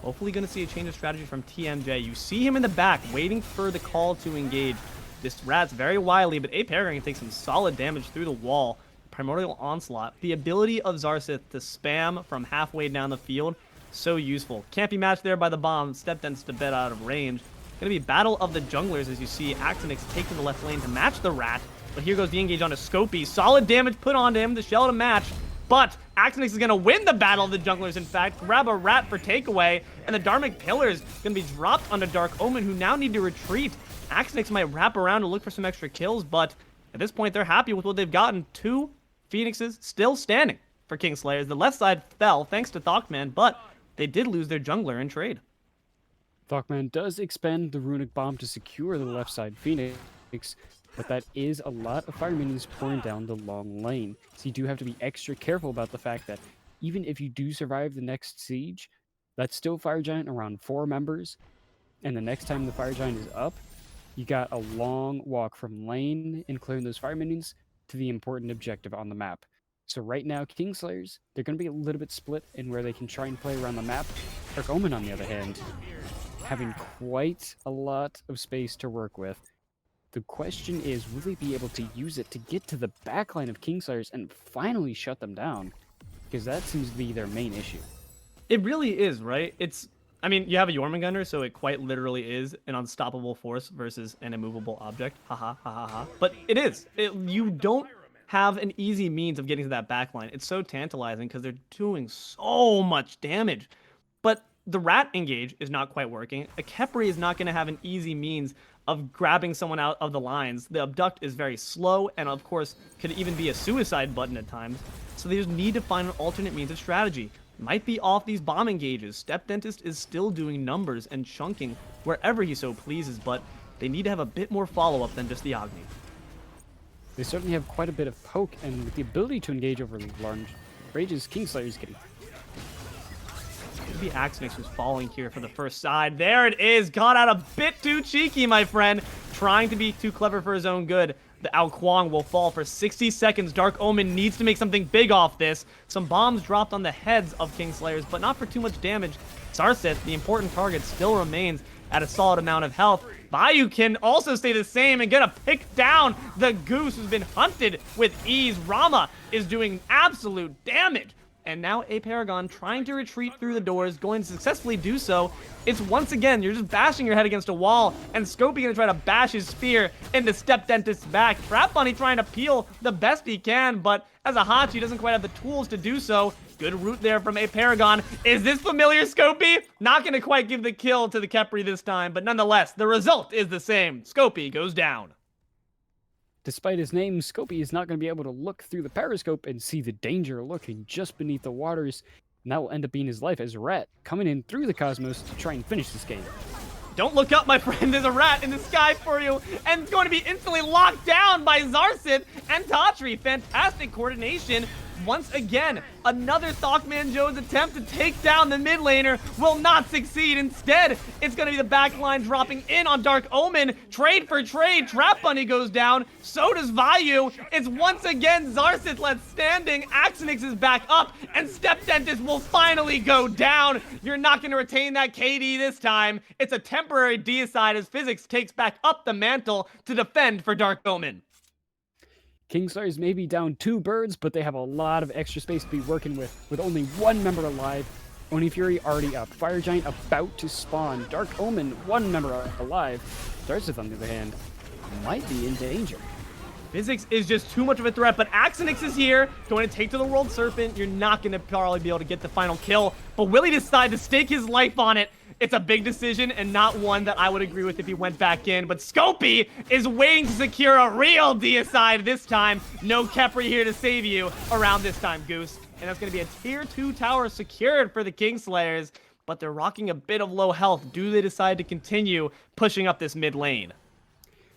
Hopefully going to see a change of strategy from TMJ. You see him in the back, waiting for the call to engage. This Rat's very wily, but aParagon can take some solid damage through the wall. Primordial Onslaught. The ability of Xarxith to spam from halfway down the field, so useful. Can't be matched there by the bomb. StepDentist a bit out of range. Going to be Battle of the Junglers, as you see Axinyx take to the left lane to match the Rat. But here goes the engage onto Scopey. Solid damage put onto him, the shell to match. But Axinyx is going to win the Battle of the Junglers, in fact. Grab a Rat for takeaway. And the Dharmic Pillars going to be dropped onto Dark Omen, who now need to retreat. Axinyx might wrap around to look for some extra kills, but at this point, they're happy with what they've gotten. 2 Phoenixes still standing for Kingslayers. The left side fell thanks to Thockman, but they did lose their jungler in trade. Thockman does expend the Runic Bomb to secure the left side Phoenix, but that is a lot of fire minions pouring down the long lane. So you do have to be extra careful about the fact that even if you do survive the next siege, that's still Fire Giant around 4 members, and the next time the Fire Giant is up, you got a long walk from lane and clearing those fire minions to the important objective on the map. So right now, Kingslayers, they're going to be a little bit split in where they can try and play around the map. Dark Omen, on the other hand, having quite a lot of space to work with. The question is, will they be able to use it to get to the backline of Kingslayers and finally shut them down? Because that seems to be their main issue. It really is, right? I mean, you have a Jormungandr, so it quite literally is an unstoppable force versus an immovable object. Haha, ha ha ha. But it is. You don't have an easy means of getting to that backline. It's so tantalizing because they're doing so much damage. But the Rat engage is not quite working. A Khepri is not going to have an easy means of grabbing someone out of the lines. The Abduct is very slow, and of course, could even be a suicide button at times. So they just need to find an alternate means of strategy. Might be off these bomb engages. StepDentist is still doing numbers and chunking wherever he so pleases, but they need to have a bit more follow-up than just the Agni. They certainly have quite a bit of poke, and with the ability to engage over large ranges, Kingslayer's getting. Maybe Axinyx who's falling here for the first side. There it is. Got out a bit too cheeky, my friend. Trying to be too clever for his own good. The Ao Kuang will fall for 60 seconds. Dark Omen needs to make something big off this. Some bombs dropped on the heads of Kingslayers, but not for too much damage. Xarxith, the important target, still remains at a solid amount of health. Vayu can also stay the same and gonna pick down the Goose, who's been hunted with ease. Rama is doing absolute damage. And now aParagon trying to retreat through the doors, going to successfully do so. It's once again, you're just bashing your head against a wall, and Scopey gonna try to bash his spear into StepDentist's back. TrapBunny trying to peel the best he can, but as a Hachi, doesn't quite have the tools to do so. Good route there from aParagon. Is this familiar, Scopey? Not gonna quite give the kill to the Khepri this time, but nonetheless, the result is the same. Scopey goes down. Despite his name, Scopey is not going to be able to look through the periscope and see the danger lurking just beneath the waters, and that will end up being his life as Rat coming in through the cosmos to try and finish this game. Don't look up, my friend. There's a rat in the sky for you, and it's going to be instantly locked down by Xarxith and Tatri. Fantastic coordination. Once again, another ThockManJones attempt to take down the mid laner will not succeed. Instead, it's going to be the back line dropping in on Dark Omen. Trade for trade. TrapBunny goes down. So does Vayu. It's once again Xarxith left standing. Axinyx is back up, and StepDentist will finally go down. You're not going to retain that KD this time. It's a temporary deicide as Physics takes back up the mantle to defend for Dark Omen. Kingslayers may be down 2 birds, but they have a lot of extra space to be working with only 1 member alive. Oni Fury already up. Fire Giant about to spawn. Dark Omen, 1 member alive. Xarxith, on the other hand, might be in danger. Physics is just too much of a threat, but Axinyx is here, going to take to the World Serpent. You're not going to probably be able to get the final kill, but will he decide to stake his life on it? It's a big decision and not one that I would agree with if he went back in, but Scopey is waiting to secure a real deicide this time. No Khepri here to save you around this time, Goose. And that's going to be a tier 2 tower secured for the Kingslayers, but they're rocking a bit of low health. Do they decide to continue pushing up this mid lane?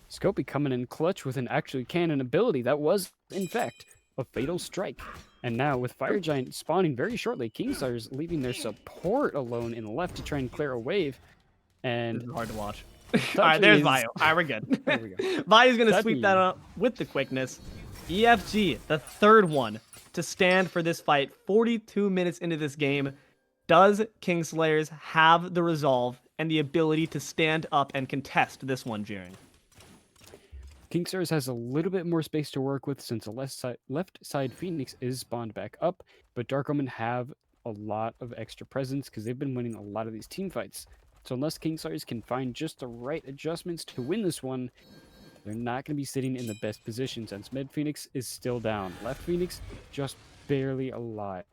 Scopey coming in clutch with an actually cannon ability that was, in fact, a fatal strike. And now, with Fire Giant spawning very shortly, Kingslayers leaving their support alone in the left to try and clear a wave. And this is hard to watch. All right, there's Vayu. All right, we're good. There we go. Vayu's going to sweep that up with the quickness. EFG, the third one to stand for this fight. 42 minutes into this game. Does Kingslayers have the resolve and the ability to stand up and contest this one, Jeering? Kingslayers has a little bit more space to work with since the left side Phoenix is spawned back up, but Dark Omen have a lot of extra presence because they've been winning a lot of these team fights. So unless Kingslayers can find just the right adjustments to win this one, they're not going to be sitting in the best position since mid Phoenix is still down. Left Phoenix just barely alive.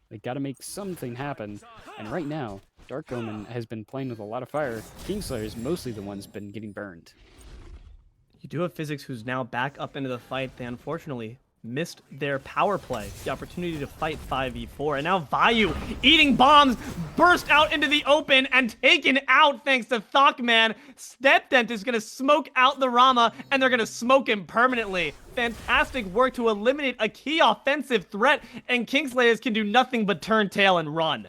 They got to make something happen, and right now, Dark Omen has been playing with a lot of fire. Kingslayers mostly the ones been getting burned. You do have Physics, who's now back up into the fight. They unfortunately missed their power play, the opportunity to fight 5v4. And now Vayu, eating bombs, burst out into the open and taken out thanks to ThockMan. StepDentist is going to smoke out the Rama, and they're going to smoke him permanently. Fantastic work to eliminate a key offensive threat, and Kingslayers can do nothing but turn tail and run.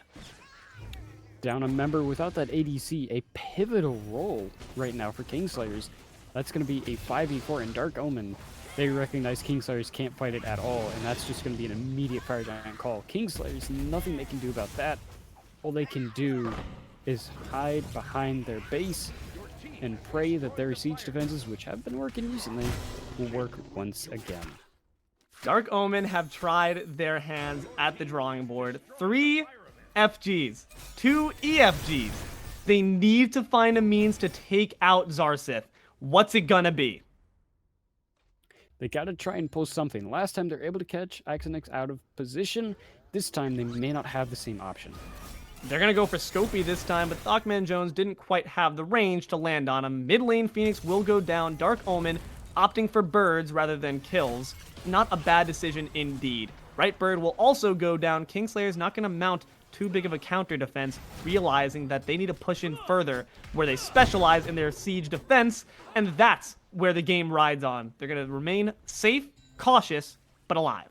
Down a member without that ADC, a pivotal role right now for Kingslayers. That's going to be a 5v4 in Dark Omen. They recognize Kingslayers can't fight it at all, and that's just going to be an immediate Fire Giant call. Kingslayers, nothing they can do about that. All they can do is hide behind their base and pray that their siege defenses, which have been working recently, will work once again. Dark Omen have tried their hands at the drawing board. 3 FGs, 2 EFGs. They need to find a means to take out Xarxith. What's it gonna be? They gotta try and pull something. Last time they're able to catch Axinyx out of position. This time they may not have the same option. They're gonna go for Scopey this time, but ThockManJones didn't quite have the range to land on him. Mid lane Phoenix will go down. Dark Omen opting for birds rather than kills. Not a bad decision indeed. Right bird will also go down. Kingslayer's not gonna mount too big of a counter defense, realizing that they need to push in further where they specialize in their siege defense, and that's where the game rides on. They're going to remain safe, cautious, but alive.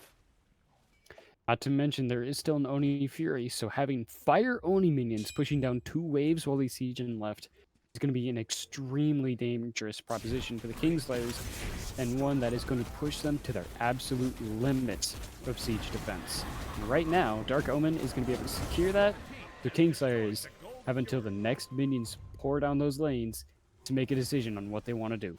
Not to mention there is still an Oni Fury, so having fire Oni minions pushing down 2 waves while they siege in left is going to be an extremely dangerous proposition for the Kingslayers. and one that is going to push them to their absolute limits of siege defense. And right now, Dark Omen is going to be able to secure that. The Kingslayers have until the next minions pour down those lanes to make a decision on what they want to do.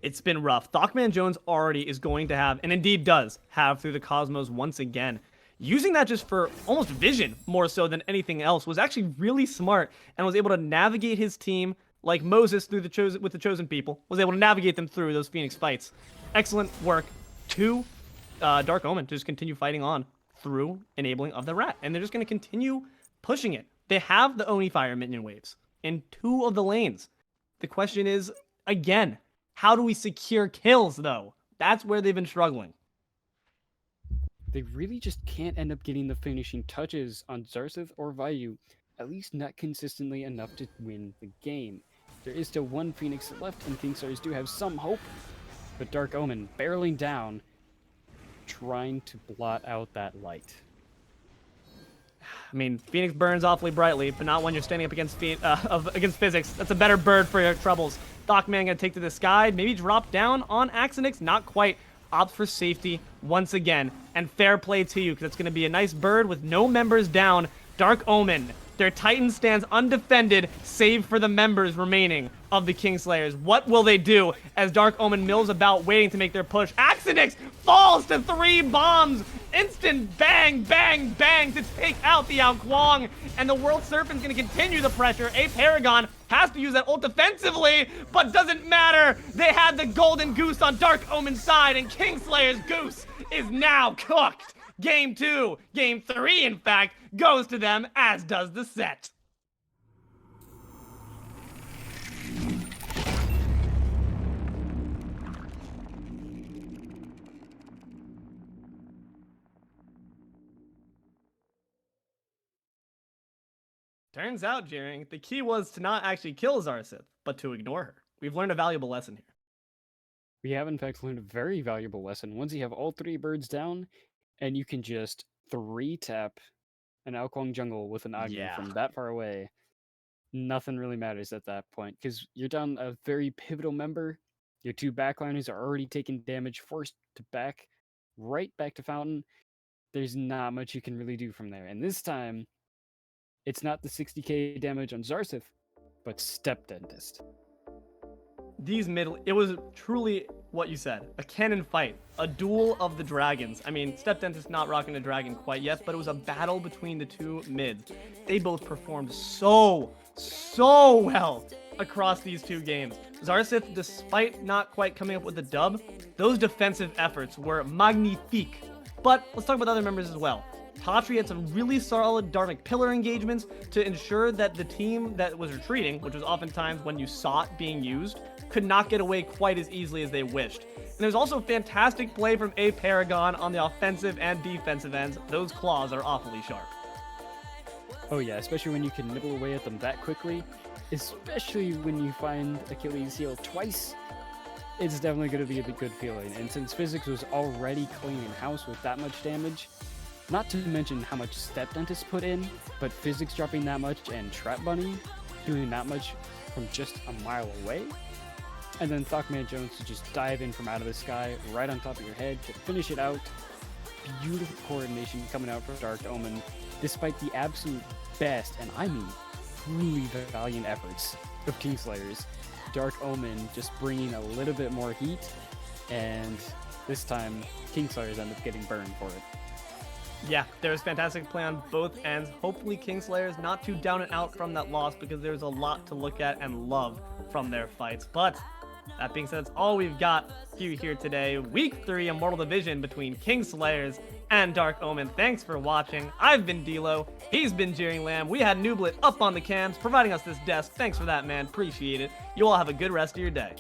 It's been rough. ThockManJones already is going to have, and indeed does, have through the Cosmos once again. Using that just for almost vision more so than anything else was actually really smart and was able to navigate his team like Moses through with the chosen people, was able to navigate them through those Phoenix fights. Excellent work to Dark Omen to just continue fighting on through enabling of the rat. And they're just going to continue pushing it. They have the Oni Fire minion waves in 2 of the lanes. The question is, again, how do we secure kills, though? That's where they've been struggling. They really just can't end up getting the finishing touches on Xarxith or Vayu, at least not consistently enough to win the game. There is still 1 Phoenix left, and Kingslayers do have some hope, but Dark Omen barreling down, trying to blot out that light. I mean, Phoenix burns awfully brightly, but not when you're standing up against against Physics. That's a better bird for your troubles. ThockMan gonna take to the sky, maybe drop down on Axinyx, not quite. Opt for safety once again, and fair play to you, because it's gonna be a nice bird with no members down. Dark Omen, their Titan stands undefended, save for the members remaining of the Kingslayers. What will they do as Dark Omen mills about waiting to make their push? Axinyx falls to 3 bombs! Instant bang, bang, bang to take out the Ao Kuang, and the World Serpent's gonna continue the pressure. aParagon has to use that ult defensively, but doesn't matter. They had the golden goose on Dark Omen's side, and Kingslayer's goose is now cooked. Game 2, Game 3, in fact, goes to them, as does the set. Turns out, Jeering, the key was to not actually kill Xarxith, but to ignore her. We've learned a valuable lesson here. We have, in fact, learned a very valuable lesson. Once you have all 3 birds down, and you can just 3-tap an Ao Kuang jungle with an Agni from that far away, nothing really matters at that point, because you're down a very pivotal member. Your 2 backliners are already taking damage, forced to right back to Fountain. There's not much you can really do from there. And this time, it's not the 60k damage on Xarxith, but StepDentist. It was truly what you said, a cannon fight, a duel of the dragons. I mean, StepDentist not rocking a dragon quite yet, but it was a battle between the 2 mids. They both performed so well across these 2 games. Xarxith, despite not quite coming up with the dub, those defensive efforts were magnifique. But let's talk about other members as well. Tatri had some really solid Dharmic Pillar engagements to ensure that the team that was retreating, which was oftentimes when you saw it being used, could not get away quite as easily as they wished. And there's also fantastic play from aParagon on the offensive and defensive ends. Those claws are awfully sharp. Oh yeah, especially when you can nibble away at them that quickly. Especially when you find Achilles' heel twice. It's definitely going to be a good feeling. And since Physics was already cleaning house with that much damage, not to mention how much StepDentist put in, but Physics dropping that much and TrapBunny doing that much from just a mile away, and then ThockManJones to just dive in from out of the sky, right on top of your head to finish it out. Beautiful coordination coming out from Dark Omen, despite the absolute best, and I mean truly valiant efforts of Kingslayers. Dark Omen just bringing a little bit more heat, and this time Kingslayers end up getting burned for it. Yeah, there was fantastic play on both ends. Hopefully Kingslayers not too down and out from that loss, because there's a lot to look at and love from their fights. But that being said, that's all we've got here today. Week 3 Immortal Division between Kingslayers and Dark Omen. Thanks for watching. I've been Deelo. He's been JeeringLamb. We had iNooblet up on the cams, providing us this desk. Thanks for that, man. Appreciate it. You all have a good rest of your day.